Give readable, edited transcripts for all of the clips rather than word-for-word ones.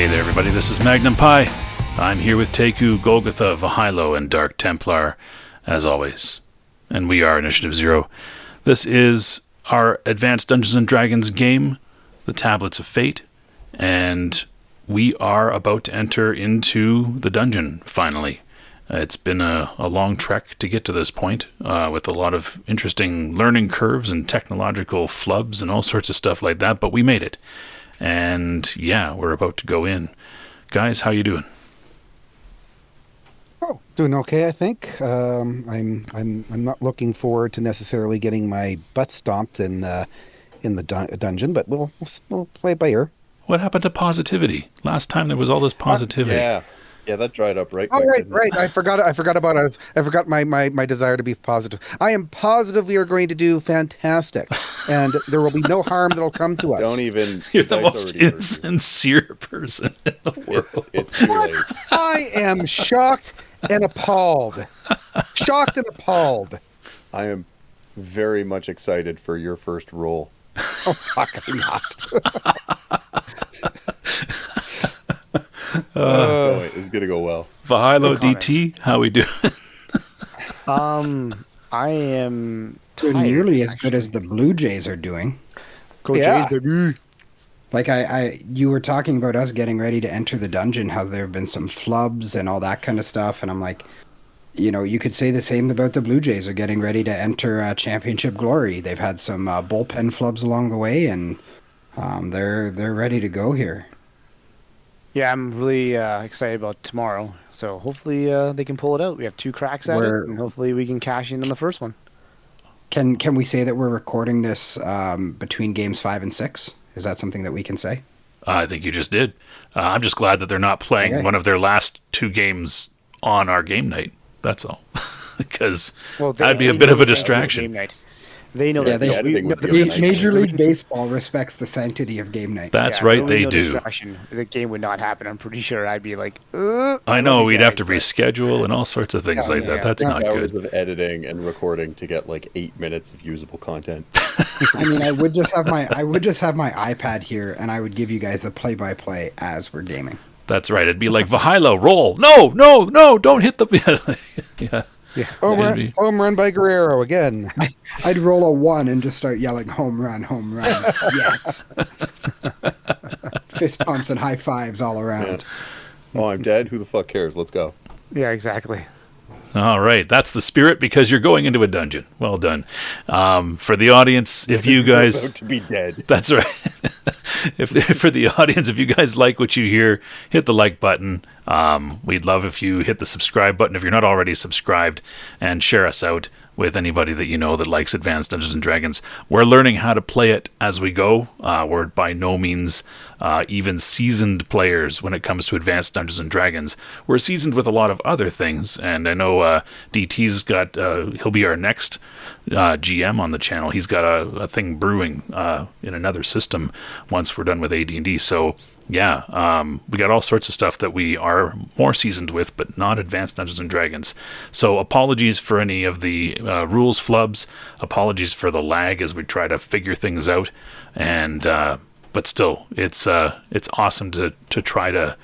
Hey there, everybody. This is Magnum Pi. I'm here with Teku, Golgotha, Vahilo, and Dark Templar, as always. And we are Initiative Zero. This is our Advanced Dungeons & Dragons game, the Tablets of Fate, and we are about to enter into the dungeon, finally. It's been a long trek to get to this point, with a lot of interesting learning curves and technological flubs and all sorts of stuff like that, but we made it. And yeah, we're about to go in. Guys, how you doing? Oh, doing okay, I think. I'm not looking forward to necessarily getting my butt stomped in the dungeon, but we'll play it by ear. What happened to positivity? Last time there was all this positivity. Yeah, that dried up right Oh, quick. right. I forgot about it. I forgot my desire to be positive. I am positive we are going to do fantastic, and there will be no harm that will come to us. Don't even. You're the most insincere person in the world. It's too late. I am shocked and appalled. Shocked and appalled. I am very much excited for your first roll. Oh, fuck, I'm not. It's gonna go well. Vahilo DT, how we doing? I am doing nearly as good as the Blue Jays are doing. Go Jays, baby. Like you were talking about us getting ready to enter the dungeon, how there have been some flubs and all that kind of stuff, and I'm like, you know, you could say the same about the Blue Jays are getting ready to enter championship glory. They've had some bullpen flubs along the way, and they're ready to go here. Yeah, I'm really excited about tomorrow. So hopefully they can pull it out. We have 2 cracks at it, and hopefully we can cash in on the first one. Can we say that we're recording this between games 5 and 6? Is that something that we can say? I think you just did. I'm just glad that they're not playing one of their last 2 games on our game night. That's all. Because that'd be a bit of a distraction. Game night. They know that. Major League Baseball respects the sanctity of game night. That's right, they do. Distraction. The game would not happen. I'm pretty sure I'd be like, I know, we'd have to reschedule and all sorts of things like that. That's not hours good. Of editing and recording to get like 8 minutes of usable content. I mean, I would just have my iPad here, and I would give you guys the play-by-play as we're gaming. That's right. It'd be like, Vahilo, roll. No, don't hit the... Yeah. Yeah. Home run by Guerrero again. I'd roll a 1 and just start yelling, home run, yes. Fist pumps and high fives all around. Yeah. Oh, I'm dead? Who the fuck cares? Let's go. Yeah, exactly. All right, that's the spirit, because you're going into a dungeon. Well done. For the audience, if you guys... about to be dead. That's right. For the audience, if you guys like what you hear, hit the like button. We'd love if you hit the subscribe button if you're not already subscribed, and share us out with anybody that you know that likes Advanced Dungeons & Dragons. We're learning how to play it as we go. We're by no means even seasoned players when it comes to Advanced Dungeons & Dragons. We're seasoned with a lot of other things, and I know DT's got, he'll be our next GM on the channel. He's got a thing brewing in another system once we're done with AD&D. So yeah, we got all sorts of stuff that we are more seasoned with, but not Advanced Dungeons & Dragons. So apologies for any of the rules flubs. Apologies for the lag as we try to figure things out. And but still, it's awesome to try to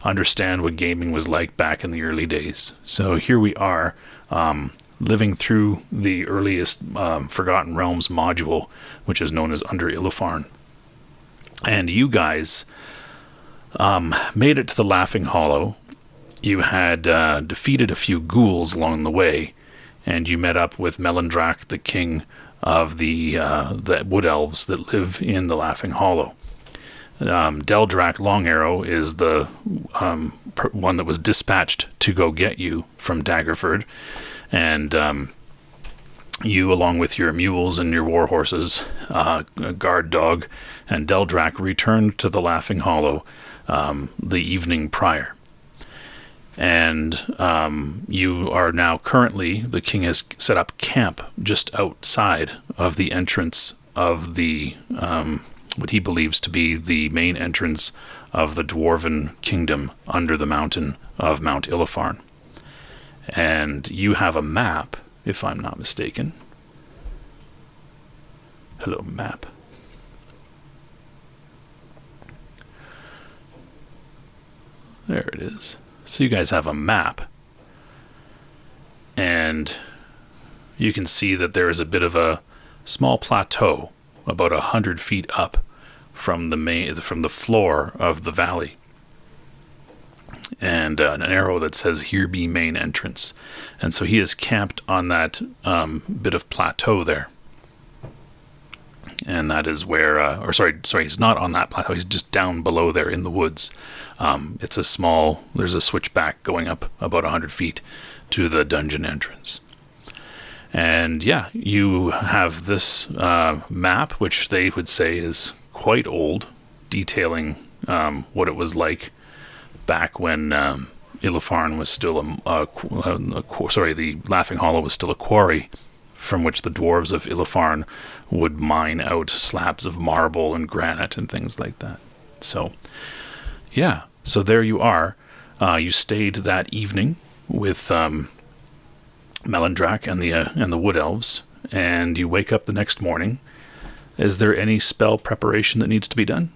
understand what gaming was like back in the early days. So here we are, living through the earliest Forgotten Realms module, which is known as Under Illifarn. And you guys... made it to the Laughing Hollow. You had defeated a few ghouls along the way, and you met up with Melindrak, the king of the wood elves that live in the Laughing Hollow. Deldrak Longarrow is the one that was dispatched to go get you from Daggerford, and you, along with your mules and your war horses, a guard dog, and Deldrak returned to the Laughing Hollow the evening prior. And you are now currently, the king has set up camp just outside of the entrance of the, what he believes to be the main entrance of the Dwarven kingdom under the mountain of Mount Illifarn. And you have a map, if I'm not mistaken. Hello, map. There it is. So you guys have a map. And you can see that there is a bit of a small plateau about 100 feet up from the floor of the valley. And an arrow that says, "Here be main entrance." And so he is camped on that bit of plateau there. And that is where, he's not on that plateau. He's just down below there in the woods. There's a switchback going up about 100 feet to the dungeon entrance. And yeah, you have this map, which they would say is quite old, detailing what it was like back when Ilefarn was still the Laughing Hollow was still a quarry from which the dwarves of Ilefarn would mine out slabs of marble and granite and things like that. So, yeah. So there you are. You stayed that evening with Melindrak and the Wood Elves, and you wake up the next morning. Is there any spell preparation that needs to be done?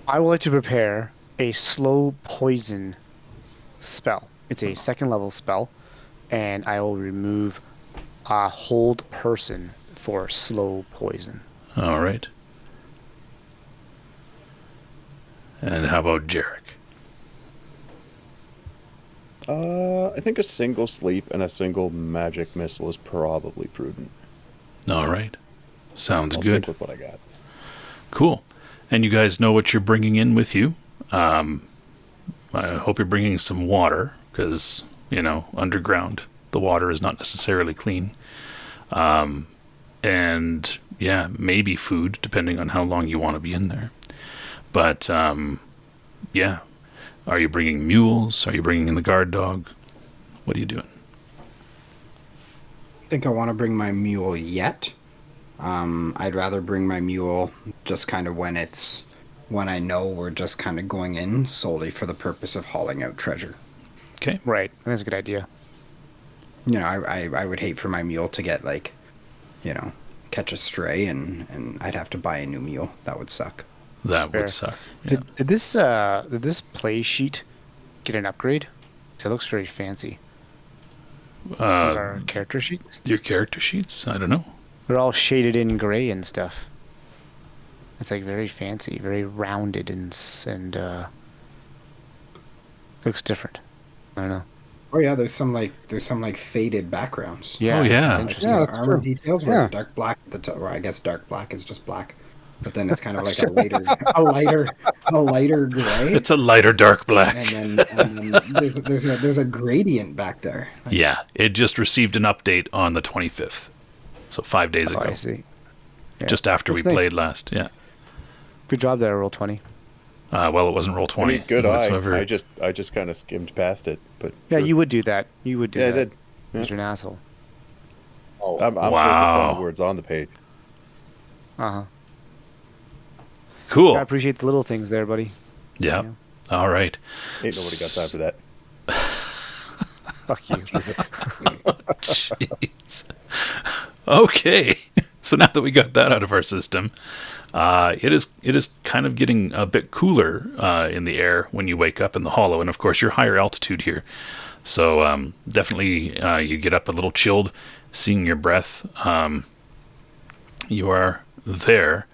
I would like to prepare a slow poison spell. It's a 2nd level spell, and I will remove a hold person for slow poison. All right. And how about Jarek? I think a single sleep and a single magic missile is probably prudent. All right. Sounds I'll good. stick with what I got. Cool. And you guys know what you're bringing in with you. I hope you're bringing some water, because, underground, the water is not necessarily clean. And, yeah, maybe food, depending on how long you want to be in there. But, yeah. Are you bringing mules? Are you bringing in the guard dog? What are you doing? I think I want to bring my mule yet. I'd rather bring my mule just kind of when I know we're just kind of going in solely for the purpose of hauling out treasure. Okay. Right. That's a good idea. I would hate for my mule to get catch a stray and I'd have to buy a new mule. That would suck. That Fair. would suck. Yeah. Did this play sheet get an upgrade? 'Cause it looks very fancy. Our character sheets? Your character sheets? I don't know. They're all shaded in gray and stuff. It's like very fancy, very rounded and looks different. I don't know. Oh yeah, there's some faded backgrounds. Yeah. Oh, yeah. It's interesting. Yeah, The that's armor true. details where Yeah. it's dark black at the top. Well, I guess dark black is just black, but then it's kind of like a lighter gray. It's a lighter dark black. And then there's a gradient back there. Yeah, it just received an update on the 25th. So 5 days Oh, ago. I see. Yeah. Just after we Looks nice. played last. Yeah. Good job there, roll 20. Well, it wasn't roll 20. I mean, good whatsoever. eye. I just kind of skimmed past it, but Yeah, sure. you would do that. You would do Yeah, I that. did. Because you're an asshole. I'm focused Wow. on the words on the page. Uh-huh. Cool. I appreciate the little things there, buddy. Yeah. All right. Ain't nobody got time for that. Fuck you. Jeez. Okay. So now that we got that out of our system, it is kind of getting a bit cooler in the air when you wake up in the hollow, and of course you're higher altitude here, so definitely you get up a little chilled, seeing your breath. You are there,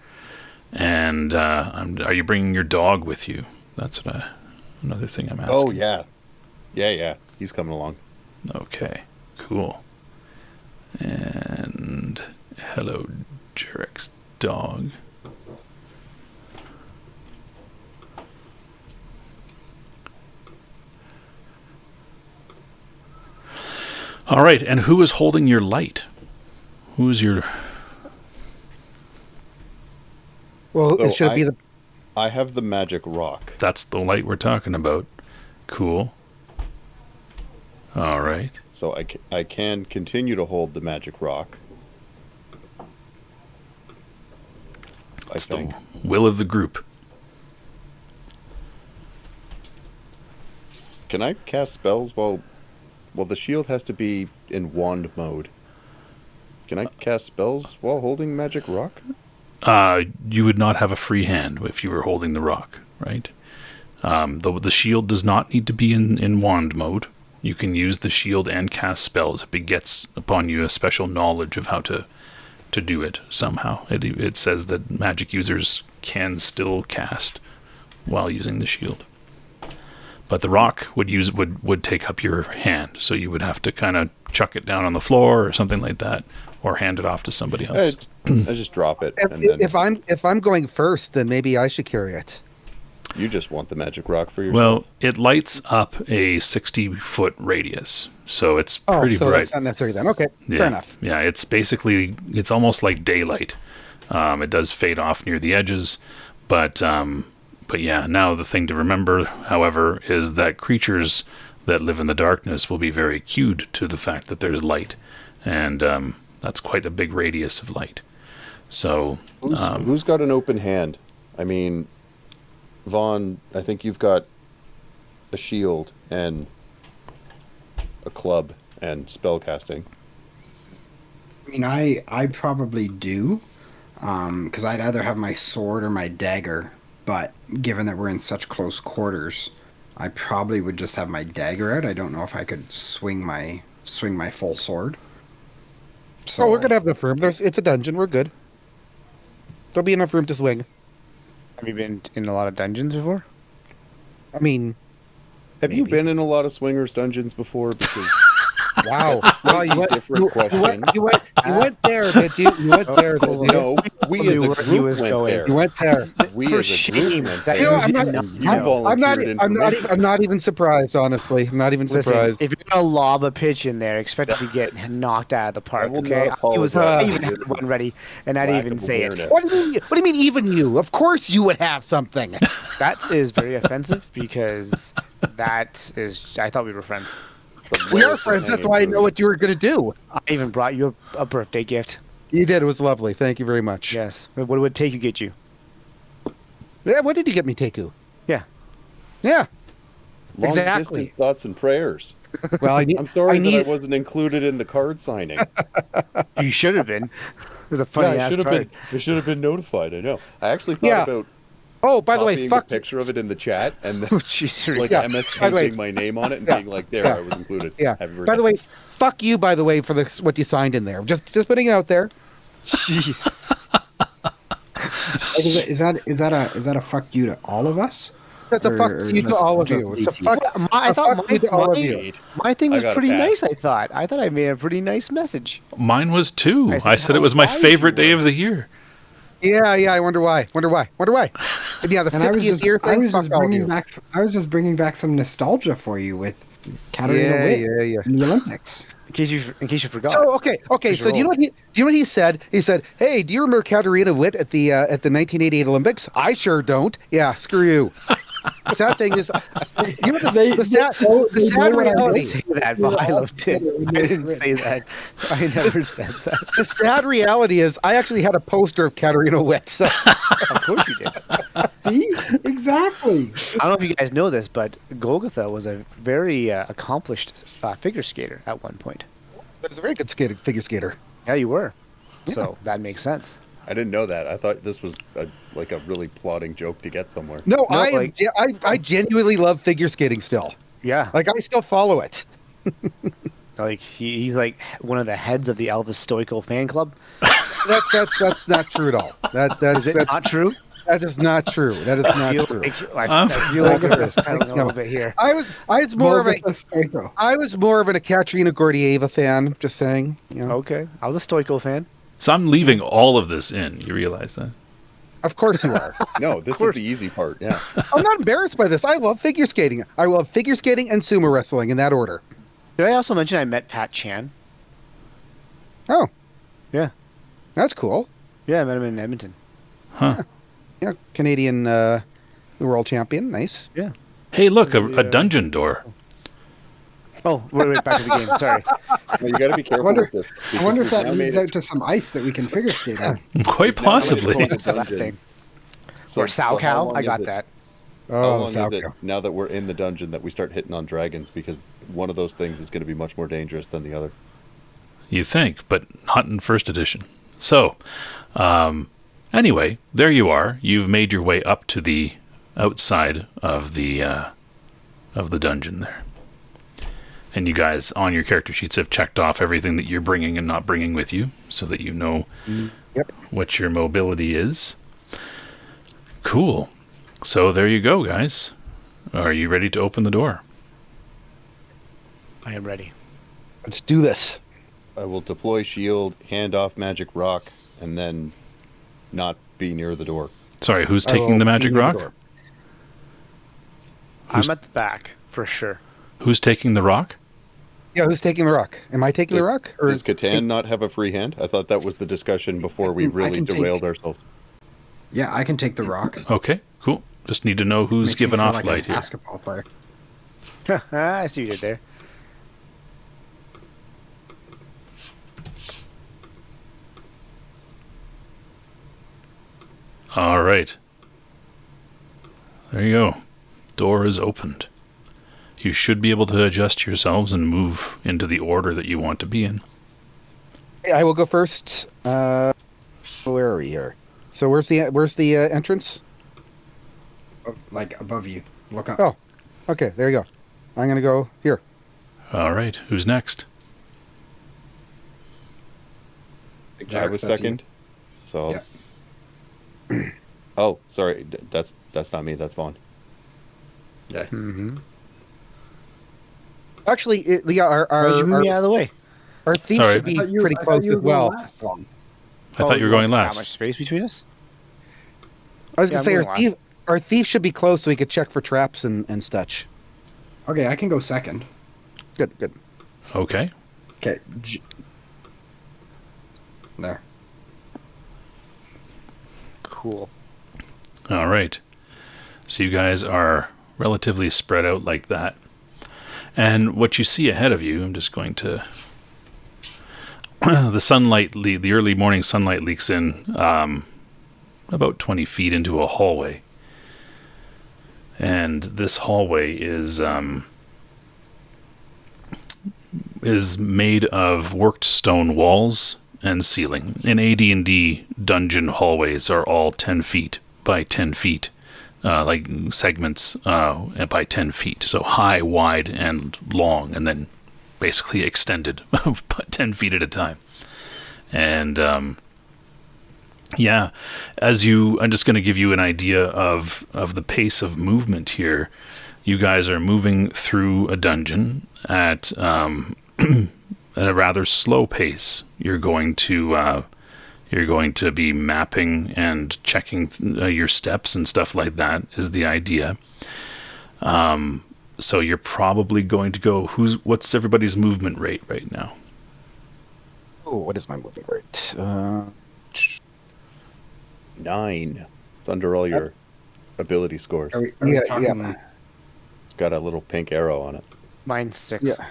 and are you bringing your dog with you? That's another thing I'm asking. Oh yeah, yeah. He's coming along. Okay, cool. And hello, Jarek's dog. All right, and who is holding your light? Who's your... Well, So it should be the. I have the magic rock. That's the light we're talking about. Cool. All right. So I can continue to hold the magic rock. I It's think. the will of the group. Can I cast spells while... Well, the shield has to be in wand mode. Can I cast spells while holding magic rock? You would not have a free hand if you were holding the rock. right? The shield does not need to be in wand mode. You can use the shield and cast spells. It begets upon you a special knowledge of how to do it somehow. It says that magic users can still cast while using the shield. But the rock would take up your hand, so you would have to kind of chuck it down on the floor or something like that, or hand it off to somebody else. I just drop it. And then If I'm going first, then maybe I should carry it. you just want the magic rock for yourself. Well, it lights up a 60-foot radius, so it's pretty so bright. that's not necessary then. Okay, Yeah. fair enough. Yeah, it's almost like daylight. It does fade off near the edges, but yeah, now the thing to remember, however, is that creatures that live in the darkness will be very cued to the fact that there's light, and that's quite a big radius of light. So, who's got an open hand? I mean, Vaughn, I think you've got a shield and a club and spellcasting. I mean, I probably do, because I'd either have my sword or my dagger. But given that we're in such close quarters, I probably would just have my dagger out. I don't know if I could swing my full sword. So We're gonna have enough room. It's a dungeon. We're good. There'll be enough room to swing. Have you been in a lot of dungeons before? I mean, Have you been in a lot of swingers dungeons before? Because wow. That's a slightly different question. You went there, did you? You went there, did you? No, we as a He group was went going. there. You went there. We For as a shame group went that there. You know, I'm did not- not You know. volunteered information. I'm not even surprised, honestly. I'm not even Listen, surprised. if you're gonna lob a pitch in there, expect it to get knocked out of the park. I will Okay, not I apologize. even had one ready, and I didn't even say it. What do you mean even you? Of course you would have something. That is very offensive because that is. I thought we were friends. We are friends. That's why I know what you were going to do. I even brought you a birthday gift. You did. It was lovely. Thank you very much. Yes. What would it take to get you? Yeah, what did you get me, Teku? Yeah. Yeah. Long Exactly. distance thoughts and prayers. Well, I'm sorry that I wasn't included in the card signing. You should have been. It was a funny I ass should have card. been. I should have been notified. I know. I actually thought Yeah. about Oh, by the way, copying fuck a picture of it in the chat and Oh, then, jeez. like Yeah. MS By the way- Painting my name on it and Yeah. being like, there, Yeah. I was included. Yeah. Happy By the way, fuck you. By the way, for what you signed in there. Just putting it out there. Jeez. is that a fuck you to all of us? That's a fuck Or you to just- all of just you. It's a DT? fuck. I thought fuck you to all of you. my thing I was got a pretty pass. nice. I thought I made a pretty nice message. Mine was too. I I said said, it how was my wise you favorite day were. of the year. Yeah. I wonder why. And yeah, the And I was 50th just year thing. bringing back some nostalgia for you with Katarina Witt Yeah. in the Olympics. In case you forgot. Oh, okay. Here's So your do you know what he said? He said, "Hey, do you remember Katarina Witt at the 1988 Olympics? I sure don't. Yeah, screw you." The sad thing is, you know the sad I reality. didn't say that, but I loved it. I didn't say that. I never said that. The sad reality is, I actually had a poster of Katarina Witt. So Of course you did. See, exactly. I don't know if you guys know this, but Golgotha was a very accomplished figure skater at one point. it was a very good figure skater. Yeah, you were. So that makes sense. I didn't know that. I thought this was a really plotting joke to get somewhere. No, No, I genuinely love figure skating still. Yeah, Like I still follow it. like he's like one of the heads of the Elvis Stoico fan club. That's not true at all. Is it not true? That is not true. That is I not feel true. like, I feel like Golgotha's it's kind of a little bit here. I was more of a Stoico. I was more of a Katrina Gordieva fan. Just saying. You know. Okay, I was a Stoico fan. So I'm leaving all of this in. You realize that? Of course you are. No, this is the easy part. Yeah. I'm not embarrassed by this. I love figure skating. I love figure skating and sumo wrestling in that order. Did I also mention I met Pat Chan? Oh, Yeah, that's cool. yeah, I met him in Edmonton. Huh. Yeah, Canadian world champion. Nice. Yeah. Hey, look, a dungeon door. Oh, wait, back to the game. Sorry. No, you got to be careful wonder- with this. I wonder if because that we've now leads made out to some ice that we can figure skate on. Quite We've now made it possibly. called a So that dungeon. thing. So- Or so Sao how Cow. long I is got it- that. How Oh, long is it Falco. now that we're in the dungeon that we start hitting on dragons? Because one of those things is going to be much more dangerous than the other. You think, but not in first edition. So, anyway, there you are. You've made your way up to the outside of the dungeon there. And you guys on your character sheets have checked off everything that you're bringing and not bringing with you, so that you know what your mobility is. Cool. So there you go, guys. Are you ready to open the door? I am ready. Let's do this. I will deploy shield, hand off magic rock, and then not be near the door. Sorry, who's I will taking the magic be near rock? door. I'm at the back, for sure. Who's taking the rock? Yeah, who's taking the rock? Am I taking the rock? Or Does Catan not have a free hand? I thought that was the discussion before we really can take- derailed ourselves. Yeah, I can take the rock. Okay, cool. Just need to know who's Makes me giving feel off like light a here. basketball player. I see what you did there. All right. There you go. Door is opened. You should be able to adjust yourselves and move into the order that you want to be in. I will go first. Where are we here? So where's the entrance? Like above you. Look up. Oh, okay. There you go. I'm gonna go here. All right. Who's next? I Jack, was that's second. So. Yeah. Oh, sorry. That's not me. That's Vaughn. Yeah. Mm-hmm. Actually, our Why'd you move me out of the way? our thief Sorry. should be pretty close as well. I thought you were going How last. much space between us? I was Yeah, gonna say I'm going our thief should be close so we could check for traps and such. Okay, I can go second. Good, good. Okay. Okay. There. Cool. All right. So you guys are relatively spread out like that. And what you see ahead of you, I'm just going to... the sunlight, the early morning sunlight leaks in about 20 feet into a hallway. And this hallway is made of worked stone walls and ceiling. In AD&D, dungeon hallways are all 10 feet by 10 feet, like segments by 10 feet. So high, wide, and long, and then basically extended 10 feet at a time. And yeah, I'm just going to give you an idea of the pace of movement here. You guys are moving through a dungeon at a rather slow pace. You're going to be mapping and checking your steps and stuff like that is the idea. So you're probably going to go. What's everybody's movement rate right now? Oh, what is my movement rate? 9. It's under all your ability scores. Are we Yeah, talking, yeah. It's got a little pink arrow on it. Mine's 6. Yeah.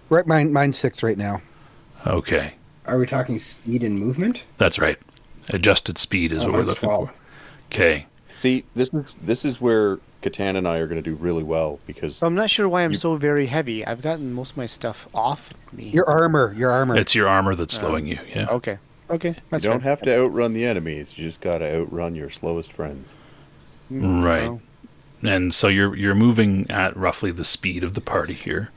Right, mine's 6 right now. Okay, Are we talking speed and movement? that's right. Adjusted speed is Oh, what we're mine's looking 12. for. Okay. See, this is where Catan and I are going to do really well because So I'm not sure why I'm so very heavy. I've gotten most of my stuff off me. Your armor. It's your armor that's slowing you. Yeah. Okay. Okay. you That's don't fair. have to outrun the enemies. You just got to outrun your slowest friends. Right. Well, And so you're moving at roughly the speed of the party here.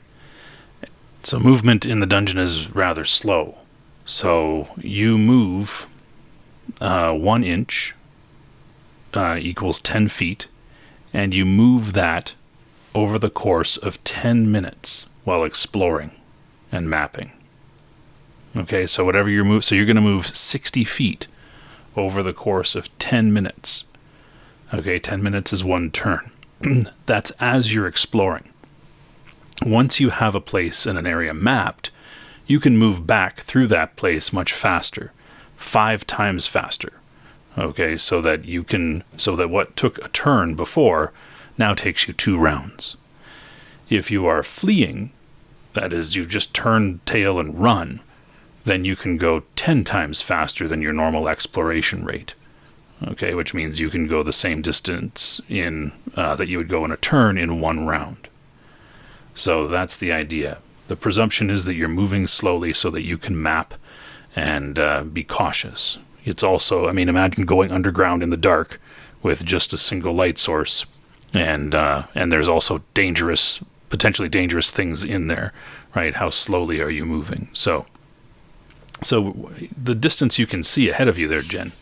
So movement in the dungeon is rather slow. So you move 1 inch equals 10 feet, and you move that over the course of 10 minutes while exploring and mapping. Okay, so whatever you move, so you're going to move 60 feet over the course of 10 minutes. Okay, 10 minutes is 1 turn. That's as you're exploring. Once you have a place in an area mapped, you can move back through that place much faster, 5 times faster. Okay, so that what took a turn before now takes you 2 rounds. If you are fleeing, that is, you just turn tail and run, then you can go 10 times faster than your normal exploration rate. Okay, which means you can go the same distance in that you would go in a turn in 1 round. So that's the idea. The presumption is that you're moving slowly so that you can map and be cautious. It's also, imagine going underground in the dark with just a single light source and there's also potentially dangerous things in there, right? How slowly are you moving? So the distance you can see ahead of you there, Jen,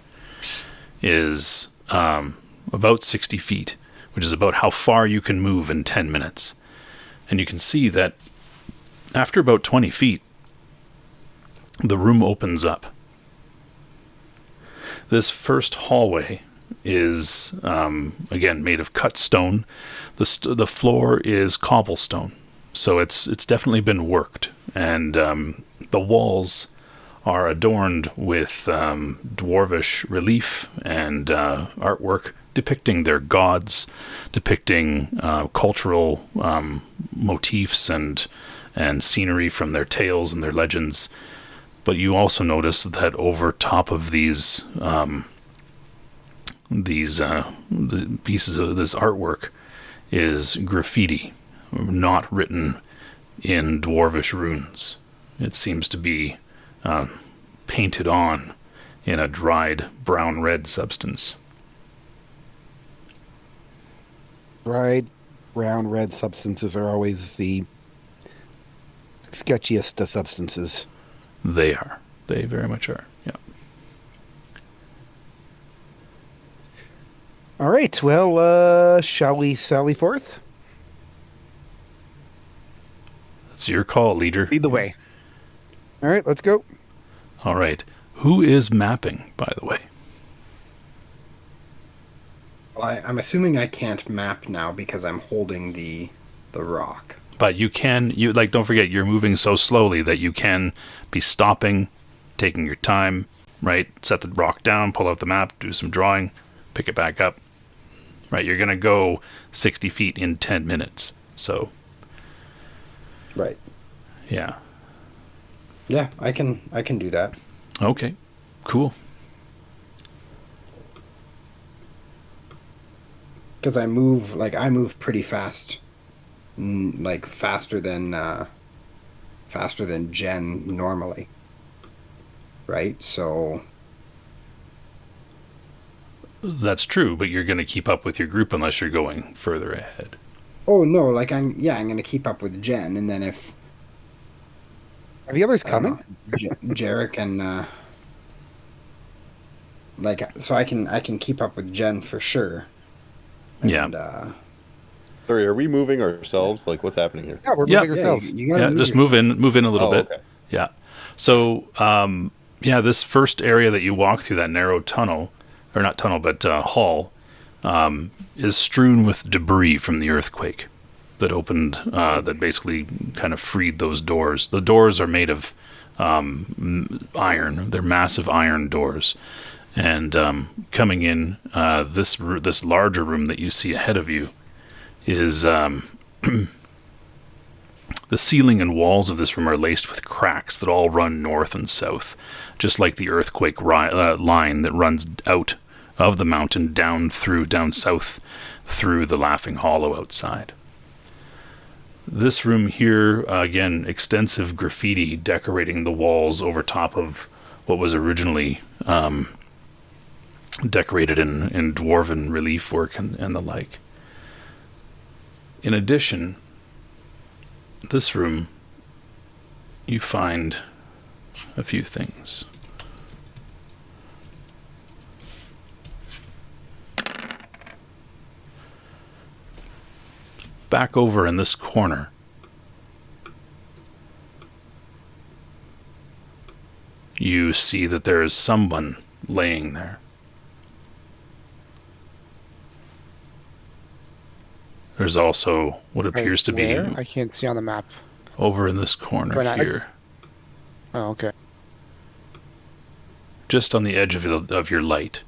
is about 60 feet, which is about how far you can move in 10 minutes. And you can see that after about 20 feet, the room opens up. This first hallway is, again, made of cut stone. The floor is cobblestone, so it's definitely been worked. And the walls are adorned with dwarvish relief and artwork depicting their gods, depicting cultural motifs and scenery from their tales and their legends. But you also notice that over top of these the pieces of this artwork is graffiti, not written in dwarvish runes. It seems to be painted on in a dried brown-red substance. Dried brown red substances are always the sketchiest of substances. They are. They very much are. Yeah. All right. Well, shall we sally forth? It's your call, leader. Lead the way. All right. Let's go. All right. Who is mapping, by the way? Well, I'm assuming I can't map now because I'm holding the rock. But you don't forget, you're moving so slowly that you can be stopping, taking your time, right? Set the rock down, pull out the map, do some drawing, pick it back up, right? You're going to go 60 feet in 10 minutes. So, Right. yeah. Yeah, I can do that. Okay, cool. Because I move pretty fast. Like faster than Jen normally, right? So That's true, but you're going to keep up with your group unless you're going further ahead. oh no, like I'm gonna keep up with Jen, and then if Are the others I don't coming? know, Jarek and so I can keep up with Jen for sure. And, Yeah. Sorry, are we moving ourselves? Like, what's happening here? Yeah, we're Yeah. moving ourselves. you gotta Yeah, move just yourself. move in a little Oh, bit. okay. Yeah. So, this first area that you walk through, that narrow tunnel, or not tunnel, but hall, is strewn with debris from the earthquake that opened, that basically kind of freed those doors. The doors are made of iron. They're massive iron doors. And coming in, this larger room that you see ahead of you is the ceiling and walls of this room are laced with cracks that all run north and south, just like the earthquake line that runs out of the mountain down south through the Laughing Hollow outside. This room here, again, extensive graffiti decorating the walls over top of what was originally decorated in dwarven relief work and the like. In addition, this room, you find a few things. Back over in this corner, you see that there is someone laying there. There's also what appears to be Where? I can't see on the map. over in this corner Right now. here, Oh, okay. just on the edge of your light.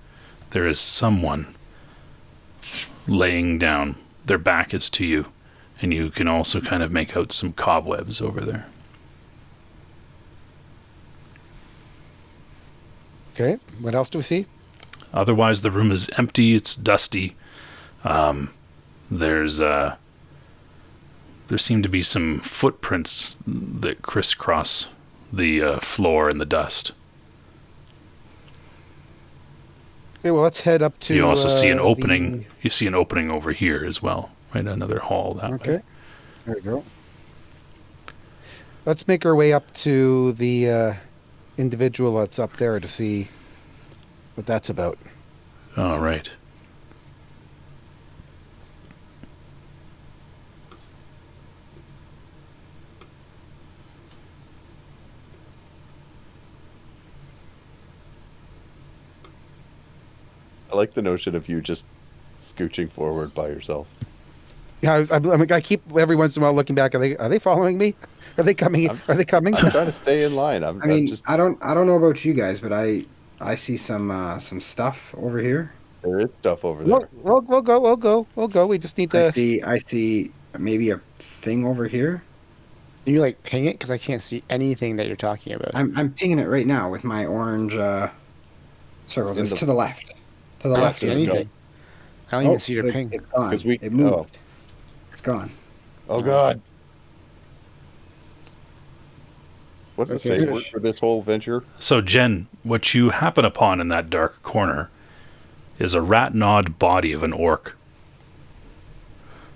There is someone laying down. Their back is to you, and you can also kind of make out some cobwebs over there. Okay. What else do we see? Otherwise, the room is empty. It's dusty. There seem to be some footprints that crisscross the floor in the dust. Okay, well, let's head up to. You also see an opening. the- You see an opening over here as well, right? Another hall that Okay, way. there we go. Let's make our way up to the individual that's up there to see what that's about. All right. I like the notion of you just scooching forward by yourself. Yeah, I keep every once in a while looking back. Are they following me? Are they coming? Are they coming? I'm trying to stay in line. I mean, I'm just I don't know about you guys, but I see some stuff over here. there is stuff over there. We'll go. We'll go. We just need to. I see maybe a thing over here. Can you like ping it? Because I can't see anything that you're talking about. I'm pinging it right now with my orange circles. In It's the- to the left. To the I don't left. see there's no- anything. I don't even see your ping. It's gone. 'Cause we- It moved. oh. It's gone. Oh God. What's the Okay. safe word for this whole venture? So, Jen, what you happen upon in that dark corner is a rat-gnawed body of an orc.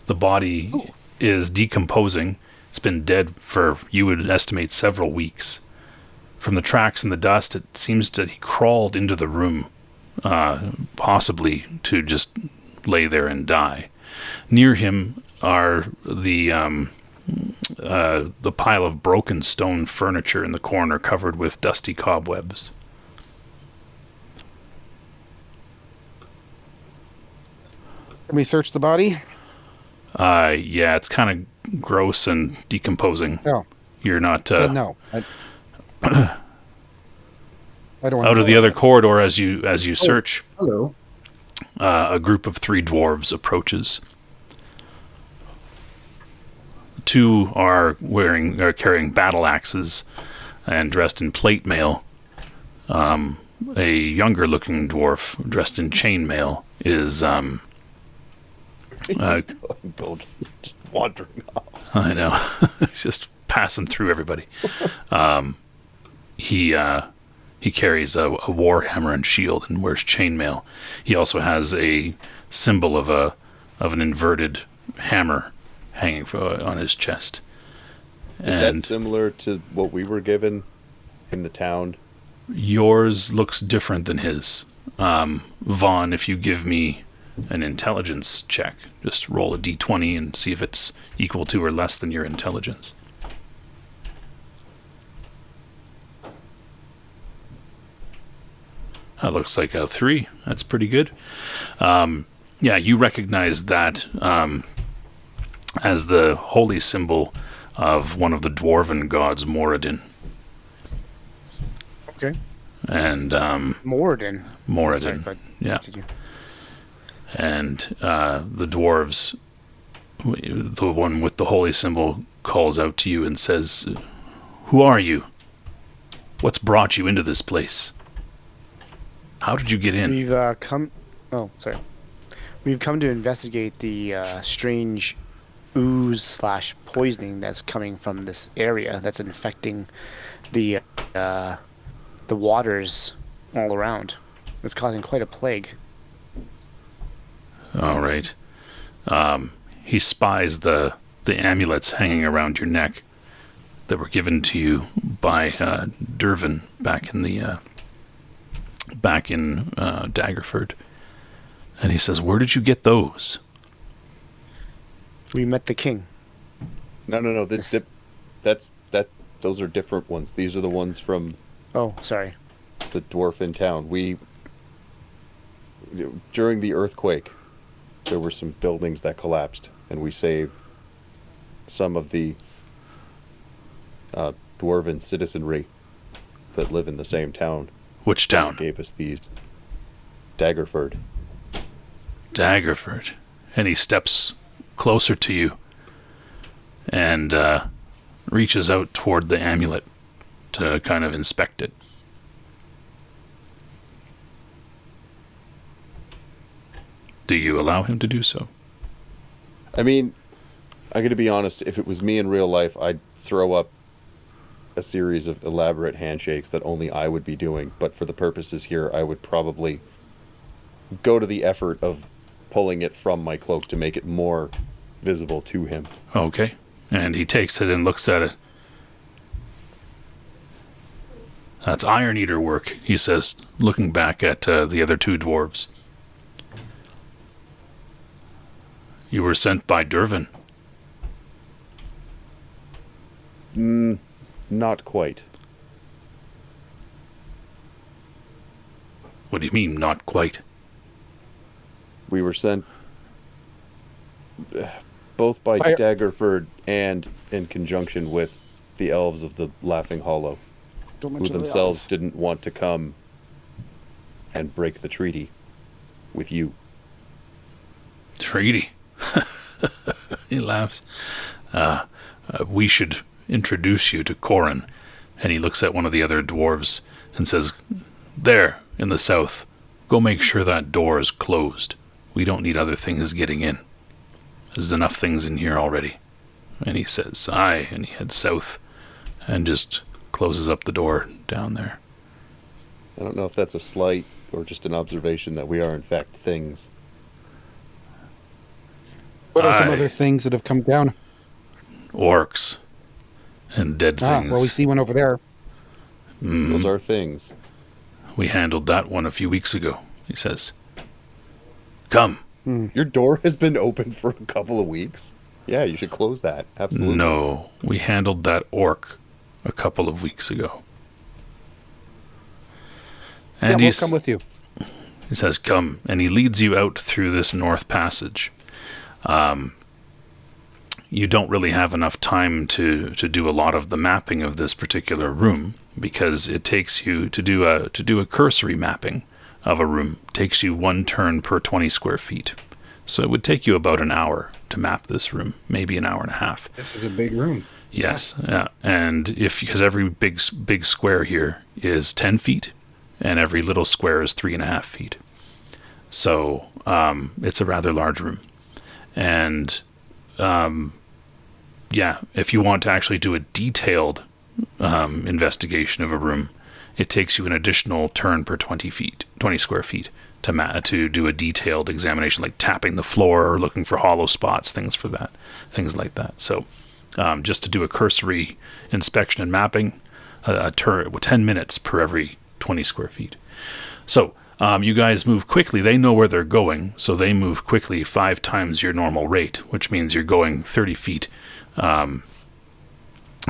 The body is decomposing. It's been dead for, you would estimate, several weeks. From the tracks in the dust, it seems that he crawled into the room, possibly to just lay there and die. Near him are the pile of broken stone furniture in the corner covered with dusty cobwebs. Can we search the body? Yeah, it's kind of gross and decomposing. No. You're not No. I don't want out of the other corridor as you search. Hello. A group of 3 dwarves approaches. 2 are carrying battle axes and dressed in plate mail. A younger-looking dwarf dressed in chainmail is Gold just wandering off. I know. He's just passing through everybody. He carries a war hammer and shield and wears chainmail. He also has a symbol of an inverted hammer hanging on his chest. Is that similar to what we were given in the town? Yours looks different than his. Vaughn, if you give me an intelligence check, just roll a d20 and see if it's equal to or less than your intelligence. That looks like a 3. That's pretty good. Yeah, you recognize that as the holy symbol of one of the dwarven gods, Moradin. Okay. And Moradin. Moradin, Sorry, but yeah. continue. And the dwarves, the one with the holy symbol, calls out to you and says, "Who are you? What's brought you into this place? How did you get in?" We've come. Oh, sorry. We've come to investigate the strange ooze/poisoning that's coming from this area that's infecting the waters all around. It's causing quite a plague. All right. He spies the amulets hanging around your neck that were given to you by Dervin back in Daggerford, and he says, "Where did you get those?" We met the king. No. Those are different ones. These are the ones from Oh, sorry. the dwarf in town. During the earthquake, there were some buildings that collapsed, and we saved some of the dwarven citizenry that live in the same town. Which town? Gave us these. Daggerford. Daggerford. And he steps closer to you and reaches out toward the amulet to kind of inspect it. Do you allow him to do so? I mean, I'm going to be honest. If it was me in real life, I'd throw up a series of elaborate handshakes that only I would be doing. But for the purposes here, I would probably go to the effort of pulling it from my cloak to make it more visible to him. Okay. And he takes it and looks at it. That's Iron Eater work, he says, looking back at the other two dwarves. You were sent by Dervin. Not quite. What do you mean, not quite? We were sent both by Daggerford and in conjunction with the elves of the Laughing Hollow, who themselves didn't want to come and break the treaty with you. Treaty? He laughs. We should introduce you to Corin. And he looks at one of the other dwarves and says, there, in the south, go make sure that door is closed. We don't need other things getting in. There's enough things in here already. And he says, aye, and he heads south and just closes up the door down there. I don't know if that's a slight or just an observation that we are, in fact, things. What are some other things that have come down? Orcs and dead things. Well, we see one over there. Those are things. We handled that one a few weeks ago, he says. Come. Your door has been open for a couple of weeks? Yeah, you should close that. Absolutely. No, we handled that orc a couple of weeks ago. And we'll come with you. He says, come. And he leads you out through this north passage. You don't really have enough time to do a lot of the mapping of this particular room, because it takes you to do a cursory mapping of a room. It takes you 1 turn per 20 square feet. So it would take you about an hour to map this room, maybe an hour and a half. This is a big room. Yes, yeah. And because every big square here is 10 feet, and every little square is 3.5 feet. So it's a rather large room. And if you want to actually do a detailed investigation of a room, it takes you an additional turn per 20 square feet to do a detailed examination, like tapping the floor or looking for hollow spots, things like that. So just to do a cursory inspection and mapping, 10 minutes per every 20 square feet. So you guys move quickly. They know where they're going, so they move quickly 5 times your normal rate, which means you're going 30 feet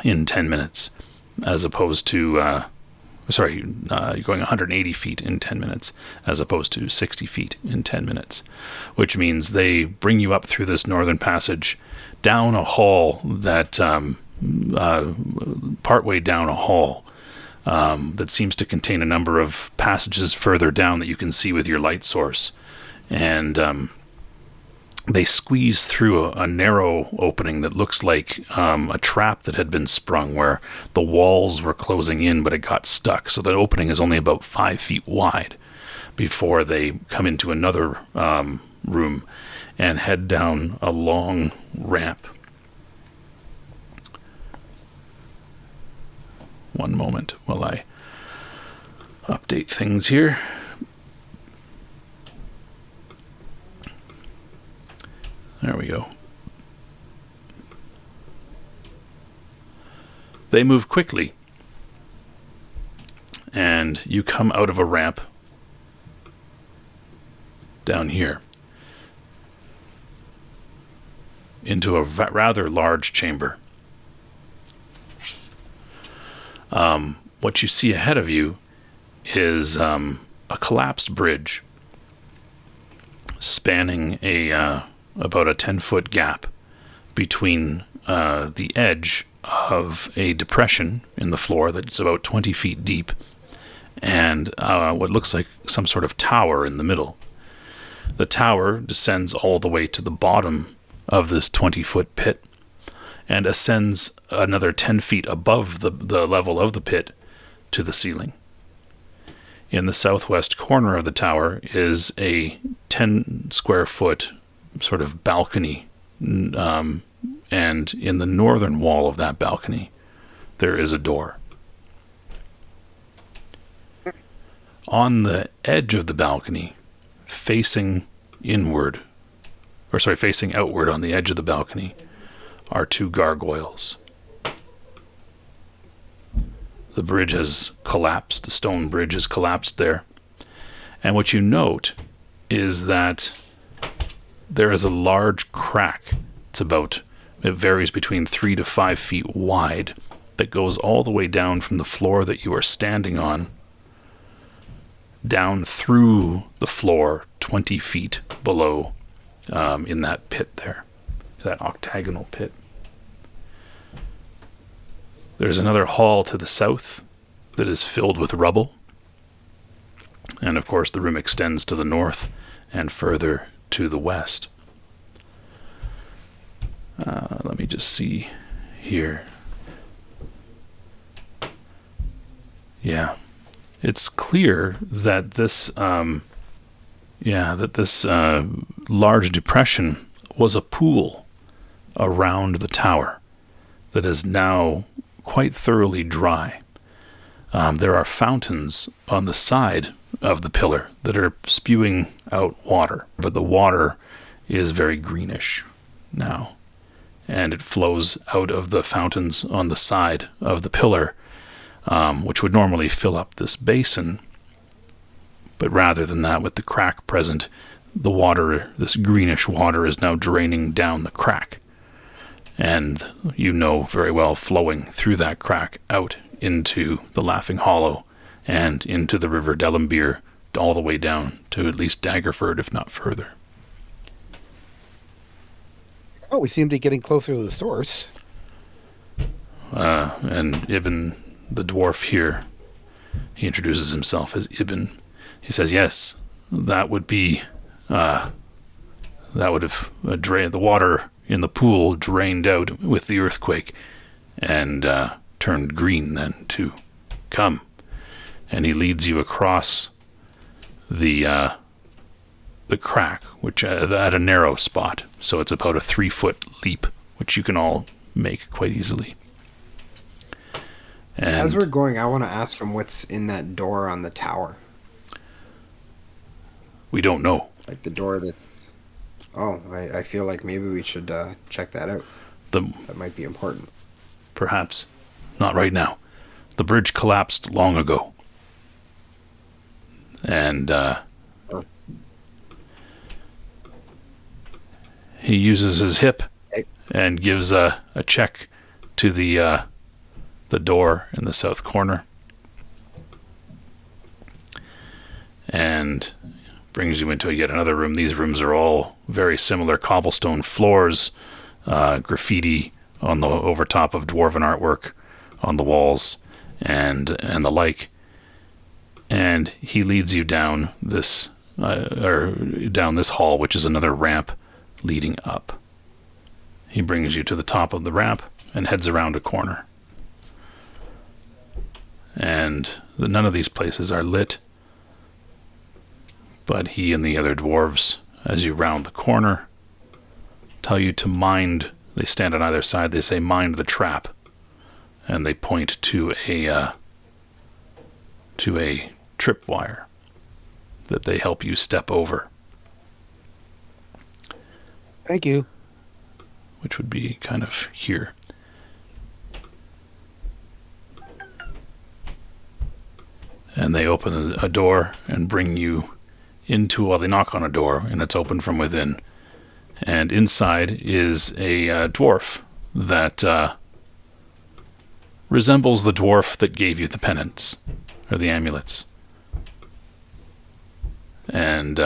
in 10 minutes, as opposed to, you're going 180 feet in 10 minutes, as opposed to 60 feet in 10 minutes, which means they bring you up through this northern passage, down a hall that, partway down a hall, that seems to contain a number of passages further down that you can see with your light source. And they squeeze through a narrow opening that looks like a trap that had been sprung, where the walls were closing in, but it got stuck. So the opening is only about 5 feet wide before they come into another room and head down a long ramp. One moment while I update things here. There we go. They move quickly, and you come out of a ramp down here into a rather large chamber. What you see ahead of you is a collapsed bridge spanning about a 10-foot gap between the edge of a depression in the floor that's about 20 feet deep and what looks like some sort of tower in the middle. The tower descends all the way to the bottom of this 20-foot pit and ascends another 10 feet above the level of the pit to the ceiling. In the southwest corner of the tower is a 10 square foot sort of balcony, and in the northern wall of that balcony there is a door. On the edge of the balcony, facing facing outward on the edge of the balcony are 2 gargoyles. The bridge has collapsed. The stone bridge has collapsed there. And what you note is that there is a large crack. It varies between 3 to 5 feet wide that goes all the way down from the floor that you are standing on, down through the floor 20 feet below, in that pit there, that octagonal pit. There's another hall to the south that is filled with rubble. And of course the room extends to the north and further to the west. Let me just see here. Yeah. It's clear that this large depression was a pool around the tower that is now quite thoroughly dry. There are fountains on the side of the pillar that are spewing out water, but the water is very greenish now, and it flows out of the fountains on the side of the pillar, which would normally fill up this basin. But rather than that, with the crack present, the water, this greenish water, is now draining down the crack. And you know very well, flowing through that crack out into the Laughing Hollow and into the River Delambir, all the way down to at least Daggerford, if not further. Oh, we seem to be getting closer to the source. And Ibn, the dwarf here, he introduces himself as Ibn. He says, yes, that would have drained the water in the pool, drained out with the earthquake, and turned green then to come. And he leads you across the crack, which at a narrow spot. So it's about a 3-foot leap, which you can all make quite easily. And as we're going, I want to ask him what's in that door on the tower. We don't know. Like the door that's... Oh, I feel like maybe we should check that out. That might be important. Perhaps. Not right now. The bridge collapsed long ago. And he uses his hip and gives a check to the door in the south corner. And brings you into yet another room. These rooms are all very similar cobblestone floors, graffiti on the overtop of dwarven artwork on the walls, and the like. And he leads you down this hall, which is another ramp leading up. He brings you to the top of the ramp and heads around a corner. And none of these places are lit. But he and the other dwarves, as you round the corner, tell you to mind. They stand on either side. They say, mind the trap. And they point to a tripwire that they help you step over. Thank you. Which would be kind of here. And they open a door and bring you into, they knock on a door, and it's open from within. And inside is a dwarf that resembles the dwarf that gave you the pendants, or the amulets. And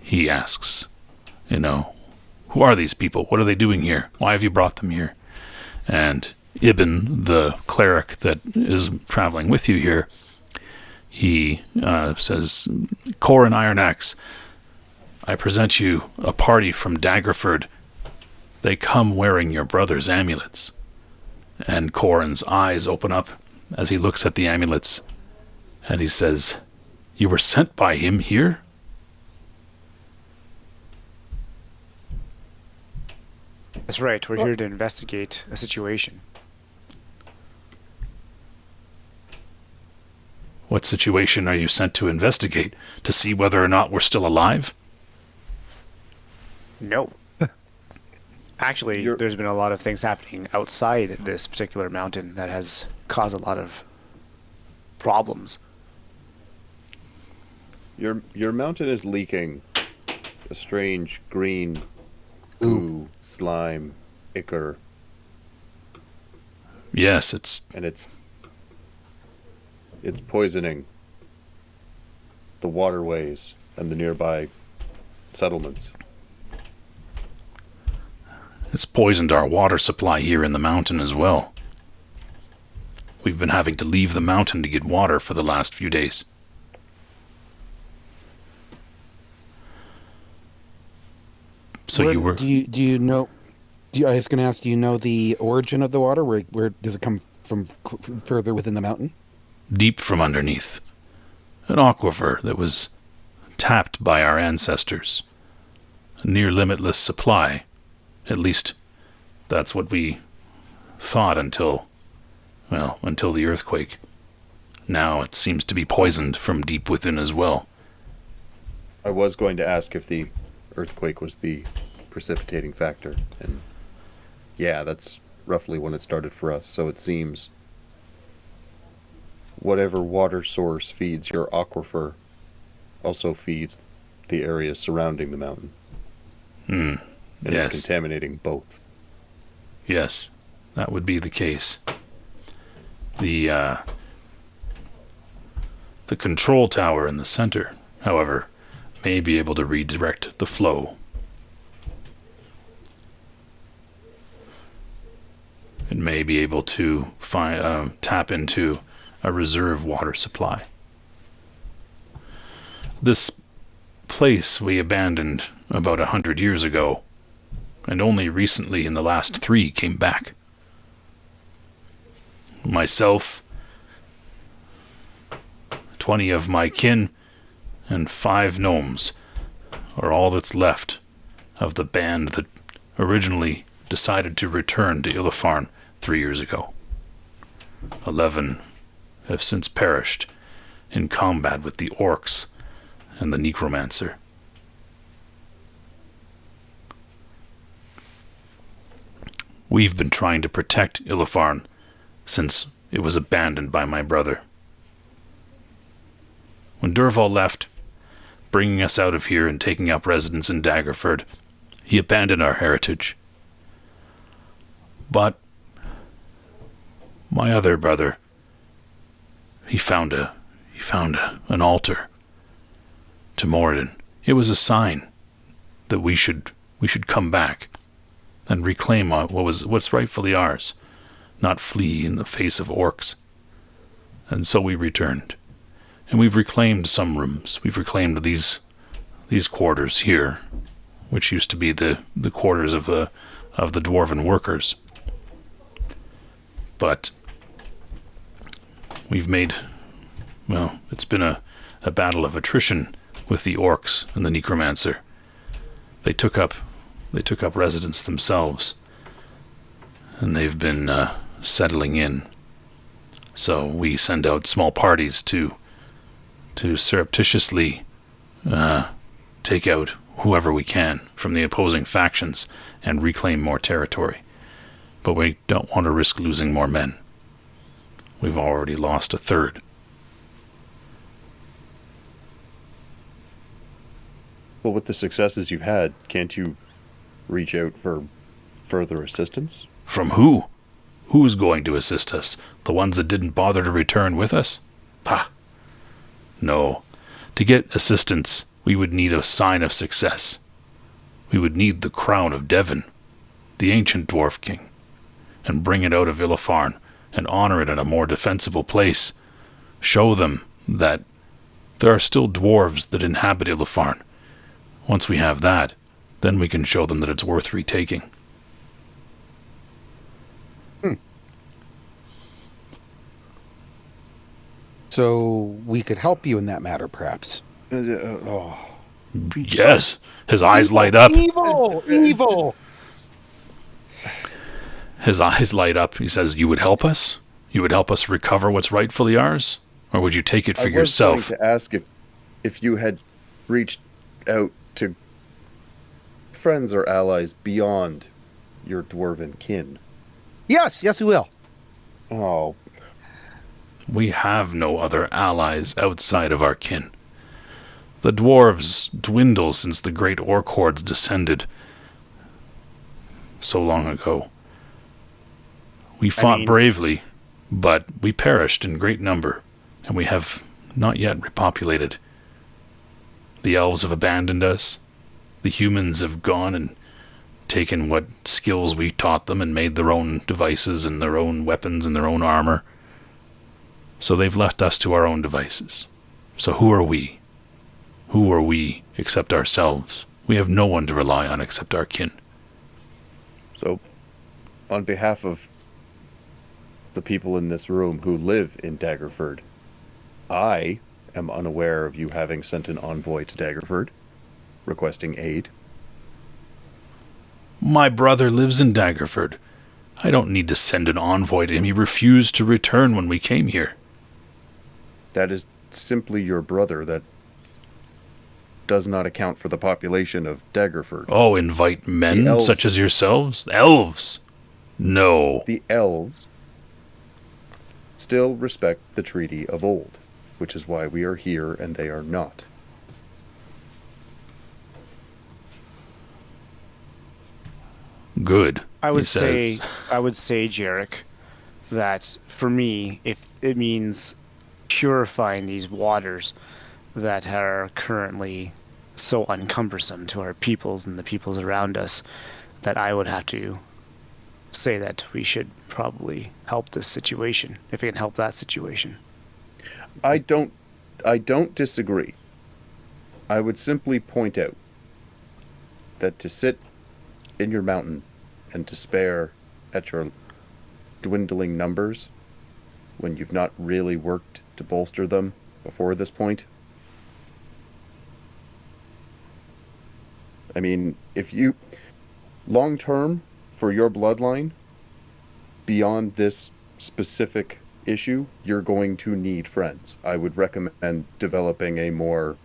he asks, who are these people? What are they doing here? Why have you brought them here? And Ibn, the cleric that is traveling with you here, he says, Corin Ironax, I present you a party from Daggerford. They come wearing your brother's amulets. And Corin's eyes open up as he looks at the amulets, and he says, you were sent by him here? That's right. We're here to investigate a situation. What situation are you sent to investigate? To see whether or not we're still alive? No. Actually, there's been a lot of things happening outside this particular mountain that has caused a lot of problems. Your mountain is leaking a strange green goo, slime, ichor. Yes, it's poisoning the waterways and the nearby settlements. It's poisoned our water supply here in the mountain as well. We've been having to leave the mountain to get water for the last few days. So Where, you were... Do you know? I was going to ask. Do you know the origin of the water? Where does it come from? Further within the mountain? Deep from underneath. An aquifer that was tapped by our ancestors. A near limitless supply. At least, that's what we thought until the earthquake. Now it seems to be poisoned from deep within as well. I was going to ask if the earthquake was the precipitating factor, and yeah, that's roughly when it started for us, so it seems whatever water source feeds your aquifer also feeds the areas surrounding the mountain. And yes. It's contaminating both. Yes, that would be the case. The control tower in the center, however, may be able to redirect the flow. It may be able to tap into a reserve water supply. This place we abandoned about 100 years ago, and only recently in the last 3 came back. Myself, 20 of my kin, and 5 gnomes are all that's left of the band that originally decided to return to Illifarn 3 years ago. 11 have since perished in combat with the orcs and the necromancer. We've been trying to protect Illifarn since it was abandoned by my brother. When Durval left, bringing us out of here and taking up residence in Daggerford, he abandoned our heritage. But my other brother, he found an altar to Moradin. It was a sign that we should come back and reclaim what's rightfully ours, not flee in the face of orcs. And so we returned. And we've reclaimed some rooms. We've reclaimed these quarters here, which used to be the quarters of the dwarven workers. But we've made, it's been a battle of attrition with the orcs and the necromancer. They took up residence themselves, and they've been settling in. So we send out small parties to surreptitiously take out whoever we can from the opposing factions and reclaim more territory. But we don't want to risk losing more men. We've already lost a third. Well, with the successes you've had, can't you reach out for further assistance? From who? Who's going to assist us? The ones that didn't bother to return with us? Pah! No. To get assistance, we would need a sign of success. We would need the crown of Devon, the ancient dwarf king, and bring it out of Illifarn and honor it in a more defensible place. Show them that there are still dwarves that inhabit Illifarn. Once we have that, then we can show them that it's worth retaking. So we could help you in that matter, perhaps. Yes. His eyes light up. Evil! His eyes light up. He says, "You would help us? You would help us recover what's rightfully ours?" Or would you take it for I was yourself? going to ask if you had reached out to friends or allies beyond your dwarven kin. Yes, we will. Oh, We have no other allies outside of our kin. The dwarves dwindle since the great orc hordes descended so long ago. We fought bravely, but we perished in great number, and we have not yet repopulated. The elves have abandoned us. The humans have gone and taken what skills we taught them and made their own devices and their own weapons and their own armor. So they've left us to our own devices. So who are we? Who are we except ourselves? We have no one to rely on except our kin. so on behalf of the people in this room who live in Daggerford, I am unaware of you having sent an envoy to Daggerford requesting aid. My brother lives in Daggerford. I don't need to send an envoy to him. He refused to return when we came here. That is simply your brother. That does not account for the population of Daggerford. Oh, invite men elves. such as yourselves? Elves? No. The elves still respect the treaty of old, which is why we are here and they are not. Good. I would he say, says. Jarek, that for me, if it means purifying these waters that are currently so uncumbersome to our peoples and the peoples around us, that I would have to say that we should probably help this situation, if we can help that situation. I don't disagree. I would simply point out that to sit in your mountain and despair at your dwindling numbers when you've not really worked to bolster them before this point. I mean, if you long term for your bloodline beyond this specific issue, you're going to need friends. I would recommend developing a more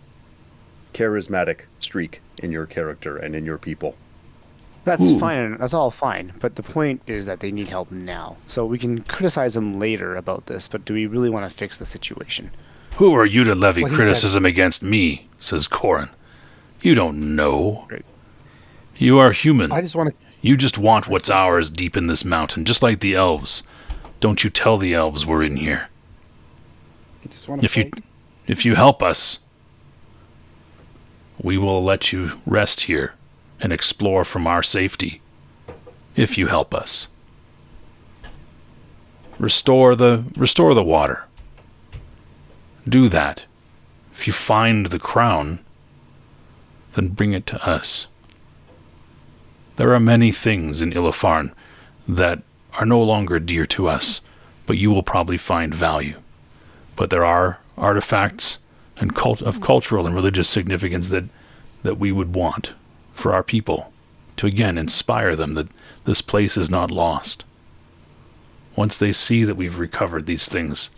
charismatic streak in your character and in your people. That's fine. That's all fine. But the point is that they need help now. So we can criticize them later about this, but do we really want to fix the situation? Who are you to levy Well, he criticism against me? Says Corin. You don't know. Right. You are human. I just want to. You just want what's ours deep in this mountain, just like the elves. Don't you tell the elves we're in here. I just want to. If you help us, we will let you rest here and explore from our safety. If you help us. Restore the water. Do that. If you find the crown, then bring it to us. There are many things in Illafarn that are no longer dear to us, but you will probably find value. But there are artifacts and of cultural and religious significance that we would want for our people to again inspire them that this place is not lost. Once they see that we've recovered these things,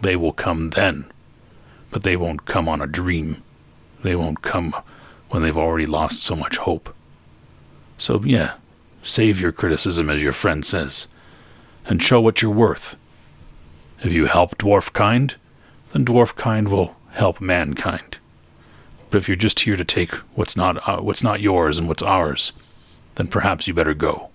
they will come then. But they won't come on a dream. They won't come when they've already lost so much hope. So yeah, save your criticism, as your friend says, and show what you're worth. If you help dwarfkind, then dwarfkind will help mankind. But if you're just here to take what's not yours and what's ours, then perhaps you better go.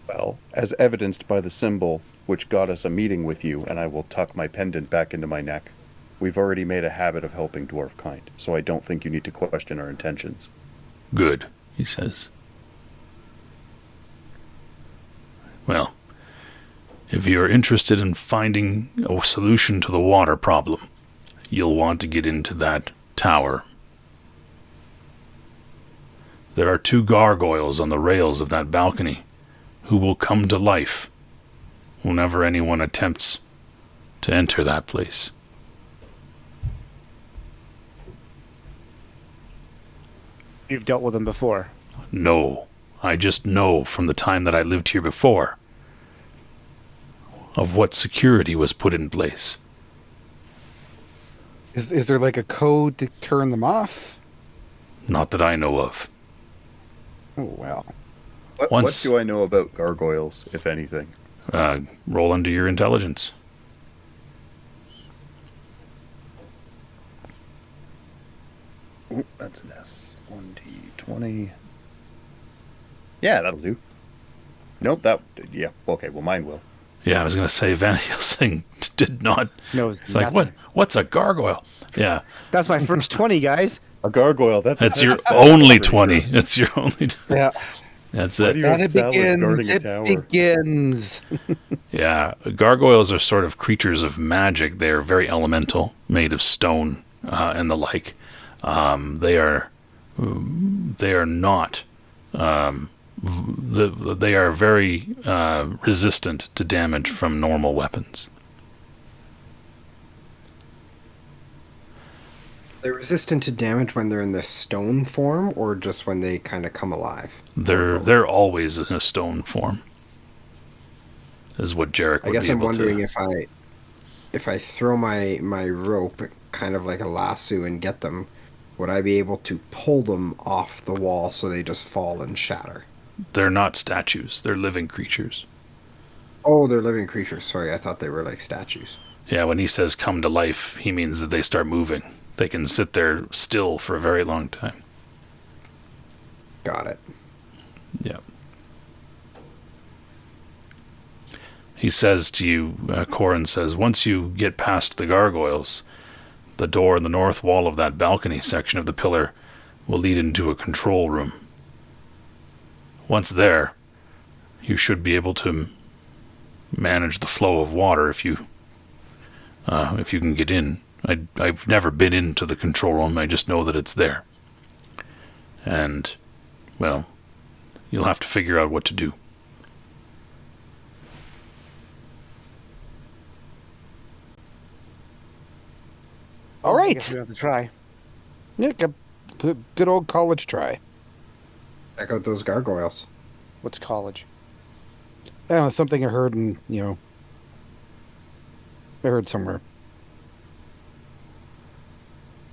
Well, as evidenced by the symbol which got us a meeting with you, and I will tuck my pendant back into my neck, we've already made a habit of helping dwarfkind, so I don't think you need to question our intentions. Good, he says. Well, if you're interested in finding a solution to the water problem, you'll want to get into that tower. There are 2 gargoyles on the rails of that balcony who will come to life whenever anyone attempts to enter that place. You've dealt with them before. No, I just know from the time that I lived here before. of what security was put in place. Is there like a code to turn them off? Not that I know of. Oh, well. What do I know about gargoyles, if anything? Roll under your intelligence. Ooh, that's an S. 1d20. Yeah, that'll do. Nope, yeah, okay, well, mine will. Yeah, I was going to say Van Helsing did not. No, It's like, what's a gargoyle? Yeah. That's my first 20, guys. A gargoyle, that's Your a only pretty 20. sure. It's your only. Yeah. That's Why it. do you have And it salads guarding a begins. tower? It begins. Yeah, gargoyles are sort of creatures of magic. They are very elemental, made of stone and the like. They are not. They are very resistant to damage from normal weapons. They're resistant to damage when they're in the stone form, or just when they kind of come alive. They're always in a stone form. Is what Jarek would I guess be I'm able wondering to. if I throw my rope kind of like a lasso and get them, would I be able to pull them off the wall so they just fall and shatter? They're not statues. They're living creatures. Oh, they're living creatures. Sorry, I thought they were like statues. Yeah, when he says come to life, he means that they start moving. They can sit there still for a very long time. Got it. Yeah. He says to you, Corin says, once you get past the gargoyles, the door in the north wall of that balcony section of the pillar will lead into a control room. Once there, you should be able to manage the flow of water if you can get in. I've never been into the control room. I just know that it's there. And, well, you'll have to figure out what to do. All I right. guess we have to try. Yeah, good old college try. Check out those gargoyles. What's college? I don't know, something I heard I heard somewhere.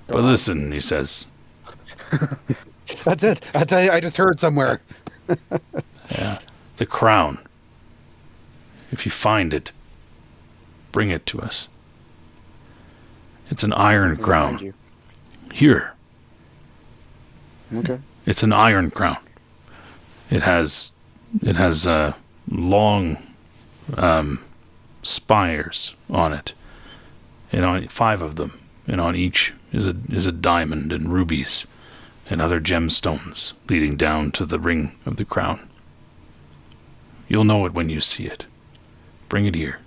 But listen, he says, That's it. I just heard somewhere. the crown. If you find it, bring it to us. It's an iron We'll crown. find you. Here. Okay. It's an iron crown. It has long spires on it, and on 5 of them, and on each is a diamond and rubies and other gemstones leading down to the ring of the crown. You'll know it when you see it. Bring it here.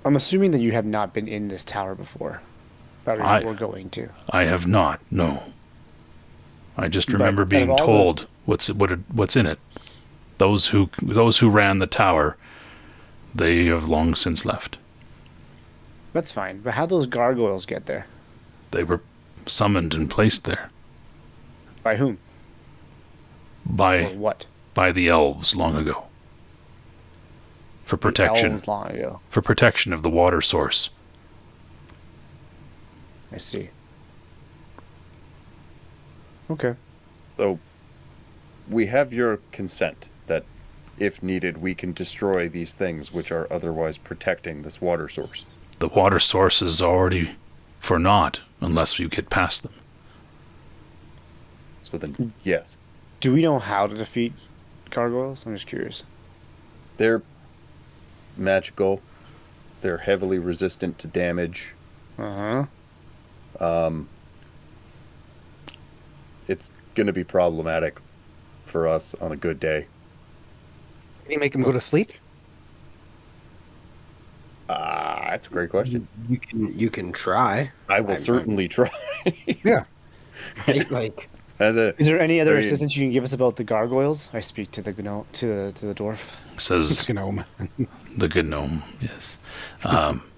I'm assuming that you have not been in this tower before. But we're going to. I have not. No. I just But remember out being of all told those- what's in it. Those who ran the tower, they have long since left. That's fine. But how those gargoyles get there? They were summoned and placed there By whom? Or by what? the elves long ago. For protection. Elves long ago. For protection of the water source. I see. Okay. So, we have your consent that, if needed, we can destroy these things which are otherwise protecting this water source. The water source is already for naught unless you get past them. So then, yes. Do we know how to defeat gargoyles? I'm just curious. They're magical. They're heavily resistant to damage. Uh-huh. It's going to be problematic for us on a good day. Can you make him go to sleep? That's a great question. You can try. I will certainly try. Yeah. Right? Like, Is there any other I mean- assistance you can give us about the gargoyles? I speak to the gnome, to the dwarf. Says Gnome. the gnome, yes.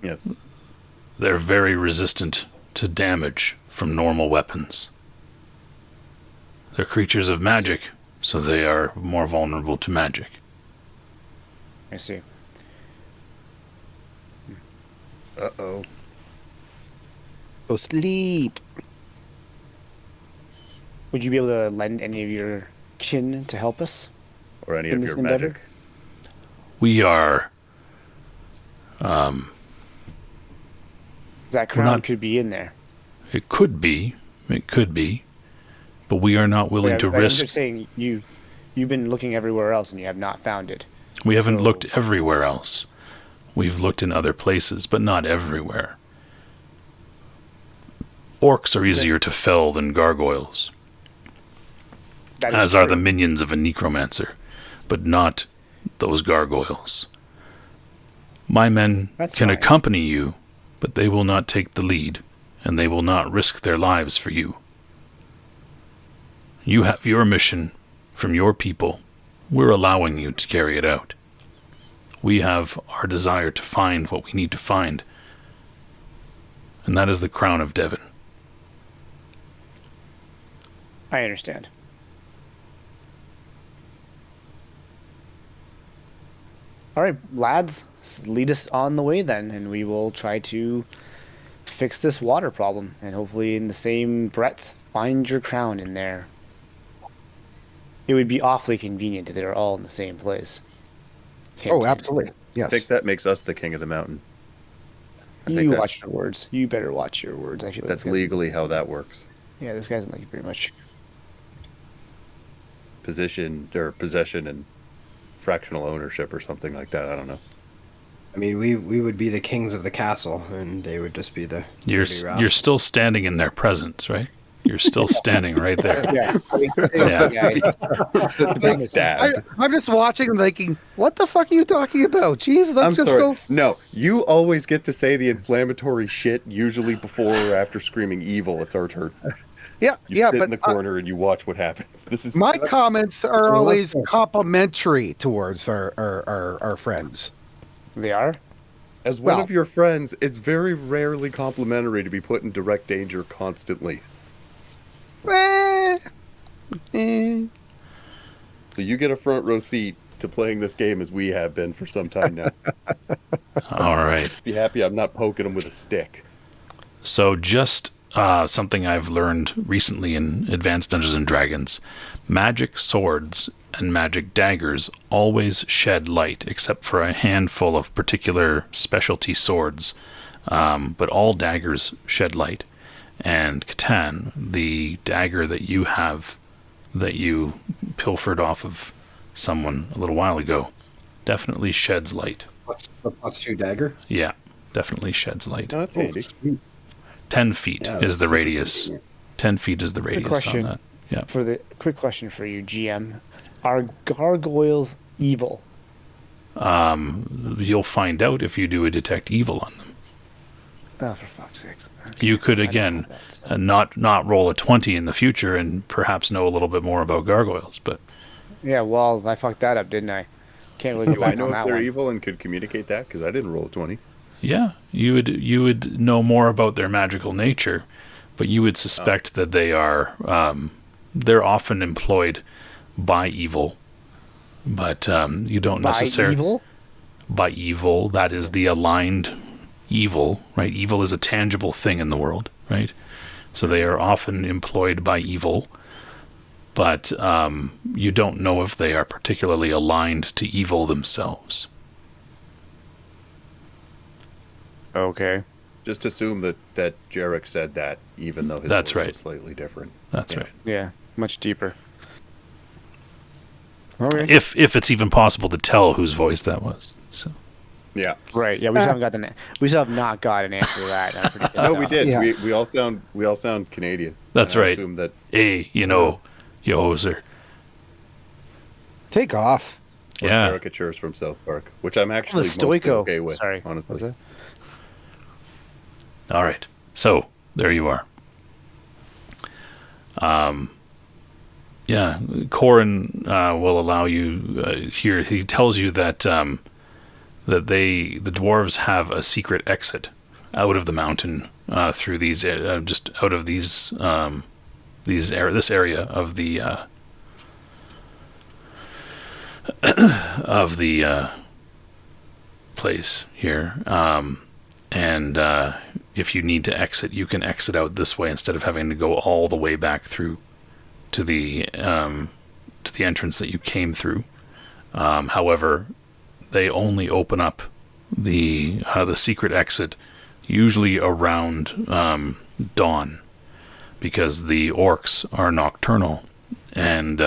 Yes. They're very resistant to damage from normal weapons. They're creatures of magic, so they are more vulnerable to magic. I see. Uh-oh. Go sleep. Would you be able to lend any of your kin to help us? Or any In of this your endeavor? magic. We are. That We're crown not- could be in there. It could be, but we are not willing to I'm risk. just saying, you've been looking everywhere else and you have not found it. We haven't So- looked everywhere else. We've looked in other places, but not everywhere. Orcs are easier to fell than gargoyles, That is as are the true. minions of a necromancer, but not those gargoyles. My men That's can fine. accompany you, but they will not take the lead, and they will not risk their lives for you. You have your mission from your people. We're allowing you to carry it out. We have our desire to find what we need to find, and that is the crown of Devon. I understand. All right, lads, lead us on the way then, and we will try to fix this water problem, and hopefully, in the same breath, find your crown in there. It would be awfully convenient if they were all in the same place. Hint, Oh, hint. absolutely. Yes. I think that makes us the king of the mountain. I think You that's- watch your words. You better watch your words. I feel like That's this guy's- legally how that works. Yeah, this guy doesn't like you very much. Position or possession and fractional ownership or something like that. I don't know. I mean, we would be the kings of the castle, and they would just be the. You're dirty you're rascals. still standing in their presence, right? You're still standing right there. Yeah. Yeah. Stabbed. I'm just watching and thinking, what the fuck are you talking about? Jesus, let's I'm just sorry. go. No, you always get to say the inflammatory shit, usually before or after screaming evil. It's our turn. Yeah, You yeah, sit but in the corner and you watch what happens. This is my comments are always Wonderful. complimentary towards our friends. They are? as one well- of your friends. It's very rarely complimentary to be put in direct danger constantly. Eh, eh. So you get a front row seat to playing this game as we have been for some time now. All right. Be happy I'm not poking them with a stick. So just something I've learned recently in Advanced Dungeons and Dragons. Magic swords and magic daggers always shed light, except for a handful of particular specialty swords. But all daggers shed light. And Catan, the dagger that you have, that you pilfered off of someone a little while ago, definitely sheds light. What's the +2 dagger? Yeah, definitely sheds light. No, that's handy. 10 feet Yeah, is that's the super radius. convenient. 10 feet is the radius on question. that. Yeah. For the quick question for you, GM, are gargoyles evil? You'll find out if you do a detect evil on them. Oh, for fuck's sakes! Okay. You could I don't again know that, so- not roll a 20 in the future and perhaps know a little bit more about gargoyles, but Yeah, well, I fucked that up, didn't I? Can't really go Do I back know on if that they're one. evil and could communicate that? Because I didn't roll a 20. yeah, you would know more about their magical nature, but you would suspect that they are they're often employed by evil, but you don't By necessarily evil? by evil. That is the aligned evil, right? Evil is a tangible thing in the world, right? So they are often employed by evil, but you don't know if they are particularly aligned to evil themselves. Okay. Just assume that Jarek said that, even though his That's voice right. was slightly different. That's Yeah. right. Yeah, much deeper. Okay. If it's even possible to tell whose voice that was. So Yeah. Right. Yeah, we still haven't got we still have not got an answer to that. I'm pretty pissed No, we off. did. Yeah. We all sound Canadian. That's And I right. assume that hey, you know, you hoser. Take off. we're Yeah. caricatures from South Park, which I'm The actually mostly Stoico. okay with. Sorry. honestly. Was it? All right. So there you are. Yeah, Corin will allow you here. He tells you that that the dwarves have a secret exit out of the mountain through these just out of this area of the of the place here, And if you need to exit, you can exit out this way instead of having to go all the way back through to the entrance that you came through. However, they only open up the secret exit usually around dawn, because the orcs are nocturnal, and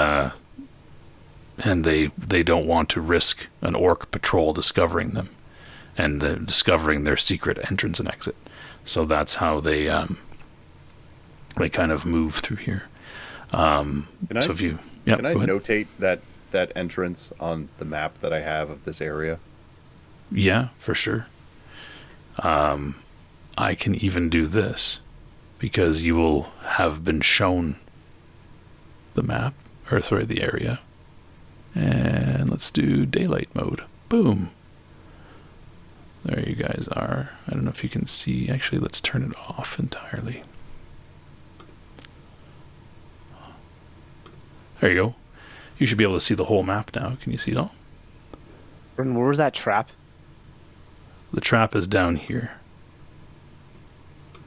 they don't want to risk an orc patrol discovering them and discovering their secret entrance and exit. So that's how they kind of move through here. Can I notate that entrance on the map that I have of this area? Yeah, for sure. I can even do this, because you will have been shown the map, the area. And let's do daylight mode. Boom. There you guys are. I don't know if you can see. Actually, let's turn it off entirely. There you go. You should be able to see the whole map now. Can you see it all? Where was that trap? The trap is down here.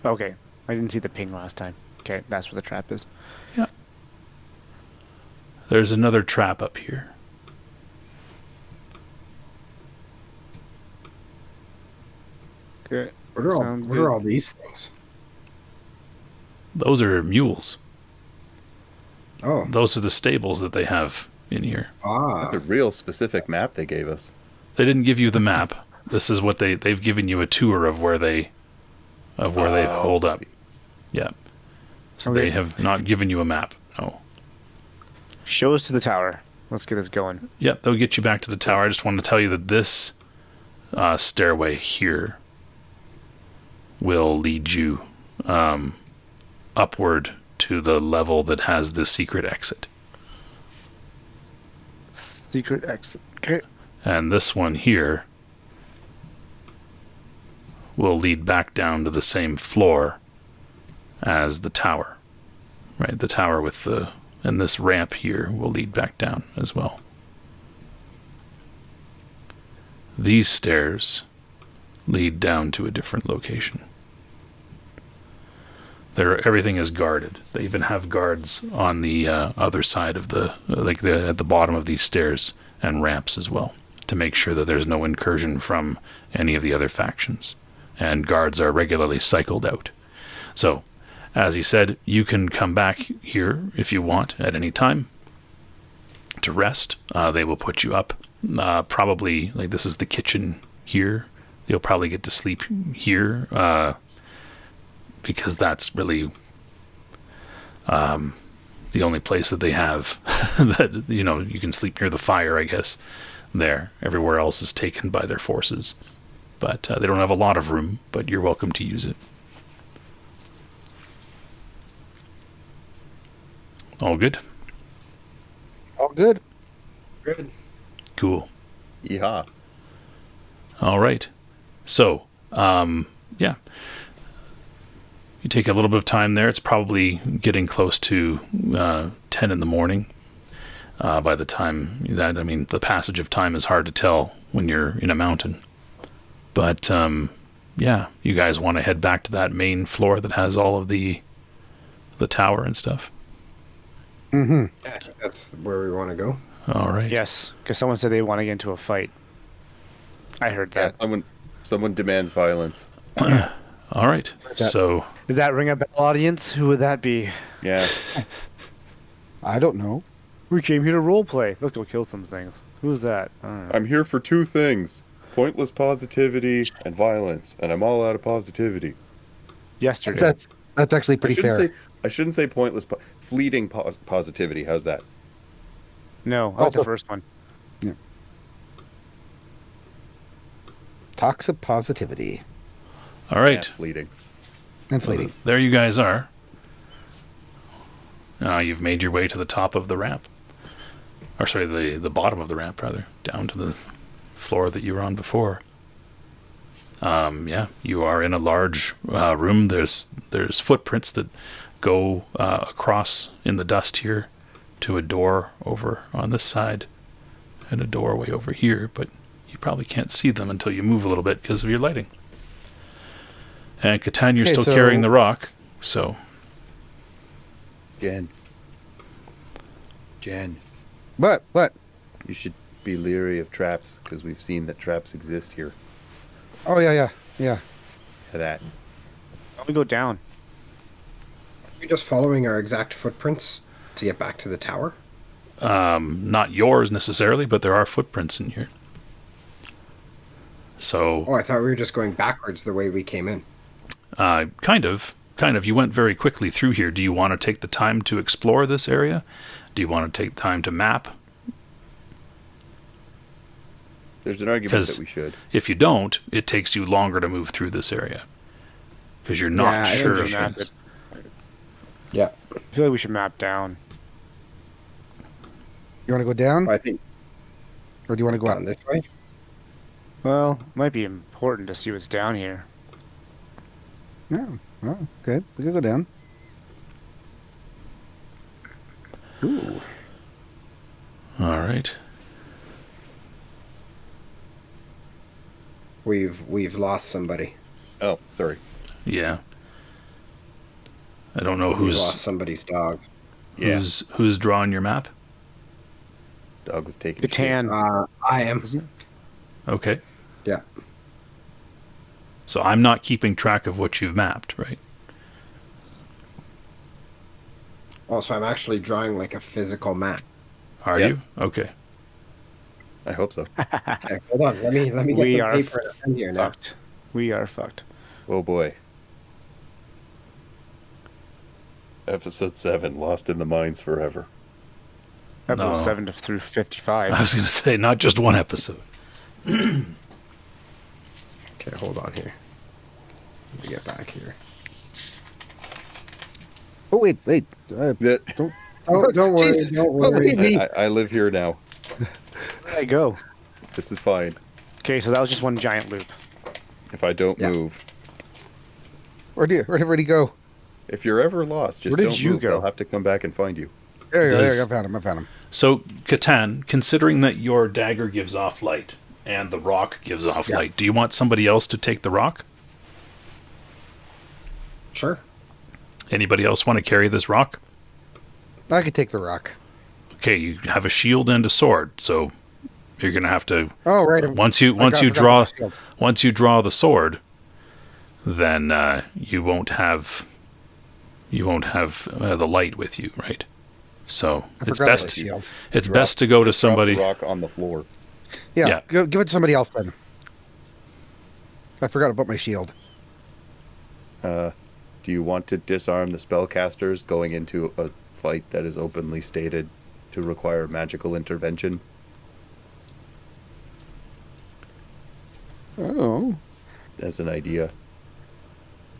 Okay. I didn't see the ping last time. Okay, that's where the trap is. Yeah. There's another trap up here. Okay. What are all these things? Those are mules. Oh. Those are the stables that they have in here. That's a real specific map they gave us. They didn't give you the map. This is what they've given you a tour of where they hold up. Yeah. So Okay. they have not given you a map. No. Show us to the tower. Let's get this going. Yep, they'll get you back to the tower. I just wanted to tell you that this stairway here will lead you upward to the level that has the secret exit. Secret exit. Okay. And this one here will lead back down to the same floor as the tower. Right, the tower with and this ramp here will lead back down as well. These stairs lead down to a different location. Everything is guarded. They even have guards on the other side of at the bottom of these stairs and ramps as well, to make sure that there's no incursion from any of the other factions. And guards are regularly cycled out. So, as he said, you can come back here if you want at any time to rest. They will put you up. Probably, this is the kitchen here. You'll probably get to sleep here, because that's really the only place that they have that, you can sleep near the fire, I guess, there. Everywhere else is taken by their forces. But they don't have a lot of room, but you're welcome to use it. All good? All good. Good. Cool. Yeehaw. All right. So, yeah. You take a little bit of time there. It's probably getting close to 10 in the morning. By the time the passage of time is hard to tell when you're in a mountain. But, yeah, you guys want to head back to that main floor that has all of the tower and stuff. Mm-hmm. Yeah, that's where we want to go. All right. Yes, because someone said they want to get into a fight. I heard that. Someone demands violence. All right. So, Does that ring a bell, audience? Who would that be? Yeah. I don't know. We came here to roleplay. Let's go kill some things. Who's that? I don't know. I'm here for two things: pointless positivity and violence, and I'm all out of positivity. Yesterday. That's actually pretty fair. I shouldn't say pointless, fleeting positivity. How's that? No, I like the first one. Yeah. Toxic positivity. all right. And fleeting. And fleeting. There you guys are. You've made your way to the top of the ramp. Or sorry, the bottom of the ramp, rather. Down to the floor that you were on before. Yeah, you are in a large room. There's footprints that go across in the dust here to a door over on this side and a doorway over here, but you probably can't see them until you move a little bit because of your lighting. And Catan, you're Okay, still so- carrying the rock, so... Jen, What? you should be leery of traps because we've seen that traps exist here. Oh yeah. That. Let me go down. We're just following our exact footprints to get back to the tower. Not yours necessarily, but there are footprints in here. So... Oh, I thought we were just going backwards the way we came in. Kind of. You went very quickly through here. Do you want to take the time to explore this area? Do you want to take time to map? There's an argument that we should. If you don't, it takes you longer to move through this area. Because you're not Yeah, I sure think of we map things. it. Yeah. I feel like we should map down. You want to go down, I think or do you want to go down up? this way. Well, it might be important to see what's down here. No. Oh, good. We can go down. Ooh. All right. We've lost somebody. Oh, sorry. Yeah. I don't know We lost somebody's dog. who's drawing your map. Dog was taking shit. Catan. I am. Okay. Yeah. So I'm not keeping track of what you've mapped, right? Also, I'm actually drawing like a physical map. Are Yes. you? Okay. I hope so. Okay, hold on. Let me get We the are paper and pen here now. Fucked. We are fucked. Oh boy. Episode 7, Lost in the Mines Forever. Episode No. 7 through 55. I was going to say, not just one episode. Okay, hold on here. Let me get back here. Oh wait. That- Don't. Oh, don't worry, Jeez. don't worry. Me. I live here now. Where did I go? This is fine. Okay, so that was just one giant loop. If I don't Yeah. move. Where'd he go? If you're ever lost, just Where did don't you move. go? They'll have to come back and find you. There you go. Does- I found him. So, Catan, considering that your dagger gives off light and the rock gives off Yeah. light, do you want somebody else to take the rock? Sure. Anybody else want to carry this rock? I could take the rock. Okay, you have a shield and a sword, so you're going to have to Oh right. once you forgot draw the shield. once you draw the sword, then you won't have the light with you, right? So I it's forgot best the shield. it's best to go to Just drop somebody. the rock on the floor. Yeah. Yeah. Give it to somebody else then. I forgot about my shield. Do you want to disarm the spellcasters going into a fight that is openly stated to require magical intervention? Oh. As an idea.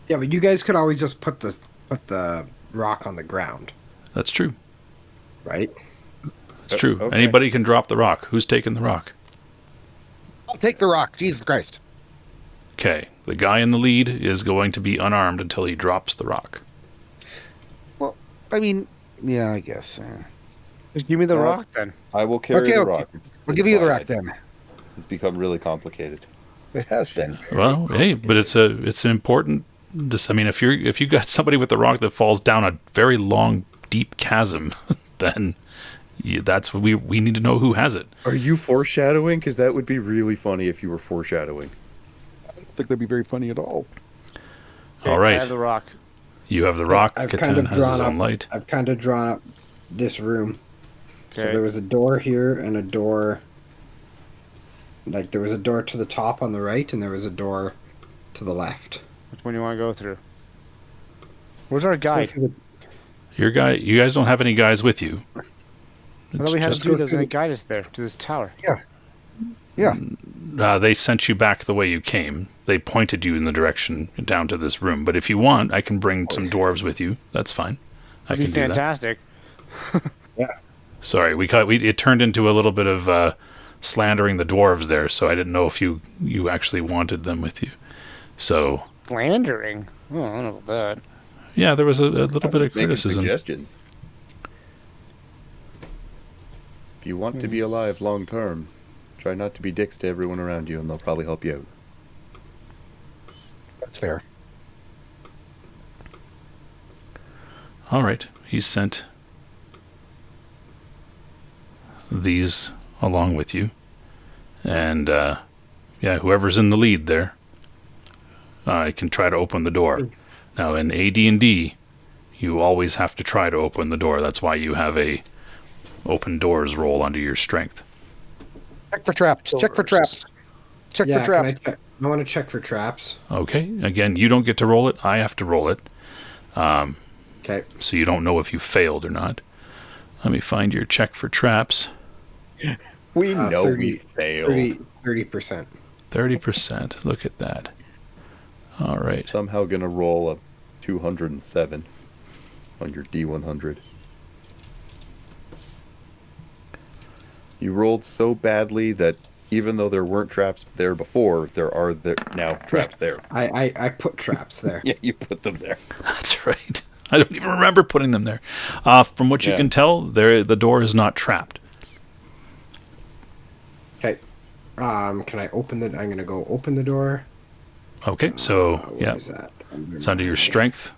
Yeah, but you guys could always just put the rock on the ground, That's true. right? It's true. Okay. Anybody can drop the rock. Who's taking the rock? I'll take the rock. Jesus Christ. Okay, the guy in the lead is going to be unarmed until he drops the rock. Well, I mean, yeah, I guess. Just give me the Well, rock then. I will carry the Okay. rock. I'll It's give you the fine. rock then. It's become really complicated. It has been. Well, hey, but it's an important. I mean, if you got somebody with the rock that falls down a very long, deep chasm, then that's what we need to know who has it. Are you foreshadowing? Because that would be really funny if you were foreshadowing. I don't think that'd be very funny at all. All I right, have the rock. you have the rock. I've Catan kind of has his drawn own up. light. I've kind of drawn up this room. So Okay. there was a door here and a door. Like there was a door to the top on the right, and there was a door to the left. Which one do you want to go through? Where's our Let's go guide? through the- You guys don't have any guys with you. I thought we had Let's to go do that's through going the- to guide us there to this tower. Yeah. They sent you back the way you came. They pointed you in the direction down to this room. But if you want, I can bring some dwarves with you. That's fine. I That'd can be do that. fantastic. Sorry, it turned into a little bit of slandering the dwarves there, so I didn't know if you actually wanted them with you. So Slandering? Oh, I don't know about that. yeah, there was a little bit of Just making criticism. suggestions. If you want to be alive long term, try not to be dicks to everyone around you, and they'll probably help you out. That's fair. All right. He's sent these along with you. And, yeah, whoever's in the lead there, can try to open the door. Now, in AD&D, you always have to try to open the door. That's why you have a open doors roll under your strength. Check for traps. Check for traps. Check for traps. I want to check for traps. Okay. Again, you don't get to roll it. I have to roll it. Okay. So you don't know if you failed or not. Let me find your check for traps. We know we failed. 30%. 30%. Look at that. All right. Somehow gonna roll a 207 on your D100. You rolled so badly that even though there weren't traps there before, there are now traps there. I put traps there. Yeah, you put them there. That's right. I don't even remember putting them there. From what you can tell, the door is not trapped. Okay. Can I open I'm going to go open the door. Okay, so, What is that? it's under your strength.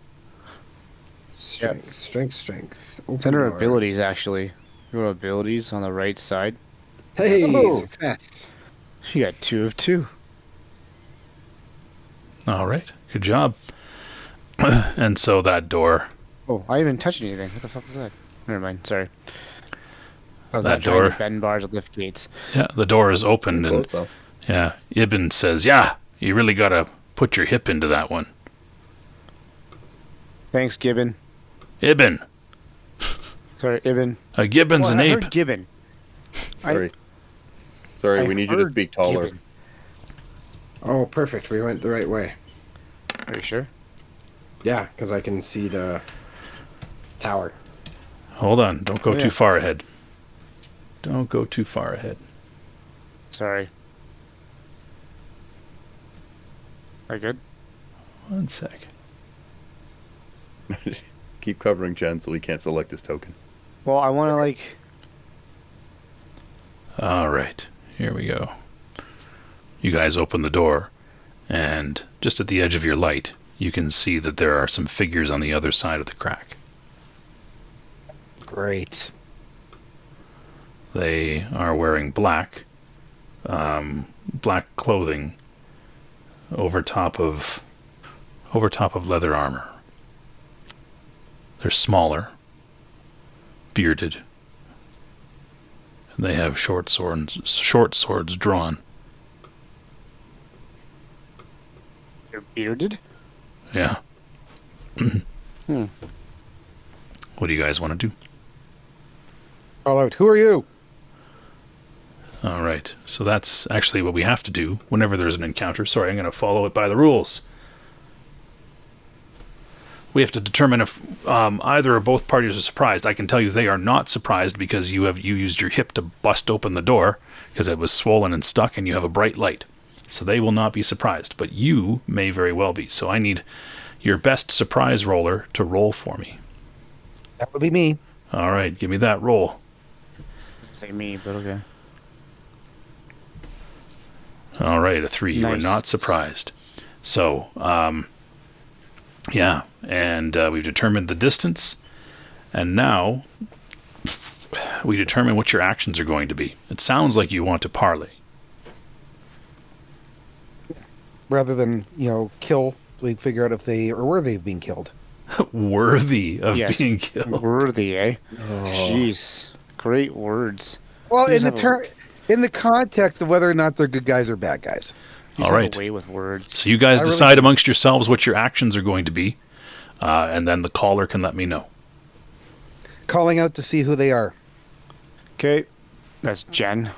Strength. Open Under door. abilities, actually. Your abilities on the right side. Hey, Oh. success. You got 2 of 2. All right, good job. And so that door, Oh, I didn't touch anything. What the fuck was that? Never mind. Sorry. I was That not trying door- to bend bars at lift gates. yeah, the door is opened, and Close, though. yeah, Ibn says, yeah, you really got to put your hip into that one. Thanks, Gibbon. Ibn. Sorry, Ibn. A gibbon's Well, an I ape. heard Gibbon. Sorry, I we need you to heard speak taller. Gibbon. Oh, perfect. We went the right way. Are you sure? Yeah, because I can see the tower. Hold on, don't go Oh, yeah. too far ahead. Don't go too far ahead. Sorry. Are you good? One sec. Keep covering Jen so he can't select his token. Well, I want to, like... All right, here we go. You guys open the door, and just at the edge of your light, you can see that there are some figures on the other side of the crack. Great. They are wearing black clothing over top of leather armor. They're smaller, bearded, and they have short swords drawn. You're bearded? Yeah. What do you guys want to do? Call out. Who are you? All right. So that's actually what we have to do whenever there's an encounter. Sorry, I'm going to follow it by the rules. We have to determine if either or both parties are surprised. I can tell you they are not surprised because you used your hip to bust open the door because it was swollen and stuck, and you have a bright light. So they will not be surprised, but you may very well be. So I need your best surprise roller to roll for me. That would be me. All right, give me that roll. Say me, but okay. All right, a 3. You are Nice. not surprised. So, yeah, and we've determined the distance, and now we determine what your actions are going to be. It sounds like you want to parley. Rather than, kill, we figure out if they are worthy of being killed. Worthy of Yes. being killed. Worthy, eh? Jeez. Great words. Well, Please in the context of whether or not they're good guys or bad guys. You All have right. a way with words. So you guys I really- decide amongst yourselves what your actions are going to be, and then the caller can let me know. Calling out to see who they are. Okay. That's Jen.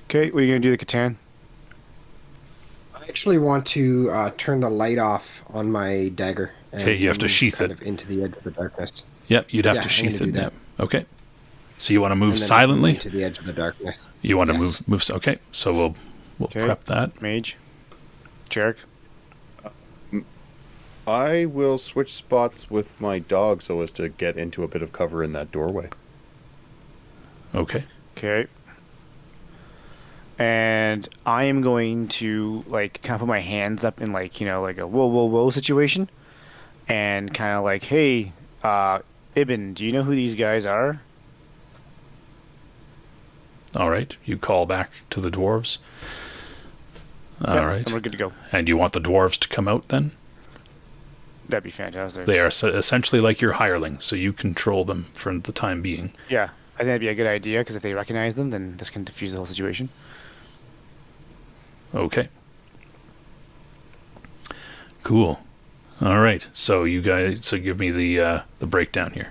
Okay, what are you going to do the Catan? I actually want to turn the light off on my dagger. And Okay, you have to move sheath kind it. of into the edge of the darkness. Yep, you'd have Yeah, to I'm sheath gonna it. do that. Yeah. Okay. So you want to move And then silently? into the edge of the darkness. You want to Yes. move. Okay. So we'll Okay. prep that. Mage. Jarek. I will switch spots with my dog so as to get into a bit of cover in that doorway. Okay. Okay. And I am going to like kind of put my hands up in like like a whoa whoa whoa situation, and kind of like, hey, Ibn, do you know who these guys are? All right. You call back to the dwarves. All Yep, right. and we're good to go. And you want the dwarves to come out then? That'd be fantastic. They are essentially like your hirelings, so you control them for the time being. Yeah, I think that'd be a good idea because if they recognize them, then this can diffuse the whole situation. Okay. Cool. All right. So you guys, give me the breakdown here.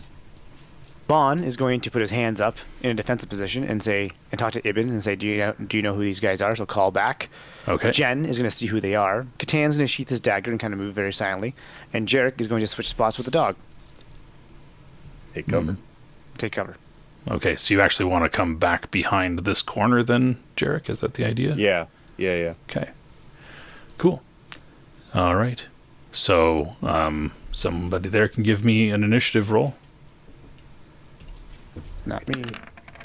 Vaughn is going to put his hands up in a defensive position and talk to Ibn and say, do you know who these guys are? So call back. Okay. Jen is going to see who they are. Catan's going to sheath his dagger and kind of move very silently. And Jarek is going to switch spots with the dog. Take cover. Take cover. Okay. So you actually want to come back behind this corner then, Jarek? Is that the idea? Yeah. Okay. Cool. All right. So somebody there can give me an initiative roll. Not me.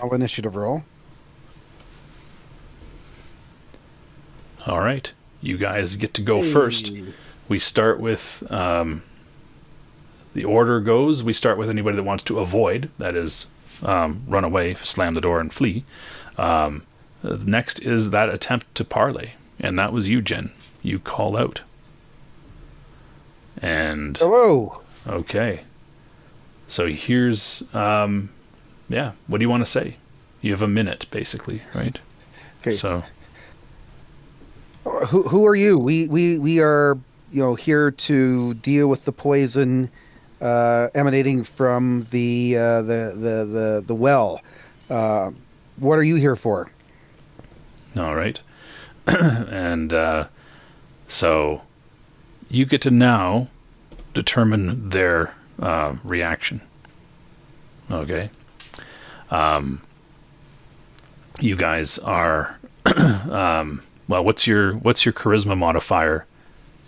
I'll initiative roll. All right. You guys get to go first. We start with the order goes. We start with anybody that wants to avoid, that is, run away, slam the door, and flee. Next is that attempt to parley, and that was you, Jen. You call out. And Hello. okay. So here's what do you want to say? You have a minute, basically, right? Okay. So Who are you? We are here to deal with the poison emanating from the well. What are you here for? all right. And so you get to now determine their reaction. Okay. You guys are well, what's your charisma modifier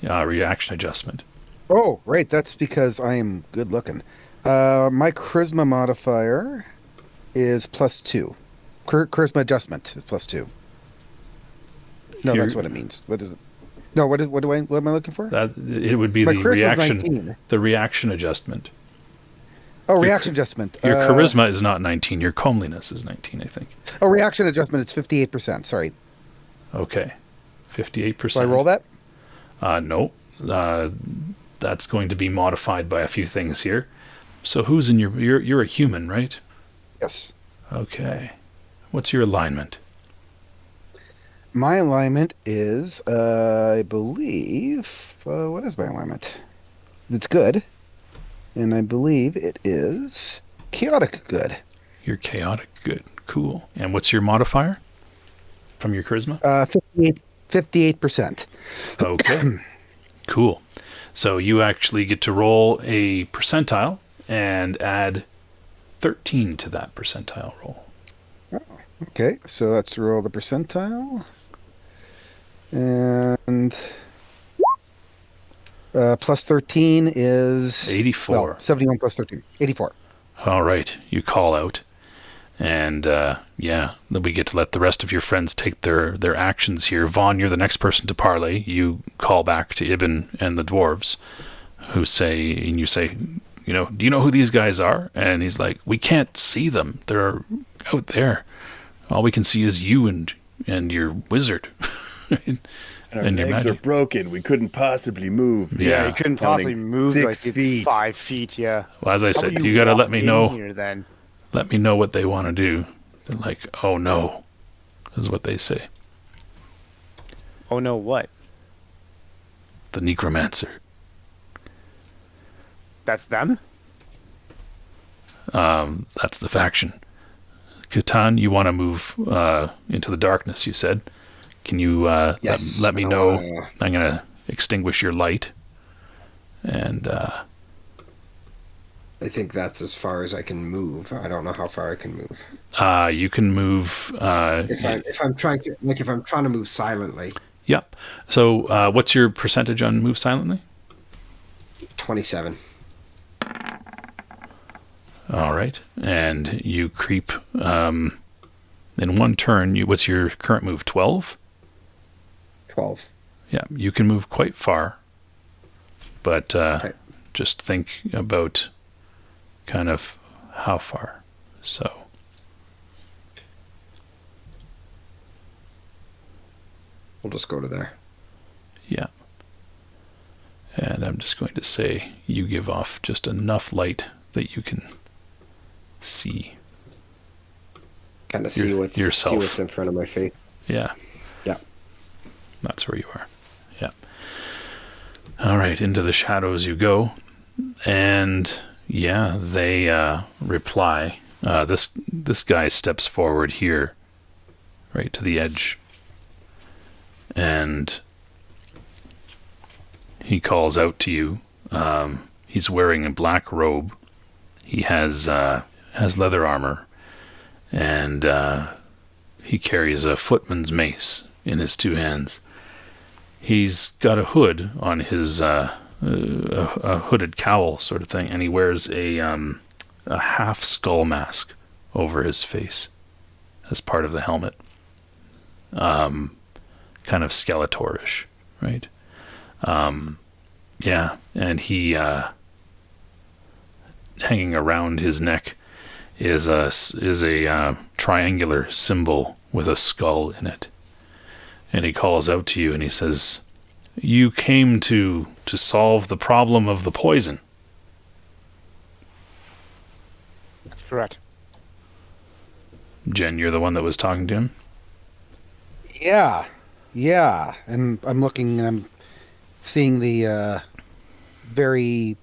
reaction adjustment? Oh, right. That's because I am good looking. My charisma modifier is +2. Charisma adjustment is +2. No, that's what it means. What is it? No, what am I looking for? That it would be My the charisma's reaction 19. the reaction adjustment. Oh, reaction adjustment. Your charisma is not 19. Your comeliness is 19, I think. Oh, reaction adjustment. It's 58%. Sorry. Okay, 58%. Do I roll that? No. That's going to be modified by a few things here. So who's in you're a human, right? Yes. Okay. What's your alignment? My alignment is, I believe, what is my alignment? It's good. And I believe it is chaotic good. You're chaotic good. Cool. And what's your modifier from your charisma? 58%. Okay. Cool. So you actually get to roll a percentile and add 13 to that percentile roll. Oh, okay, so let's roll the percentile. And plus 13 is 84. Well, 71 plus 13, 84. All right. You call out. And then we get to let the rest of your friends take their actions here. Vaughn, you're the next person to parley. You call back to Ibn and the dwarves, you say, do you know who these guys are? And he's like, we can't see them. They're out there. All we can see is you and your wizard. And our legs are broken. We couldn't possibly move. Yeah, you couldn't possibly move 6 feet. 5 feet. Yeah. Well, as I How said, about you got to let walk me in know. here, then? Let me know what they want to do. They're like, oh no, is what they say. Oh no, what? The necromancer. That's them? That's the faction. Catan, you want to move into the darkness, you said. Can you Yes, let me I know? wanna- I'm going to extinguish your light. And I think that's as far as I can move. I don't know how far I can move. you can move. If I'm trying to move silently. Yep. So what's your percentage on move silently? 27. All right. And you creep In one turn, what's your current move? 12? 12. Yeah, you can move quite far. But Okay. just think about kind of how far. So, We'll just go to there. yeah. And I'm just going to say you give off just enough light that you can see. Kind of see yourself. what's in front of my face. Yeah. Yeah. That's where you are. Yeah. All right, into the shadows you go. And yeah, they reply. This guy steps forward here, right to the edge. And he calls out to you. He's wearing a black robe. He has leather armor. And he carries a footman's mace in his two hands. He's got a hood on his a hooded cowl sort of thing, and he wears a half skull mask over his face as part of the helmet. Kind of Skeletorish, right? Yeah, and he hanging around his neck is a triangular symbol with a skull in it. And he calls out to you and he says, "You came to solve the problem of the poison." That's correct. Jen, you're the one that was talking to him? Yeah. Yeah. And I'm looking and I'm seeing the very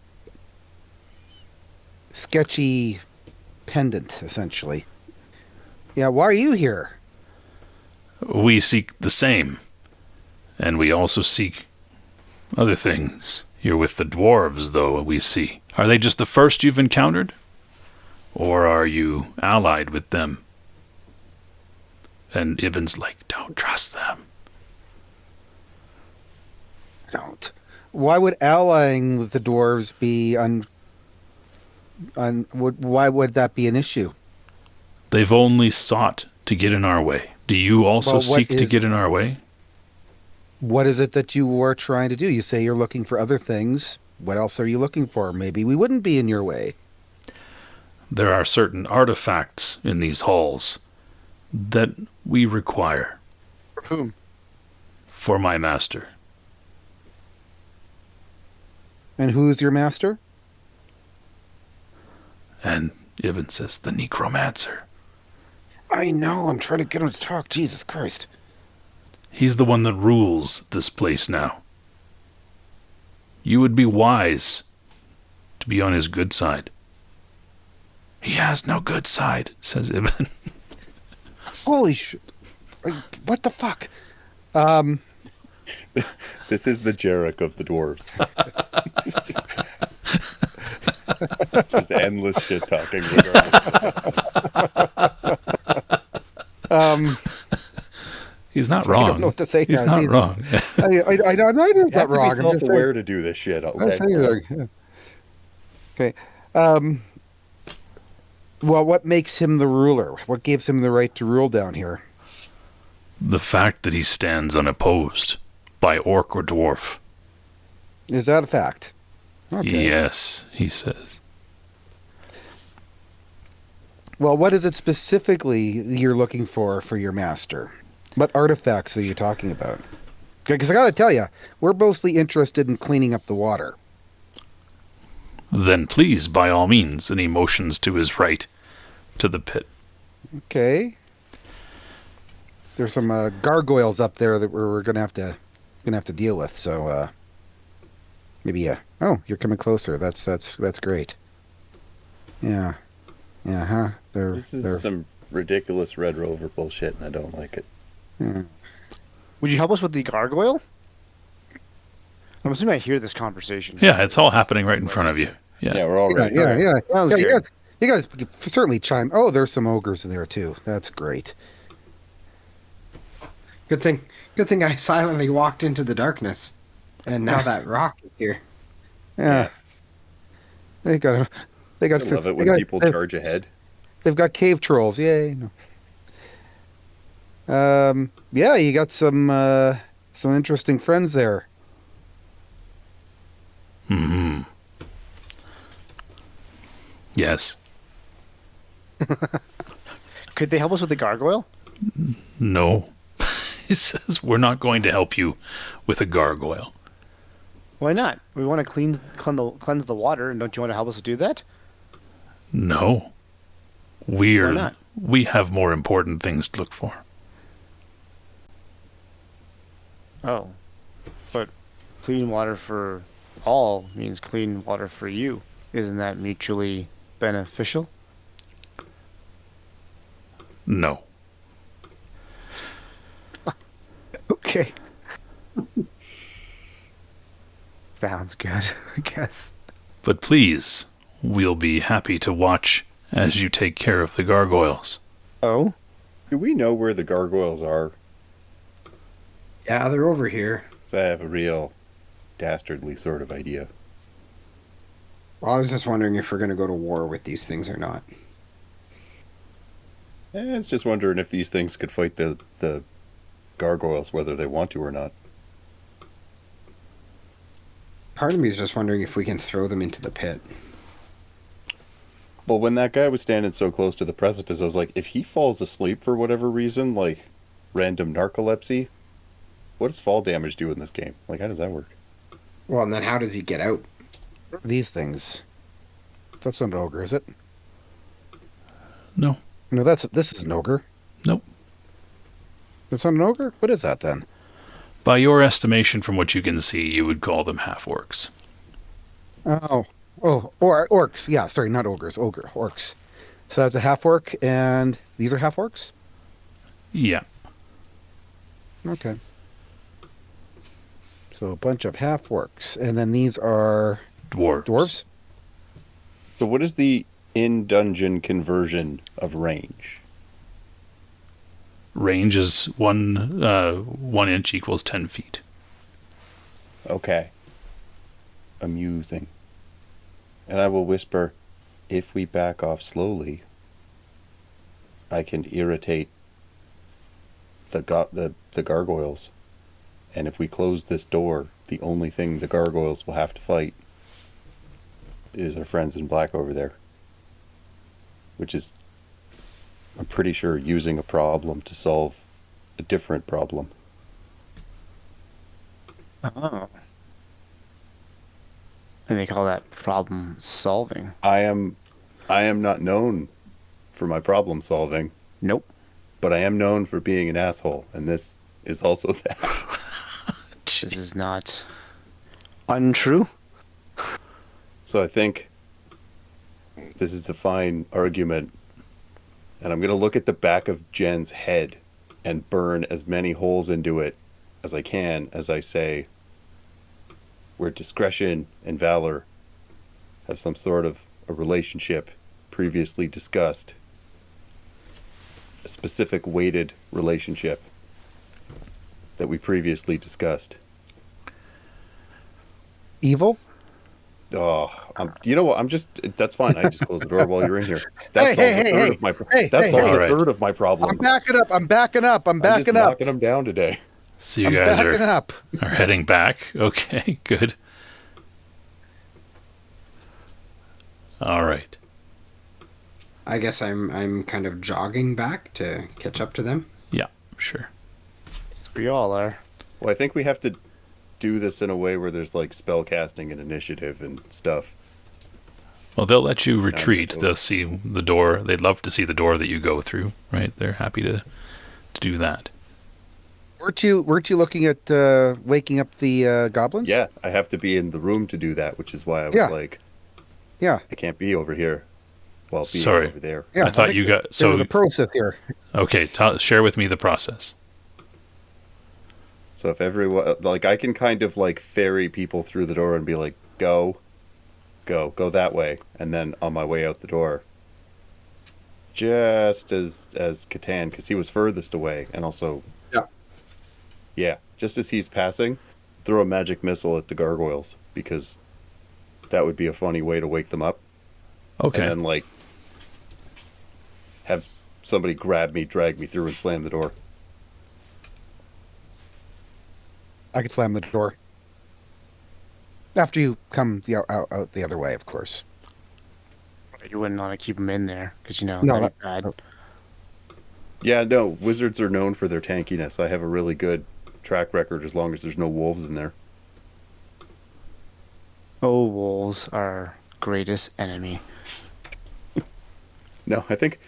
sketchy pendant, essentially. Yeah, why are you here? We seek the same. And we also seek other things. You're with the dwarves, though, we see. Are they just the first you've encountered? Or are you allied with them? And Ibn's like, don't trust them. Don't. Why would allying with the dwarves be why would that be an issue? They've only sought to get in our way. Do you also Well, seek to get in our way? What is it that you were trying to do? You say you're looking for other things. What else are you looking for? Maybe we wouldn't be in your way. There are certain artifacts in these halls that we require. For whom? For my master. And who's your master? And Ibn says, the necromancer. I know, I'm trying to get him to talk. Jesus Christ. He's the one that rules this place now. You would be wise to be on his good side. He has no good side, says Ibn. Holy shit. What the fuck? This is the Jarek of the dwarves. Just endless shit talking. He's not I wrong. don't know what to say. He's not wrong. I know he's You not have to wrong. be self-aware to do this shit. Okay. Okay. Well, what makes him the ruler? What gives him the right to rule down here? The fact that he stands unopposed by orc or dwarf. Is that a fact? Okay. Yes, he says. Well, what is it specifically you're looking for your master? What artifacts are you talking about? Because I got to tell you, we're mostly interested in cleaning up the water. Then please, by all means, and he motions to his right, to the pit. Okay. There's some gargoyles up there that we're gonna have to deal with. So maybe oh, you're coming closer. That's great. Yeah. Yeah. Huh. This is some ridiculous Red Rover bullshit, and I don't like it. Yeah. Would you help us with the gargoyle? I'm assuming I hear this conversation. Yeah, it's all happening right in front of you. Yeah. We're all ready. Yeah. Sounds You good. guys can certainly chime. Oh, there's some ogres in there too. That's great. Good thing I silently walked into the darkness, and now that rock is here. Yeah. They got. I love it when people charge ahead. They've got cave trolls. Yay. Yeah, you got some interesting friends there. Hmm. Yes. Could they help us with the gargoyle? No. He says, we're not going to help you with a gargoyle. Why not? We want to cleanse the water, and don't you want to help us do that? No. Why not? We have more important things to look for. Oh, but clean water for all means clean water for you. Isn't that mutually beneficial? No. Okay. Sounds good, I guess. But please, we'll be happy to watch as you take care of the gargoyles. Oh? Do we know where the gargoyles are? Yeah, they're over here. 'Cause I have a real dastardly sort of idea. Well, I was just wondering if we're going to go to war with these things or not. I was just wondering if these things could fight the gargoyles, whether they want to or not. Part of me is just wondering if we can throw them into the pit. Well, when that guy was standing so close to the precipice, I was like, if he falls asleep for whatever reason, like random narcolepsy, what does fall damage do in this game? Like, how does that work? Well, and then how does he get out? These things. That's not an ogre, is it? No. No, this is an ogre. Nope. It's not an ogre? What is that then? By your estimation from what you can see, you would call them half-orcs. Oh, or orcs. Yeah, sorry, not ogres. Orcs. So that's a half orc, and these are half orcs. Yeah. Okay. So a bunch of half orcs, and then these are Dwarves. dwarves. So what is the in-dungeon conversion of range? Range is 1 inch equals 10 feet. Okay. Amusing. And I will whisper, if we back off slowly, I can irritate the gargoyles. And if we close this door, the only thing the gargoyles will have to fight is our friends in black over there. Which is, I'm pretty sure, using a problem to solve a different problem. Oh. And they call that problem solving. I am not known for my problem solving, Nope. but I am known for being an asshole, and this is also that. This is not untrue. So I think this is a fine argument, and I'm going to look at the back of Jen's head and burn as many holes into it as I can as I say, where discretion and valor have some sort of a relationship previously discussed, a specific weighted relationship that we previously discussed. Evil. Oh, you know what? That's fine. I just closed the door while you're in here. That solves a third of my third of my problems. I'm backing up. I'm backing up. I'm just knocking them down today. So you I'm guys backing are up. heading back. Okay, good. All right. I guess I'm kind of jogging back to catch up to them. Yeah, sure. We all are. Well, I think we have to do this in a way where there's like spell casting and initiative and stuff. Well, they'll let you retreat. cool. They'll see the door. They'd love to see the door that you go through, right? They're happy to do that. Weren't you looking at waking up the goblins? Yeah, I have to be in the room to do that, which is why I was like, Yeah. I can't be over here while being Sorry. over there. Yeah. I thought think you got there was so a process here. okay. Share with me the process. So if everyone, like, I can kind of like ferry people through the door and be like, go that way, and then on my way out the door, just as Catan, because he was furthest away, and also, yeah, just as he's passing, throw a magic missile at the gargoyles, because that would be a funny way to wake them up. Okay. And then like have somebody grab me, drag me through, and slam the door. I could slam the door. After you come out the other way, of course. You wouldn't want to keep them in there because No, that'd be bad. Yeah, no, wizards are known for their tankiness. I have a really good track record as long as there's no wolves in there. Oh, wolves are greatest enemy. No, I think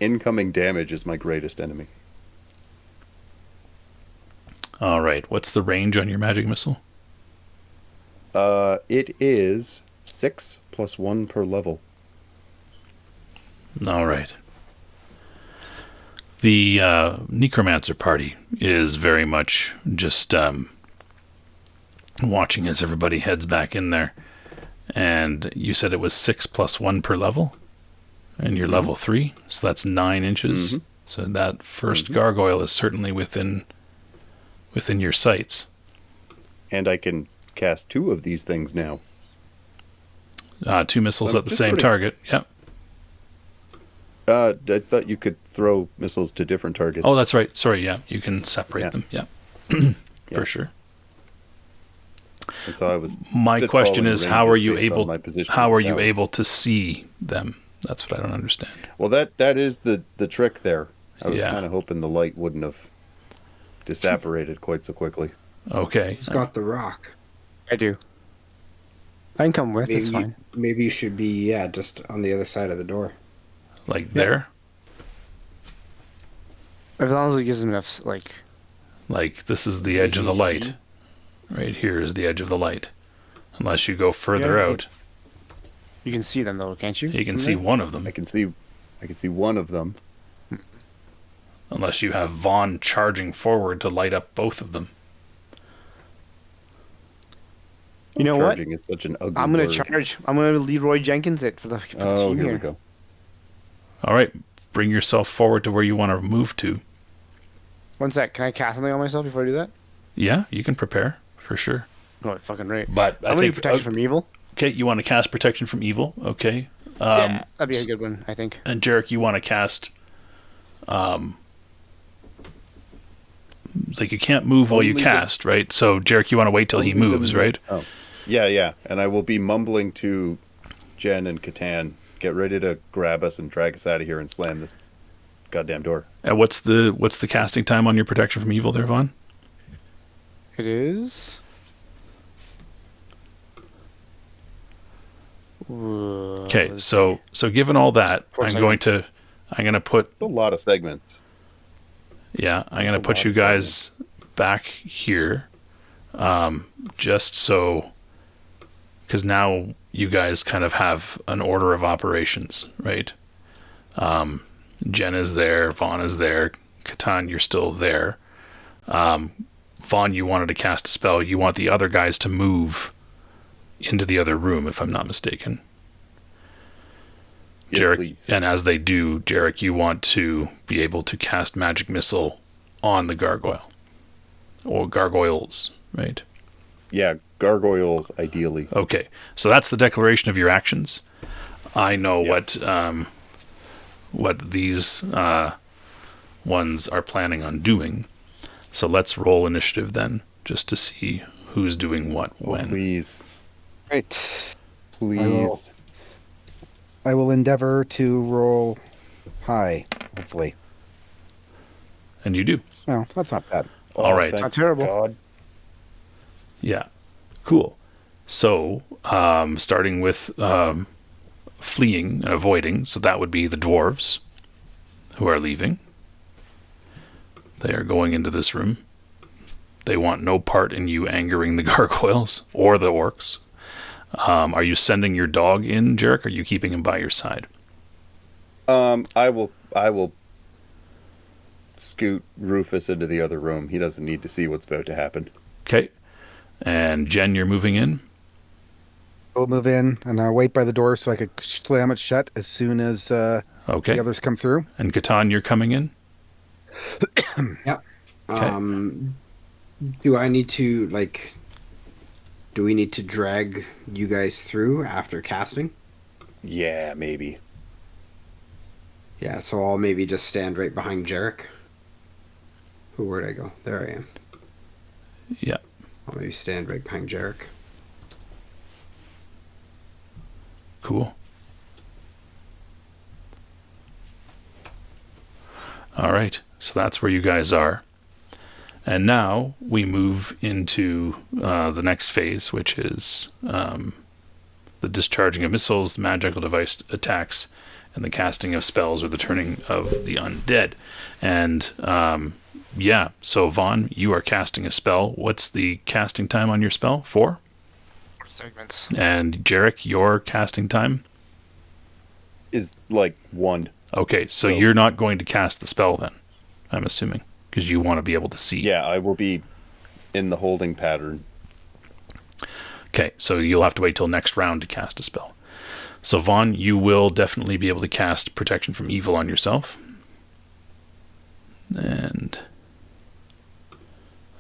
incoming damage is my greatest enemy. All right. What's the range on your magic missile? It is 6 + 1 per level. All right. The necromancer party is very much just watching as everybody heads back in there. And you said it was 6 + 1 per level? And you're level 3, so that's 9 inches. Mhm. So that first gargoyle is certainly within your sights. And I can cast 2 of these things now. 2 missiles So at the just same sort of- target. Yep. I thought you could throw missiles to different targets. Oh, that's right. Sorry, yeah. You can separate them. Yeah. For sure. And so I was. My question spitballing is, how are you ranges based on able? my position How in are the you tower. able to see them? That's what I don't understand. Well, that is the trick there. I was Yeah. kind of hoping the light wouldn't have disapparated quite so quickly. Okay. Who's got the rock? I do. I can come with. Maybe It's fine. maybe you should be just on the other side of the door. Like there. As long as it gives them enough, like. Like this is the edge of the you light. see? Right here is the edge of the light. Unless you go further Yeah, out, You can see them though, can't you? you can from see there? one of them. I can see one of them. Unless you have Vaughn charging forward to light up both of them. You know what? Charging is such an ugly I'm gonna word. charge. I'm gonna Leroy Jenkins it for the Oh, team here we go. All right. Bring yourself forward to where you want to move to. 1 sec. Can I cast something on myself before I do that? Yeah, you can prepare for sure. Oh, fucking right. But I'm gonna do protection from evil. Okay, you want to cast protection from evil. Okay. Yeah, that'd be a good one, I think. And Jarek, you want to cast like you can't move while you Only the- cast, right? So Jarek, you want to wait till he Only the moves, mo- right? Oh, yeah. And I will be mumbling to Jen and Catan, get ready to grab us and drag us out of here and slam this goddamn door. And what's the casting time on your protection from evil there, Vaughn? It is. Okay, so given all that, Four I'm going to put It's a lot of segments. I'm going to a put lot you of guys back here, just so because now you guys kind of have an order of operations, right? Jen is there, Vaughn is there, Catan, you're still there. Vaughn, you wanted to cast a spell. You want the other guys to move into the other room, if I'm not mistaken. Yes, Jarek, please. and as they do, Jarek, you want to be able to cast magic missile on the gargoyle or gargoyles, right? Yeah, gargoyles, ideally. Okay, so that's the declaration of your actions. I know Yep. what these ones are planning on doing. So let's roll initiative then, just to see who's doing what Oh, when. please. Right. Please. I will endeavor to roll high, hopefully. And you do. No, that's not bad. All right. Thank Not terrible. God. Yeah. Cool. So, starting with fleeing and avoiding, so that would be the dwarves who are leaving. They are going into this room. They want no part in you angering the gargoyles or the orcs. Are you sending your dog in, Jarek, or are you keeping him by your side? I will scoot Rufus into the other room. He doesn't need to see what's about to happen. Okay. And Jen, you're moving in? We'll move in, and I'll wait by the door so I could slam it shut as soon as Okay. the others come through. And Catan, you're coming in? Yep. Do I need to do we need to drag you guys through after casting? Yeah, maybe. Yeah, so I'll maybe just stand right behind Jarek. Where'd I go? There I am. Yeah. I'll maybe stand right behind Jarek. Cool. All right, so that's where you guys are. And now we move into the next phase, which is the discharging of missiles, the magical device attacks, and the casting of spells or the turning of the undead. And so Vaughn, you are casting a spell. What's the casting time on your spell? 4? 4 segments. And Jarek, your casting time? Is like 1. Okay, so you're not going to cast the spell then, I'm assuming, because you want to be able to see. Yeah, I will be in the holding pattern. Okay, so you'll have to wait till next round to cast a spell. So Vaughn, you will definitely be able to cast Protection from Evil on yourself. And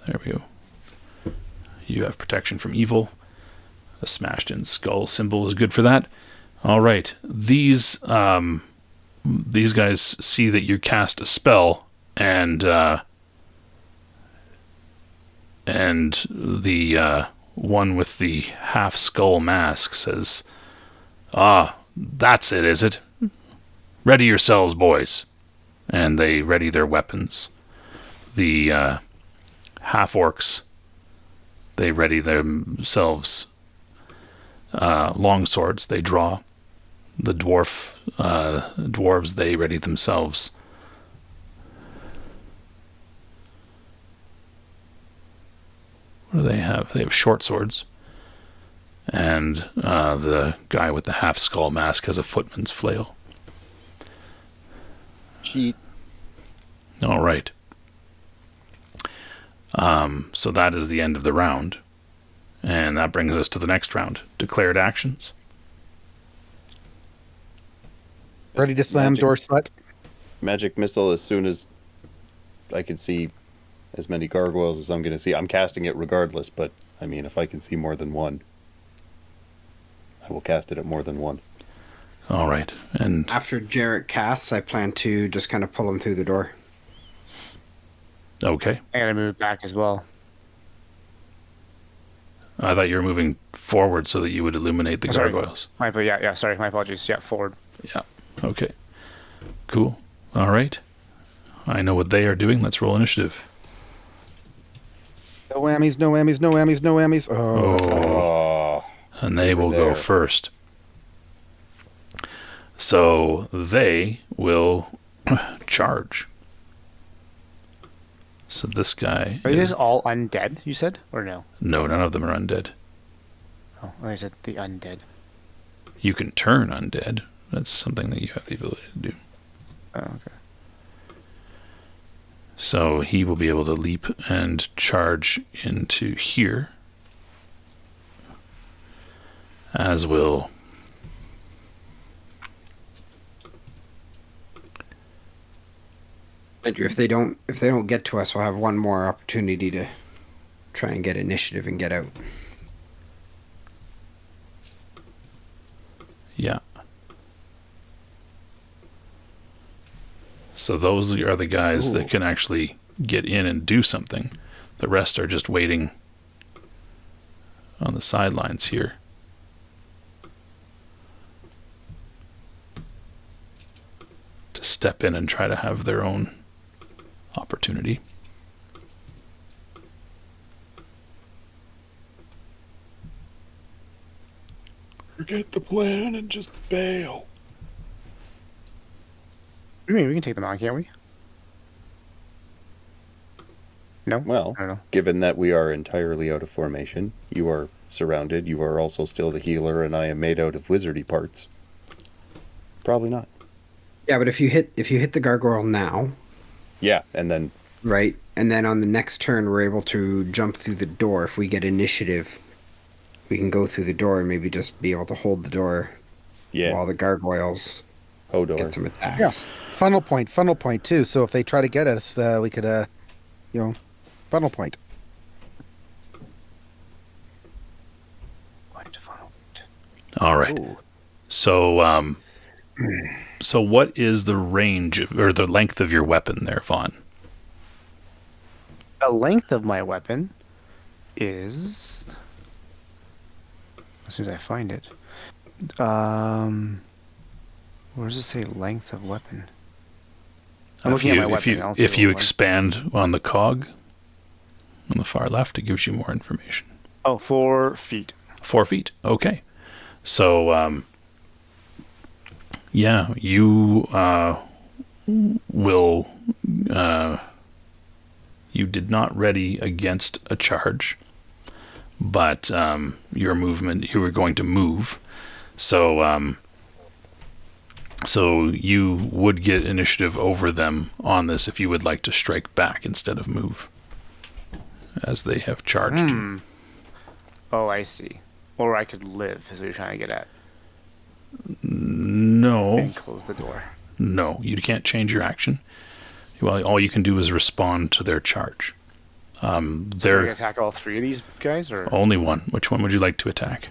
there we go. You have Protection from Evil. A smashed in skull symbol is good for that. All right, these guys see that you cast a spell, and the one with the half skull mask says, "Ah, that's it, is it? Ready yourselves, boys." And they ready their weapons. The half orcs, they ready themselves long swords. They draw. The dwarves, they ready themselves what do they have? They have short swords. And the guy with the half skull mask has a footman's flail. Cheat. All right. So that is the end of the round. And that brings us to the next round. Declared actions. Ready to slam door shut. Magic missile as soon as I can see as many gargoyles as I'm going to see. I'm casting it regardless, but I mean, if I can see more than one, I will cast it at more than one. All right. And After Jarek casts, I plan to just kind of pull him through the door. okay. I gotta move back as well. I thought you were moving forward so that you would illuminate the Sorry. gargoyles. Sorry, my apologies. Yeah, forward. Yeah. Okay. Cool. All right. I know what they are doing. Let's roll initiative. No whammies, no whammies, no whammies, no whammies. Oh, Oh, And they will there. go first. So they will charge. So this guy. Are these all undead, you said? Or no? No, none of them are undead. Oh, I said the undead. You can turn undead. That's something that you have the ability to do. Oh, okay. So he will be able to leap and charge into here. As will Andrew, if they don't get to us, we'll have one more opportunity to try and get initiative and get out. yeah. So those are the guys that can actually get in and do something. The rest are just waiting on the sidelines here. To step in and try to have their own opportunity. forget the plan and just bail. What do you mean? We can take them on, can't we? No? Well, I don't know. given that we are entirely out of formation, you are surrounded, you are also still the healer, and I am made out of wizardy parts. Probably not. Yeah, but if you hit the gargoyle now, Yeah, and then right, and then on the next turn we're able to jump through the door. If we get initiative, we can go through the door and maybe just be able to hold the door while the gargoyles Hodor. get some attacks. Yeah. Funnel point too. So if they try to get us, we could, funnel point. All right. Ooh. So, so what is the range or the length of your weapon there, Vaughn? The length of my weapon is, as soon as I find it, where does it say length of weapon? I'm looking at my weapon. I don't see If what you length is. expand on the cog on the far left, it gives you more information. Oh, 4 feet. 4 feet. Okay. So, yeah, you will. You did not ready against a charge, but your movement, you were going to move. So, so you would get initiative over them on this if you would like to strike back instead of move, as they have charged you. Oh, I see. Or I could live, is what you're trying to get at. No. And close the door. No, you can't change your action. Well, all you can do is respond to their charge. They're They're gonna attack all 3 of these guys, or only one. Which one would you like to attack?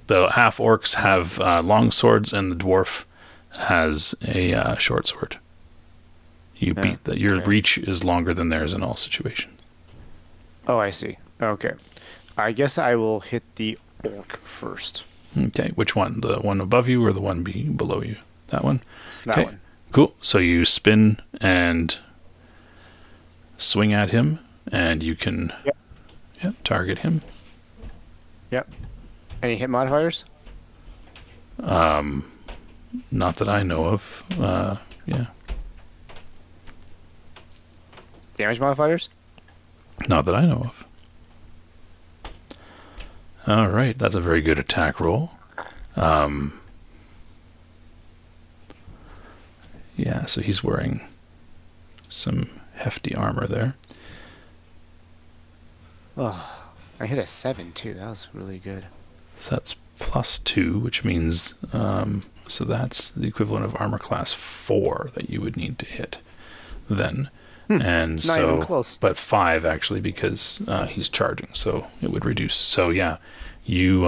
The half orcs have long swords, and the dwarf has a short sword. You beat that. Your okay. reach is longer than theirs in all situations. Oh, I see. Okay. I guess I will hit the orc first. Okay, which one? The one above you or the one below you? That one? That one. Cool. So you spin and swing at him, and you can target him. Yep. Any hit modifiers? Not that I know of. Yeah. Damage modifiers? Not that I know of. All right, that's a very good attack roll. Yeah, so he's wearing some hefty armor there. Oh, I hit a 7 too. That was really good. So that's +2, which means so that's the equivalent of armor class 4 that you would need to hit then. And not so, even close. but 5 actually, because he's charging, so it would reduce. So yeah, you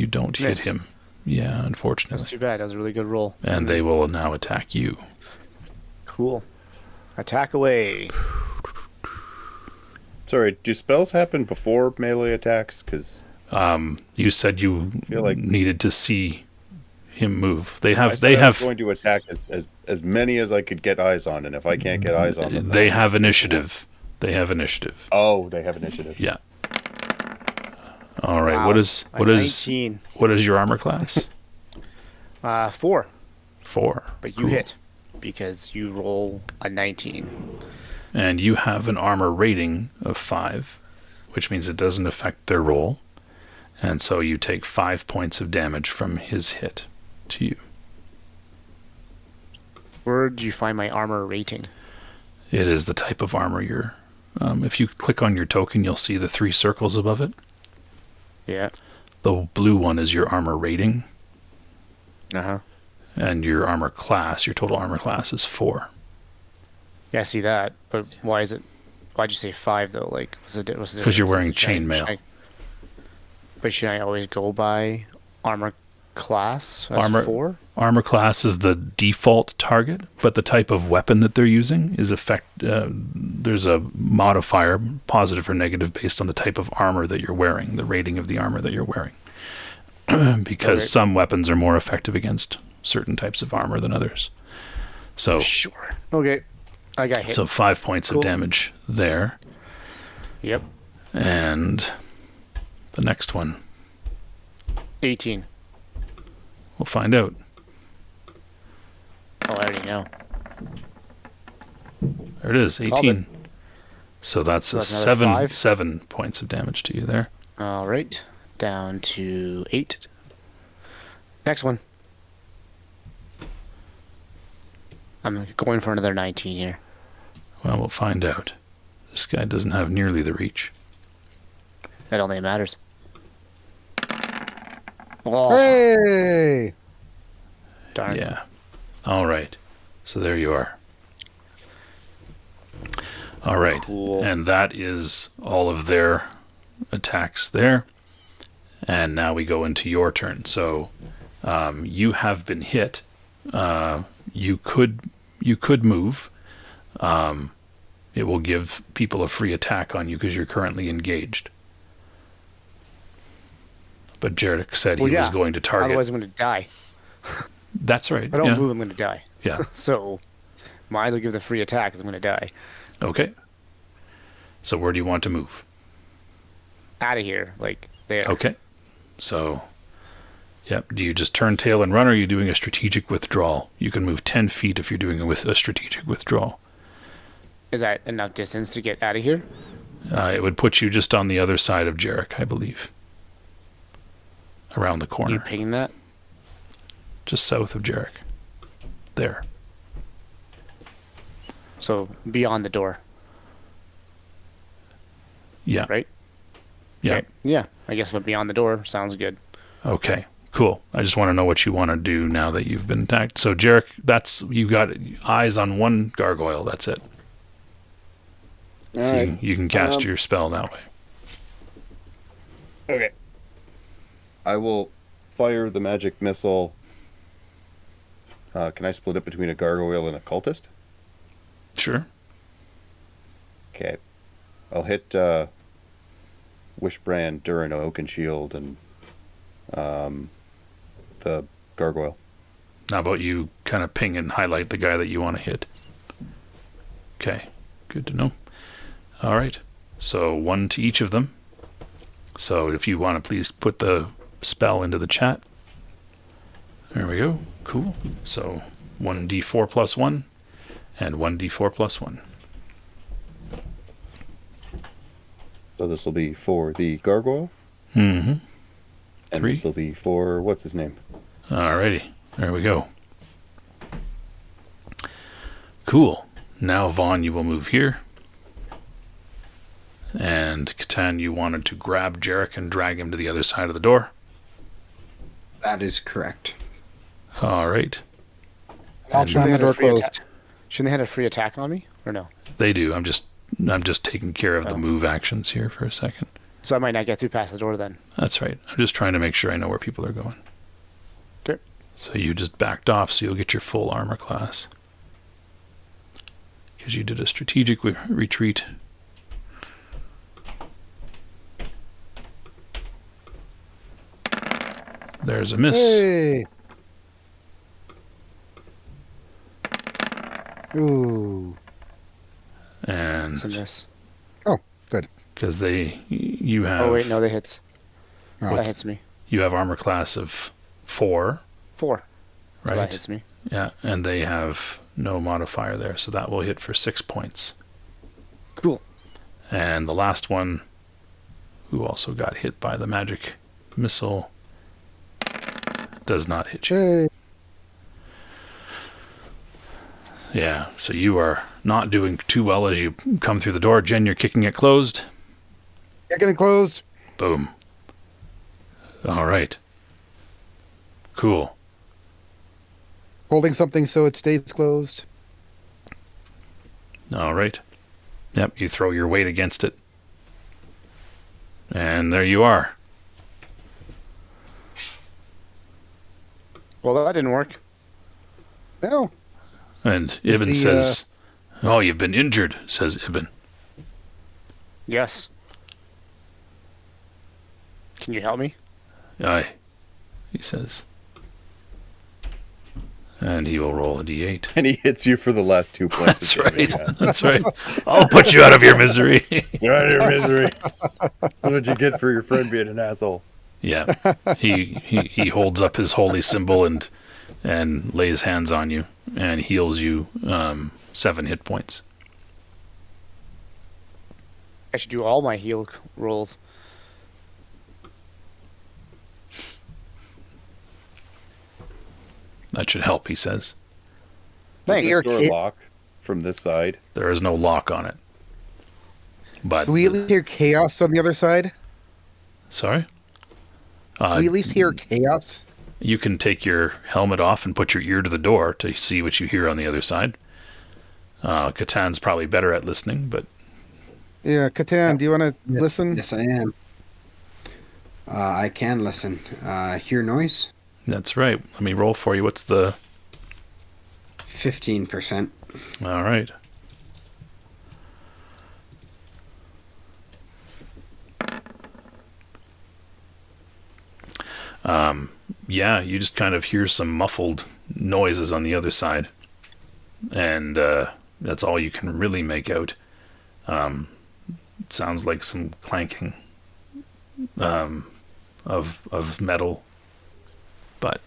don't hit Miss. him. Yeah, unfortunately. That's too bad. That was a really good roll. And they will now attack you. Cool. Attack away. Sorry, do spells happen before melee attacks? Because You said you feel like- needed to see him move. They I have said I was going to attack as many as I could get eyes on, and if I can't get eyes on them, they have initiative. They have initiative. Oh, they have initiative. Yeah. All right. Wow. What is A 19. your armor class? 4. 4. But you hit because you roll a 19. And you have an armor rating of 5, which means it doesn't affect their roll. And so you take 5 points of damage from his hit to you. Where do you find my armor rating? It is the type of armor you're... if you click on your token, you'll see the 3 circles above it. Yeah. The blue one is your armor rating, Uh-huh. and your armor class, your total armor class is 4. Yeah, I see that. But why'd you say 5 though? Like, Because you're wearing chainmail. But should I always go by armor class as Armor- 4? Armor class is the default target, but the type of weapon that they're using is there's a modifier, positive or negative, based on the type of armor that you're wearing, the rating of the armor that you're wearing. Because some weapons are more effective against certain types of armor than others. So Sure. Okay. I got hit. So 5 points of damage there. Yep. And the next one, 18. we'll find out. Oh, I already know. There it is, 18. So that's So a that's another 7 points of damage to you there. All right. Down to 8. Next one. I'm going for another 19 here. Well, we'll find out. This guy doesn't have nearly the reach. That only matters. Oh, Hey! darn. Yeah. All right. So there you are. All right. Cool. And that is all of their attacks there. And now we go into your turn. So you have been hit. You could move. It will give people a free attack on you because you're currently engaged. but Jarek said Well, he was yeah. going to target. Otherwise, I'm going to die. That's right. If I don't move, I'm going to die. Yeah. So, might as well give the free attack because I'm going to die. Okay. So where do you want to move? Out of here, like there. Okay. So, yep. Do you just turn tail and run, or are you doing a strategic withdrawal? You can move 10 feet if you're doing a strategic withdrawal. Is that enough distance to get out of here? It would put you just on the other side of Jarek, I believe. Around the You corner. ping that? Just south of Jarek. There. So, beyond the door, Yeah. right? Yeah. Okay. Yeah, I guess but beyond the door sounds good. Okay. Cool. I just want to know what you want to do now that you've been attacked. So, Jarek, you got eyes on one gargoyle. That's it. All So right. you can cast your spell that way. Okay. I will fire the magic missile. Can I split it between a gargoyle and a cultist? Sure. Okay. I'll hit Wishbrand, Durin, Oaken Shield, and the gargoyle. How about you kind of ping and highlight the guy that you want to hit? Okay. Good to know. All right. So 1 to each of them. So if you want to please put the spell into the chat. There we go. Cool. So 1d4 plus 1 and 1d4 plus 1. So this will be for the gargoyle, Mm-hmm. and 3. this will be for what's his name? Alrighty. There we go. Cool. Now, Vaughn, you will move here. And Catan, you wanted to grab Jarek and drag him to the other side of the door. That is correct. All right. I'll And find the had a door free closed. attack- Shouldn't they have a free attack on me? Or no? they do. I'm just taking care of the Oh. move actions here for a second. So I might not get through past the door then. That's right. I'm just trying to make sure I know where people are going. Okay. So you just backed off so you'll get your full armor class. Because you did a strategic retreat. There's a miss. Hey. Ooh. And It's a miss. because you have Oh wait, no, that hits. Oh. That hits me. you have armor class of 4, 4. So right? that hits me. Yeah, and they have no modifier there, so that will hit for 6 points. Cool. And the last one, who also got hit by the magic missile, does not hit you. Hey. Yeah, so you are not doing too well as you come through the door. Jen, you're kicking it closed. Getting it closed. Boom. All right. Cool. Holding something so it stays closed. All right. Yep, you throw your weight against it. And there you are. Well, that didn't work. No. And Is Ibn the, says, "Oh, you've been injured," says Ibn. Yes. Can you help me? Aye, he says. And he will roll a d8. And he hits you for the last 2 points. That's of damage. right. That's right. I'll put you out of your misery. You're out of your misery. That's what you get for your friend being an asshole. Yeah. He holds up his holy symbol and lays hands on you and heals you 7 hit points. I should do all my heal rolls. That should help, he says. Thanks. Does Here, this door kid. lock from this side? There is no lock on it. But Do we at least hear chaos on the other side? sorry? Do we at least hear chaos? You can take your helmet off and put your ear to the door to see what you hear on the other side. Catan's probably better at listening, but Yeah, Catan, do you want to Yeah. listen? Yes, I am. I can listen. Hear noise? that's right. Let me roll for you. What's the... 15%. All right. Yeah, you just kind of hear some muffled noises on the other side. And that's all you can really make out. It sounds like some clanking of metal. But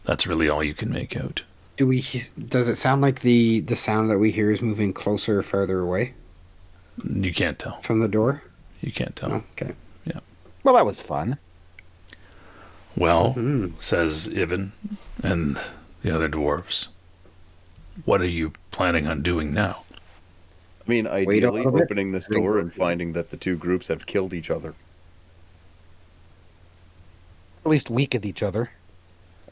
that's really all you can make out. Does it sound like the sound that we hear is moving closer or farther away You can't tell. from the door? You can't tell. Oh, okay. Well, that was fun. Well, says Ibn and the other dwarves, what are you planning on doing now? I mean, Wait a ideally, little bit. opening this door and finding that the two groups have killed each other. At least weakened each other.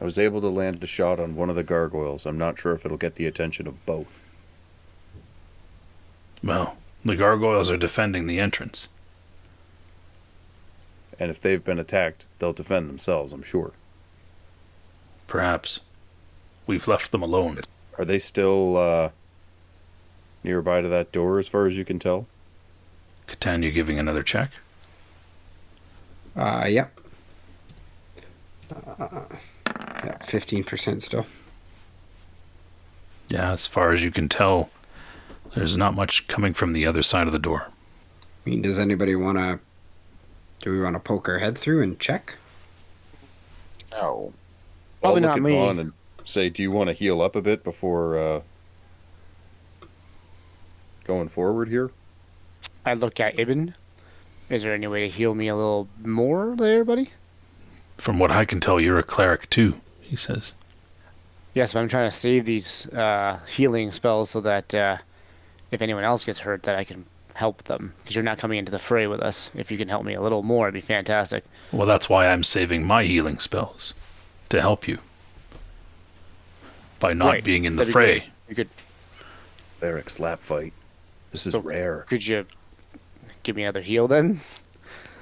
I was able to land a shot on one of the gargoyles. I'm not sure if it'll get the attention of both. Well, the gargoyles are defending the entrance. And if they've been attacked, they'll defend themselves, I'm sure. Perhaps. We've left them alone. Are they still nearby to that door as far as you can tell? Catan, you giving another check? Yeah. Yeah, 15% still. Yeah, as far as you can tell, there's not much coming from the other side of the door. I mean, does anybody want to... Do we want to poke our head through and check? No. Probably I'll not look me. at Vaughn and say, do you want to heal up a bit before going forward here? I look at Ibn. Is there any way to heal me a little more there, buddy? From what I can tell, you're a cleric too, he says. Yes, but I'm trying to save these healing spells so that if anyone else gets hurt, that I can help them. Because you're not coming into the fray with us. If you can help me a little more, it'd be fantastic. Well, that's why I'm saving my healing spells. To help you. By not Right. being in the That'd be fray. great. You could. Cleric slap fight. This is So- rare. Could you give me another heal then?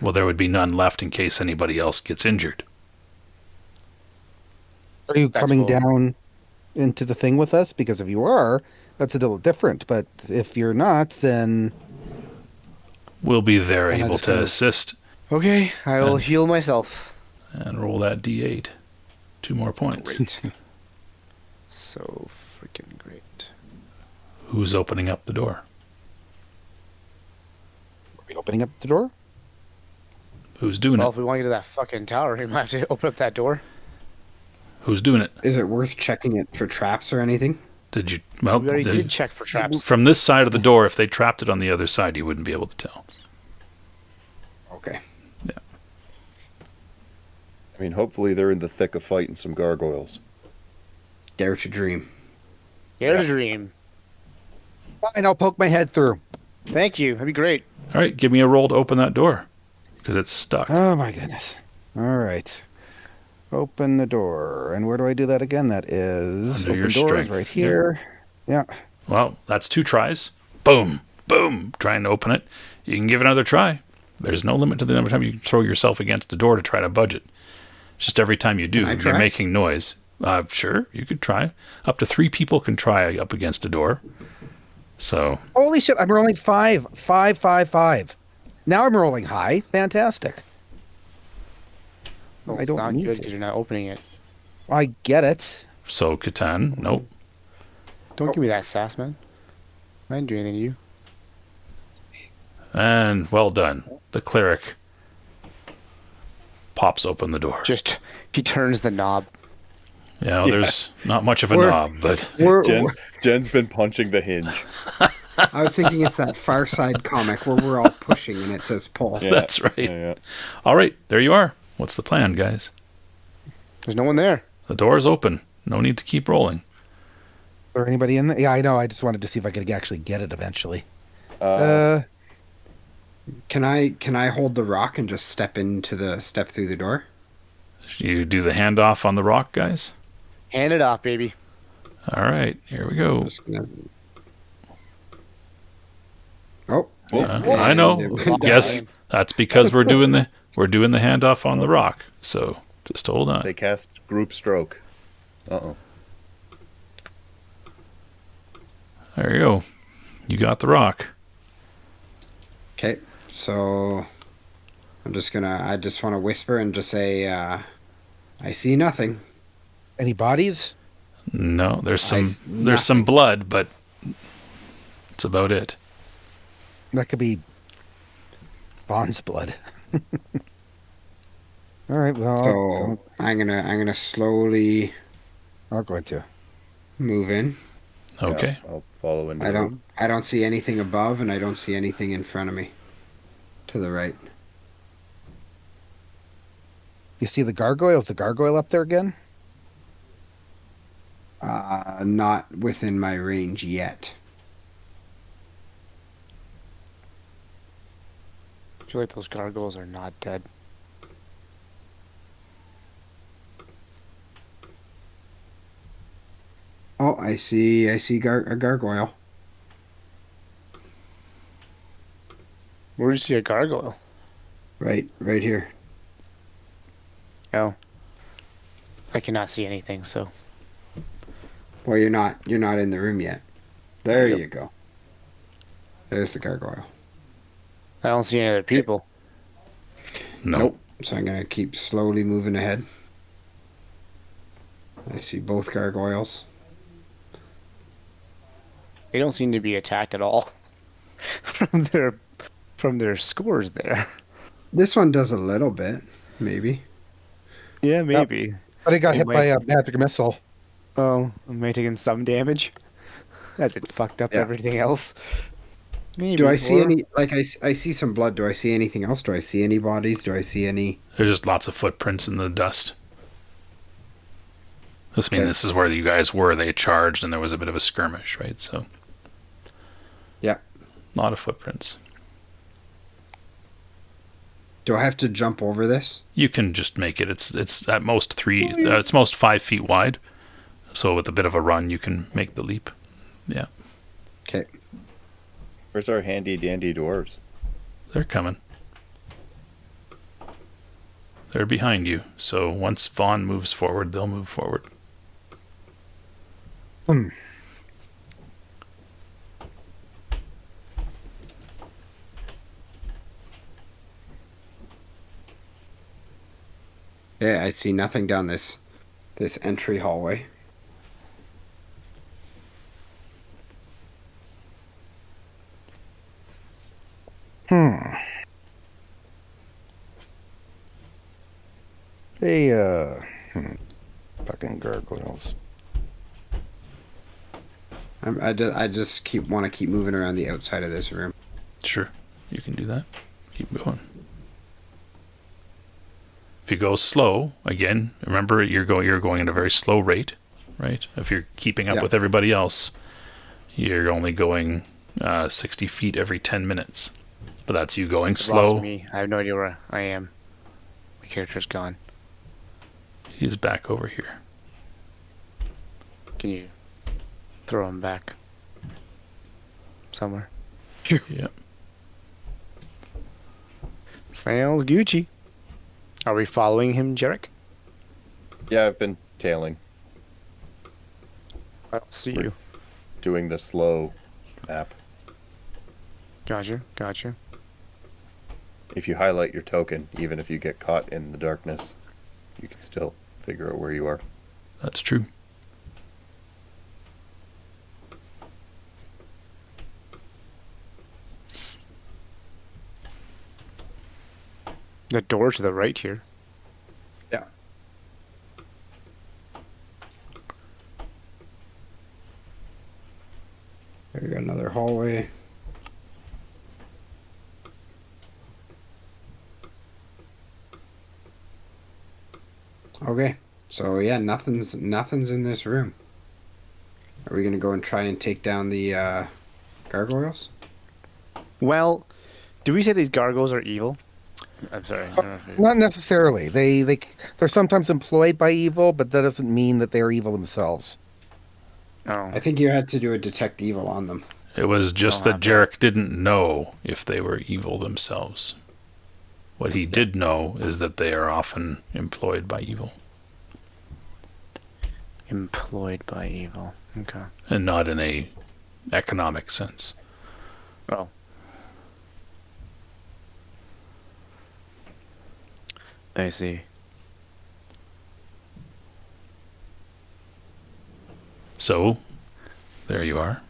Well, there would be none left in case anybody else gets injured. Are you That's coming cool. down into the thing with us? Because if you are, that's a little different. But if you're not, then We'll be there And I able just to kinda- assist Okay, I will And- heal myself. and roll that d8. 2 more points. Great. So freaking great. Who's opening up the door? are we opening up the door? Who's doing Well, it? if we want to get to that fucking tower, we might have to open up that door. Who's doing it? Is it worth checking it for traps or anything? Did you? Well, We already did check for traps. from this side of the door, if they trapped it on the other side, you wouldn't be able to tell. Okay. I mean, hopefully they're in the thick of fighting some gargoyles. Dare to dream. Dare to dream. Fine, I'll poke my head through. Thank you. That'd be great. All right, give me a roll to open that door. Because it's stuck. Oh my goodness. All right. Open the door. And where do I do that again? That is Under open your doors strength. right here. Yeah. Well, that's 2 tries. Boom, boom, trying to open it. You can give it another try. There's no limit to the number of times you can throw yourself against the door to try to budge it. Just every time you do, Can I you're try? making noise. Sure, you could try. Up to 3 people can try up against a door. So, Holy shit, I'm rolling 5. 5, 5, 5. Now I'm rolling high. Fantastic. Oh, I it's don't not need good to. because you're not opening it. I get it. Catan, nope. Don't give me that sass, man. I didn't do anything to you. And well done. The cleric pops open the door. Just, he turns the knob. Yeah, there's not much of a We're- knob, but Jen's been punching the hinge. I was thinking it's that Far Side comic where we're all pushing and it says pull. Yeah, that's right. yeah. All right, there you are. What's the plan, guys? There's no one there. The door is open. No need to keep rolling. Is there anybody in there? Yeah, I know. I just wanted to see if I could actually get it eventually. Can I hold the rock and just step through the door? You do the handoff on the rock, guys? Hand it off, baby. All right, here we go. Just gonna... Oh, I know. Yes, that's because we're doing the handoff on the rock. So just hold on. They cast group stroke. Uh-oh. There you go. You got the rock. Okay, so I just want to whisper and just say, I see nothing. Any bodies? No, there's some Nothing. blood, but that's about it. That could be Vaughn's blood. All right. Well, So I'm gonna slowly I'll go into. move in. Okay. Yeah, I'll follow into the room. I don't see anything above, and I don't see anything in front of me. To the right. You see the gargoyle? Is the gargoyle up there again? Not within my range yet. I feel like those gargoyles are not dead. Oh, I see a gargoyle. Where do you see a gargoyle? Right here. Oh. I cannot see anything, so. Well, you're not in the room yet. There Yep. you go. There's the gargoyle. I don't see any other people. No. Nope. So I'm gonna keep slowly moving ahead. I see both gargoyles. They don't seem to be attacked at all from their scores there. This one does a little bit, maybe. Yeah, maybe. But he got It hit might- by a magic missile. Oh, am I taking some damage? As it fucked up Yeah. everything else. Maybe. Do I see or- any? Like I see some blood. Do I see anything else? Do I see any bodies? Do I see any? There's just lots of footprints in the dust. This means Okay. this is where you guys were. They charged and there was a bit of a skirmish, right? So. Yeah. A lot of footprints. Do I have to jump over this? You can just make it. It's at most it's most 5 feet wide. So with a bit of a run, you can make the leap. Yeah, Okay. Where's our handy dandy dwarves? they're coming. They're behind you. So once Vaughn moves forward, they'll move forward. Yeah, I see nothing down this entry hallway. Hey, fucking gargoyles. I just want to keep moving around the outside of this room. Sure, you can do that. Keep going. If you go slow, again, remember you're going at a very slow rate, right? If you're keeping up Yeah. with everybody else, you're only going 60 feet every 10 minutes. But that's you going You've slow. lost me. I have no idea where I am. My character's gone. He's back over here. Can you throw him back somewhere? Yep. Sounds Gucci. Are we following him, Jarek? Yeah, I've been tailing, I don't see you. doing the slow map. Gotcha. If you highlight your token, even if you get caught in the darkness, you can still figure out where you are. That's true. The door to the right here. Yeah. There we go, another hallway. Okay, so yeah, nothing's in this room. Are we gonna go and try and take down the gargoyles? Well, do we say these gargoyles are evil? I'm sorry. I don't know if Not necessarily. They're sometimes employed by evil, but that doesn't mean that they're evil themselves. Oh, I think you had to do a detect evil on them. It was just Oh, that Jarek didn't know if they were evil themselves. What he did know is that they are often employed by evil, employed by evil. Okay. and not in a economic sense. Oh. I see. So, there you are.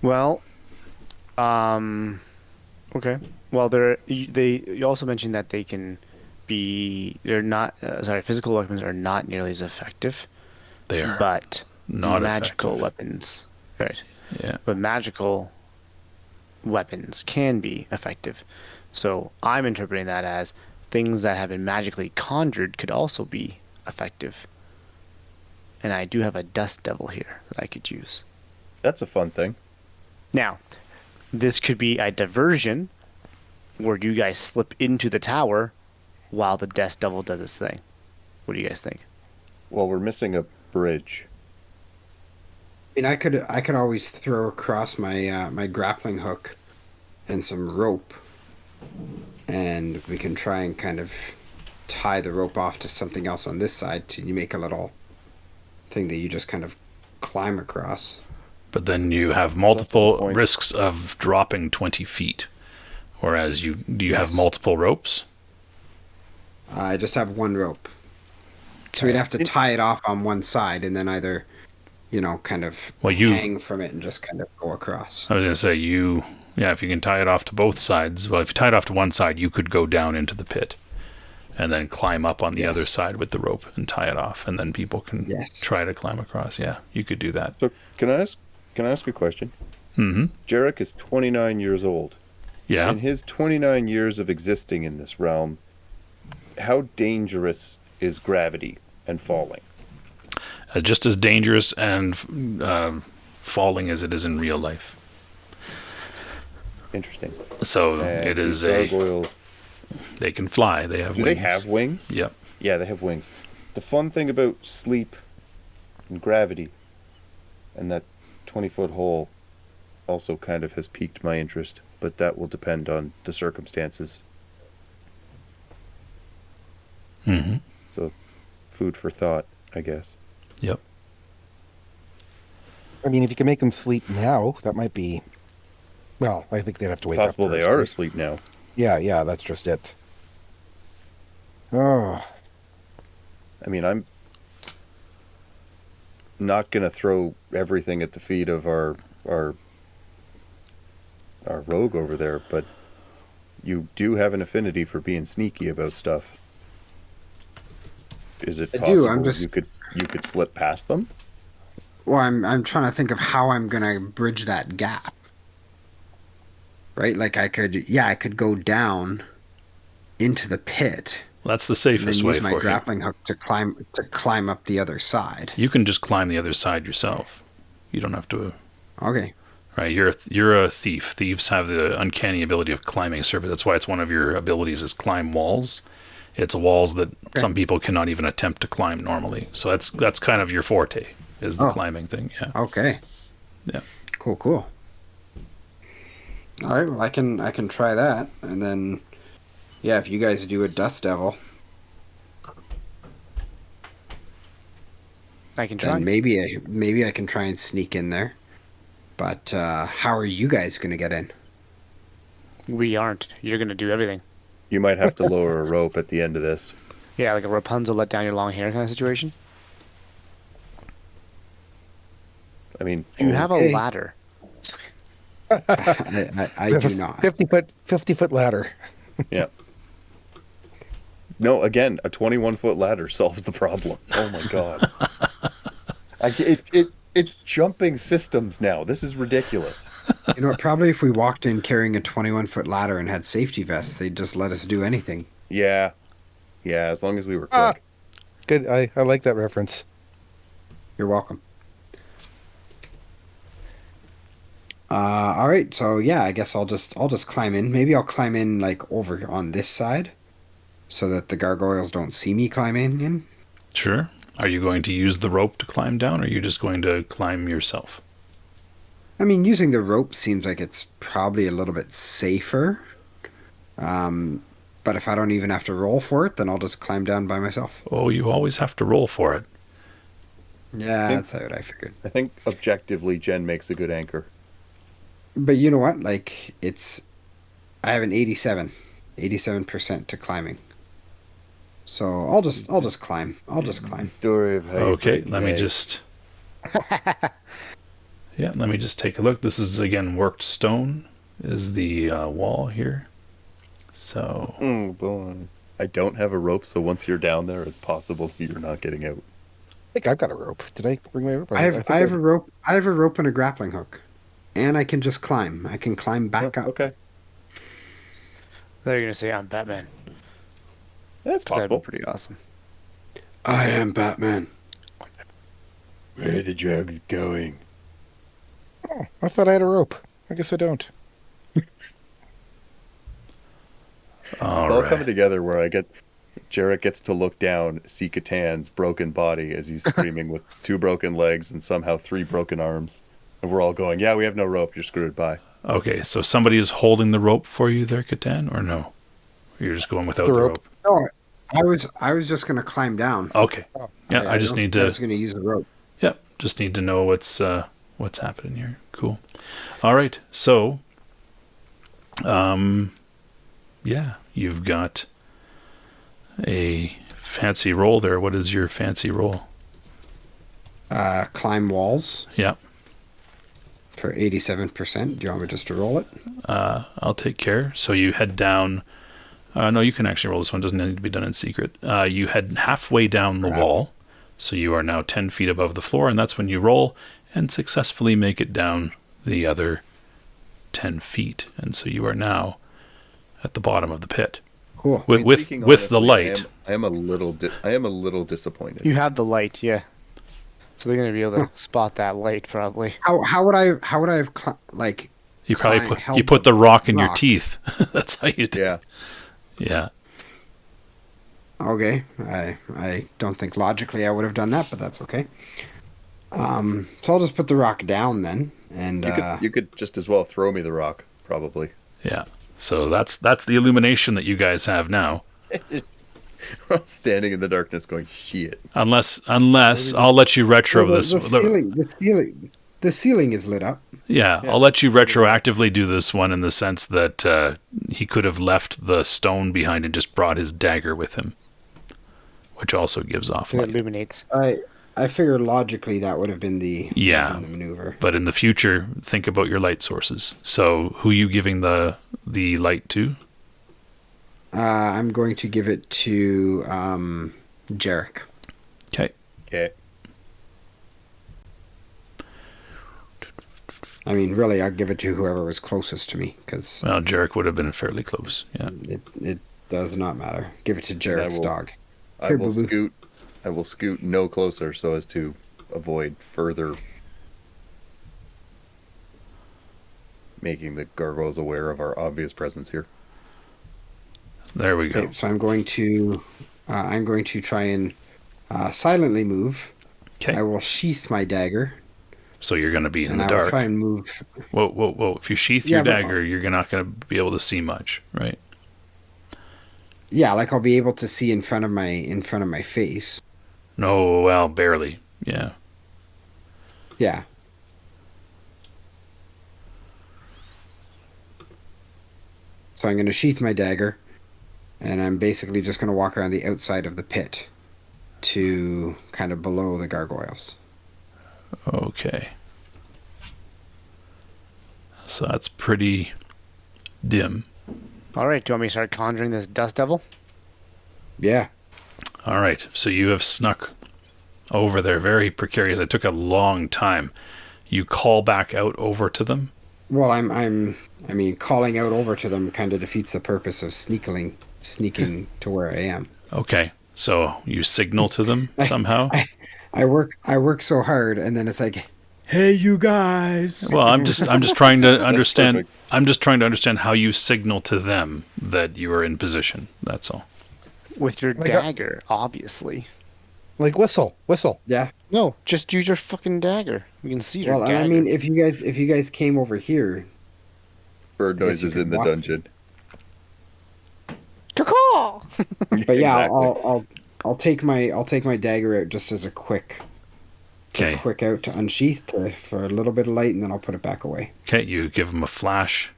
Well, okay. Well, you also mentioned that they're not, sorry, physical weapons are not nearly as effective, They are but not magical effective. weapons, right? Yeah. But magical weapons can be effective. So I'm interpreting that as things that have been magically conjured could also be effective. And I do have a dust devil here that I could use. That's a fun thing. Now, this could be a diversion where you guys slip into the tower while the dust devil does its thing. What do you guys think? Well, we're missing a bridge. I mean, I could always throw across my my grappling hook and some rope, and we can try and kind of tie the rope off to something else on this side to make a little thing that you just kind of climb across. But then you have That's multiple the point. risks of dropping 20 feet. Whereas do you have Yes. multiple ropes? I just have one rope, so we'd have to tie it off on one side and then either, kind of Well, hang from it and just kind of go across. I was going to say, if you can tie it off to both sides, well, if you tie it off to one side, you could go down into the pit and then climb up on the Yes. other side with the rope and tie it off, and then people can Yes. try to climb across. Yeah, you could do that. So can I ask a question? Mm-hmm. Jarek is 29 years old. Yeah. In his 29 years of existing in this realm, how dangerous is gravity and falling? Just as dangerous and falling as it is in real life. Interesting. So And it is these gargoyles, they can fly. They have do wings. they have wings? Yep. Yeah, they have wings. The fun thing about sleep and gravity and that 20-foot hole also kind of has piqued my interest, but that will depend on the circumstances. Mm-hmm. So, food for thought, I guess. Yep. I mean, if you can make them sleep now, that might be. Well, I think they'd have to wake Possible up. they first, are right? asleep now. Yeah, that's just it. Oh, I mean, I'm not gonna throw everything at the feet of our rogue over there, but you do have an affinity for being sneaky about stuff. Is it I possible do, I'm just- you could slip past them? Well, I'm trying to think of how I'm gonna bridge that gap. Right? Like I could go down into the pit Well, that's the and safest then way use my for you. grappling hook to climb up the other side. You can just climb the other side yourself. You don't have to. Okay. Right, you're a thief. Thieves have the uncanny ability of climbing surface. That's why it's one of your abilities is climb walls. It's walls that some people cannot even attempt to climb normally. So that's kind of your forte is the Oh. climbing thing. Yeah. Okay. Yeah. Cool. All right. Well, I can try that, and then, yeah, if you guys do a dust devil, I can try. then maybe I can try and sneak in there. But how are you guys gonna get in? We aren't. You're gonna do everything. You might have to lower a rope at the end of this. Yeah, like a Rapunzel let down your long hair kind of situation. I mean, You have a Okay. ladder. I do not. 50-foot ladder. yeah. No, again, a 21-foot ladder solves the problem. Oh my god. It's jumping systems now. This is ridiculous. You know what? Probably if we walked in carrying a 21-foot ladder and had safety vests, they'd just let us do anything. Yeah. Yeah, as long as we were Ah. quick. Good. I like that reference. You're welcome. All right. So yeah, I guess I'll just climb in. Maybe I'll climb in like over on this side, so that the gargoyles don't see me climbing in. Sure. Are you going to use the rope to climb down, or are you just going to climb yourself? I mean, using the rope seems like it's probably a little bit safer. But if I don't even have to roll for it, then I'll just climb down by myself. Oh, you always have to roll for it. Yeah, think- that's what I figured. I think objectively Jen makes a good anchor. But you know what? Like, I have an 87. 87% to climbing. So I'll just climb. I'll just climb. Story of how you Okay, break let me eggs. just. Yeah, let me just take a look. This is again worked stone. Is the wall here? So Oh boy. I don't have a rope, so once you're down there, it's possible you're not getting out. I think I've got a rope. Did I bring my rope? I have a rope. I have a rope and a grappling hook, and I can just climb. I can climb back up. Okay. They're gonna say I'm Batman. That's 'Cause that'd be possible. pretty awesome. I am Batman. Where are the drugs going? Oh, I thought I had a rope. I guess I don't. It's all coming together where I get Jarrett gets to look down, see Catan's broken body as he's screaming with 2 broken legs and somehow 3 broken arms. And we're all going, yeah, we have no rope, you're screwed, bye. Okay, so somebody is holding the rope for you there, Catan, or no? Or you're just going without the rope. No, I was just gonna climb down. Okay. Yeah, I just need I to. was gonna use the rope. Yep, just need to know what's happening here. Cool. All right, so, yeah, you've got a fancy roll there. What is your fancy roll? Climb walls Yeah, for 87%. Do you want me just to roll it? I'll take care. So you head down. No, you can actually roll this one. Doesn't need to be done in secret. You head halfway down the wall, so you are now 10 feet above the floor, and that's when you roll and successfully make it down the other 10 feet. And so you are now at the bottom of the pit. Cool. With Speaking the honestly, light. I am a little disappointed. You have the light, yeah. So they're gonna be able to spot that light probably. How would I have You probably held put the rock in your rock. teeth. That's how you do. Yeah. Yeah. Okay, I don't think logically I would have done that, but that's okay. So I'll just put the rock down then, and You could just as well throw me the rock, probably. Yeah. So that's the illumination that you guys have now. We're all standing in the darkness going, shit. Unless I'll let you retro this. the ceiling is lit up. Yeah, I'll let you retroactively do this one in the sense that he could have left the stone behind and just brought his dagger with him, which also gives off It light. illuminates. I figured logically that would have been the maneuver. But in the future, think about your light sources. So who are you giving the light to? I'm going to give it to Jarek. Okay. Okay. I mean, really, I'd give it to whoever was closest to me because Well, Jarek would have been fairly close. Yeah. it does not matter. Give it to Jarek's dog. I Here, will boo-boo. scoot no closer so as to avoid further making the gargoyles aware of our obvious presence here. There we go. Okay, so I'm going to try and silently move. Okay. I will sheath my dagger, So you're going to be in and the I will dark. try and move. Whoa. If you sheath Yeah, your but- dagger, you're not going to be able to see much, right? Yeah, like I'll be able to see in front of my face. No, well, barely. Yeah. Yeah. So I'm going to sheath my dagger, and I'm basically just going to walk around the outside of the pit to kind of below the gargoyles. Okay. So that's pretty dim. All right, do you want me to start conjuring this dust devil? Yeah. All right. So you have snuck over there. Very precarious. It took a long time. You call back out over to them. Well, I mean, calling out over to them kind of defeats the purpose of sneaking to where I am. Okay. So you signal to them somehow. I work so hard, and then it's like, hey, you guys. Well, I'm just trying to understand. perfect. I'm just trying to understand how you signal to them that you are in position. That's all. With your my God. dagger, obviously. Like whistle. Yeah. No, just use your fucking dagger. We can see your Well, dagger. I mean, if you guys came over here, Bird I guess you noises could in the walk. dungeon. Caw-caw! but yeah, Exactly. I'll take my dagger out just as a quick out to unsheath for a little bit of light, and then I'll put it back away. Okay. You give them a flash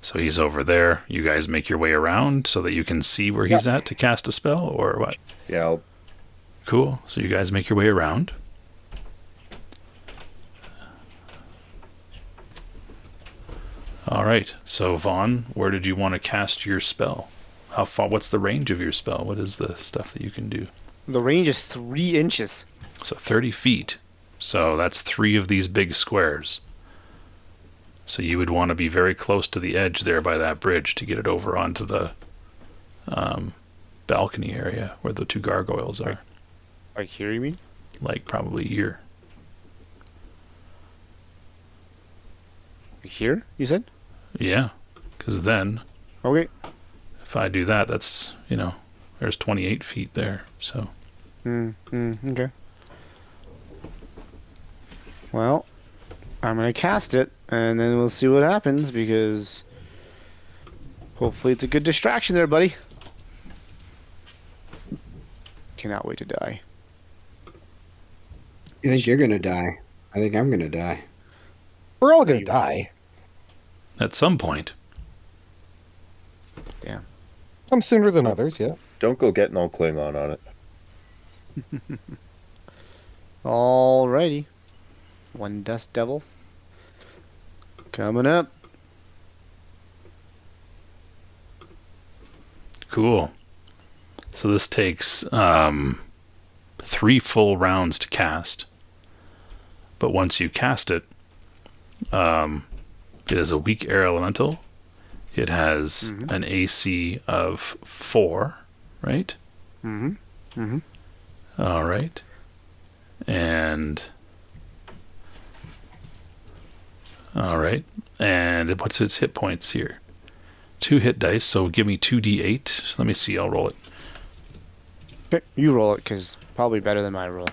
So he's over there. You guys make your way around so that you can see where he's at to cast a spell, or what? Yeah. Cool. So you guys make your way around. All right. So Vaughn, where did you want to cast your spell? How far? What's the range of your spell? What is the stuff that you can do? The range is 3 inches. So 30 feet. So that's 3 of these big squares. So you would want to be very close to the edge there by that bridge to get it over onto the balcony area where the 2 gargoyles are. Like here, you mean? Like probably here. Here, you said? Yeah. Because then, Okay. if I do that, that's, there's 28 feet there. So. Okay. Well, I'm going to cast it, and then we'll see what happens, because hopefully it's a good distraction there, buddy. Cannot wait to die. You think you're gonna die? I think I'm gonna die. We're all gonna die. At some point. Yeah. Some sooner than others, yeah. Don't go getting all Klingon on it. Alrighty. 1 dust devil. Coming up. Cool. So this takes 3 full rounds to cast. But once you cast it, it is a weak air elemental. It has an AC of 4, right? All right. And all right. And what's its hit points here? 2 hit dice, so give me 2d8. So let me see, I'll roll it. Okay, you roll it, because probably better than my roll.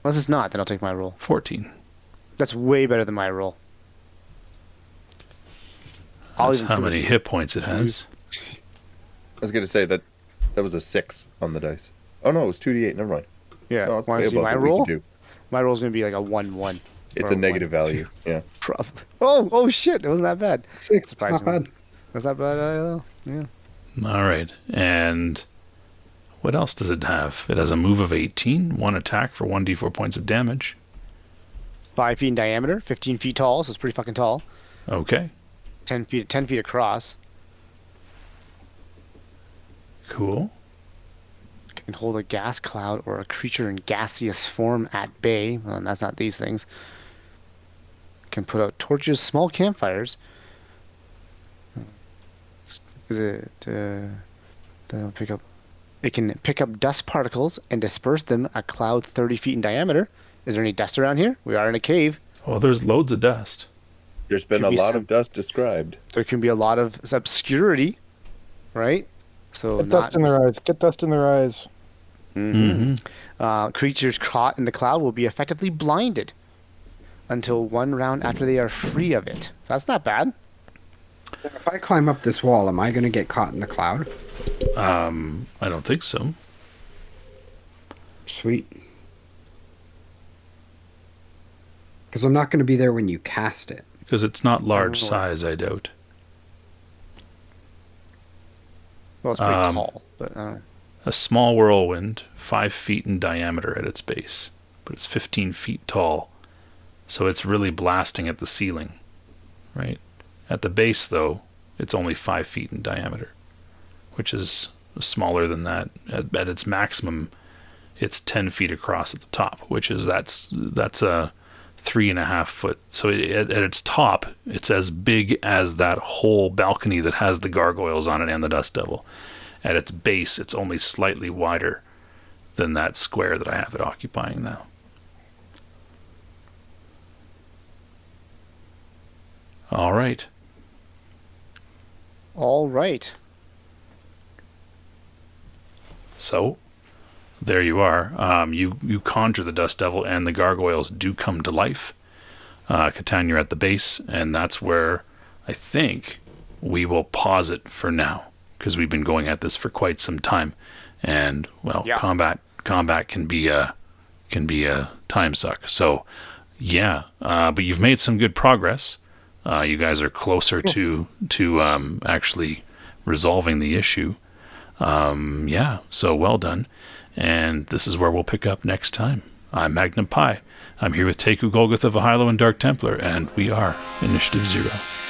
Unless it's not, then I'll take my roll. 14. That's way better than my roll. That's how many hit points it has. I was going to say that was a 6 on the dice. Oh, no, it was 2d8. Never mind. Yeah, No, it's want way to see above my what we can roll? do. My roll's going to be like a 1-1. It's Or a negative value. Yeah. Oh shit, it wasn't that bad. 6, it's not Surprisingly. bad. Was that bad? Yeah. All right. And what else does it have? It has a move of 18, 1 attack for 1d4 points of damage. 5 feet in diameter, 15 feet tall, so it's pretty fucking tall. Okay. 10 feet across. Cool. Can hold a gas cloud or a creature in gaseous form at bay. Well, and that's not these things. Can put out torches, small campfires. Is it? They'll pick up. It can pick up dust particles and disperse them a cloud 30 feet in diameter. Is there any dust around here? We are in a cave. Well, there's loads of dust. There's been Could a be lot some- of dust described. There can be a lot of obscurity, right? So Get dust in their eyes. Get dust in their eyes. Creatures caught in the cloud will be effectively blinded until 1 round after they are free of it. That's not bad. If I climb up this wall, am I gonna get caught in the cloud? I don't think so. Sweet. Because I'm not gonna be there when you cast it. Because it's not large know. size, I doubt. Well, it's pretty tall, but I don't know. A small whirlwind, 5 feet in diameter at its base, but it's 15 feet tall. So it's really blasting at the ceiling, right? At the base, though, it's only 5 feet in diameter, which is smaller than that. At its maximum, it's 10 feet across at the top, which is that's a 3.5 foot. So at its top, it's as big as that whole balcony that has the gargoyles on it and the Dust Devil. At its base, it's only slightly wider than that square that I have it occupying now. All right. All right. So, there you are. You conjure the Dust Devil, and the gargoyles do come to life. Catan, you're at the base, and that's where I think we will pause it for now, because we've been going at this for quite some time, and well, Yeah. combat can be a time suck. So, yeah, but you've made some good progress. You guys are closer to actually resolving the issue. So well done. And this is where we'll pick up next time. I'm Magnum Pi. I'm here with Teku Golgotha, Vahilo, and Dark Templar, and we are Initiative Zero.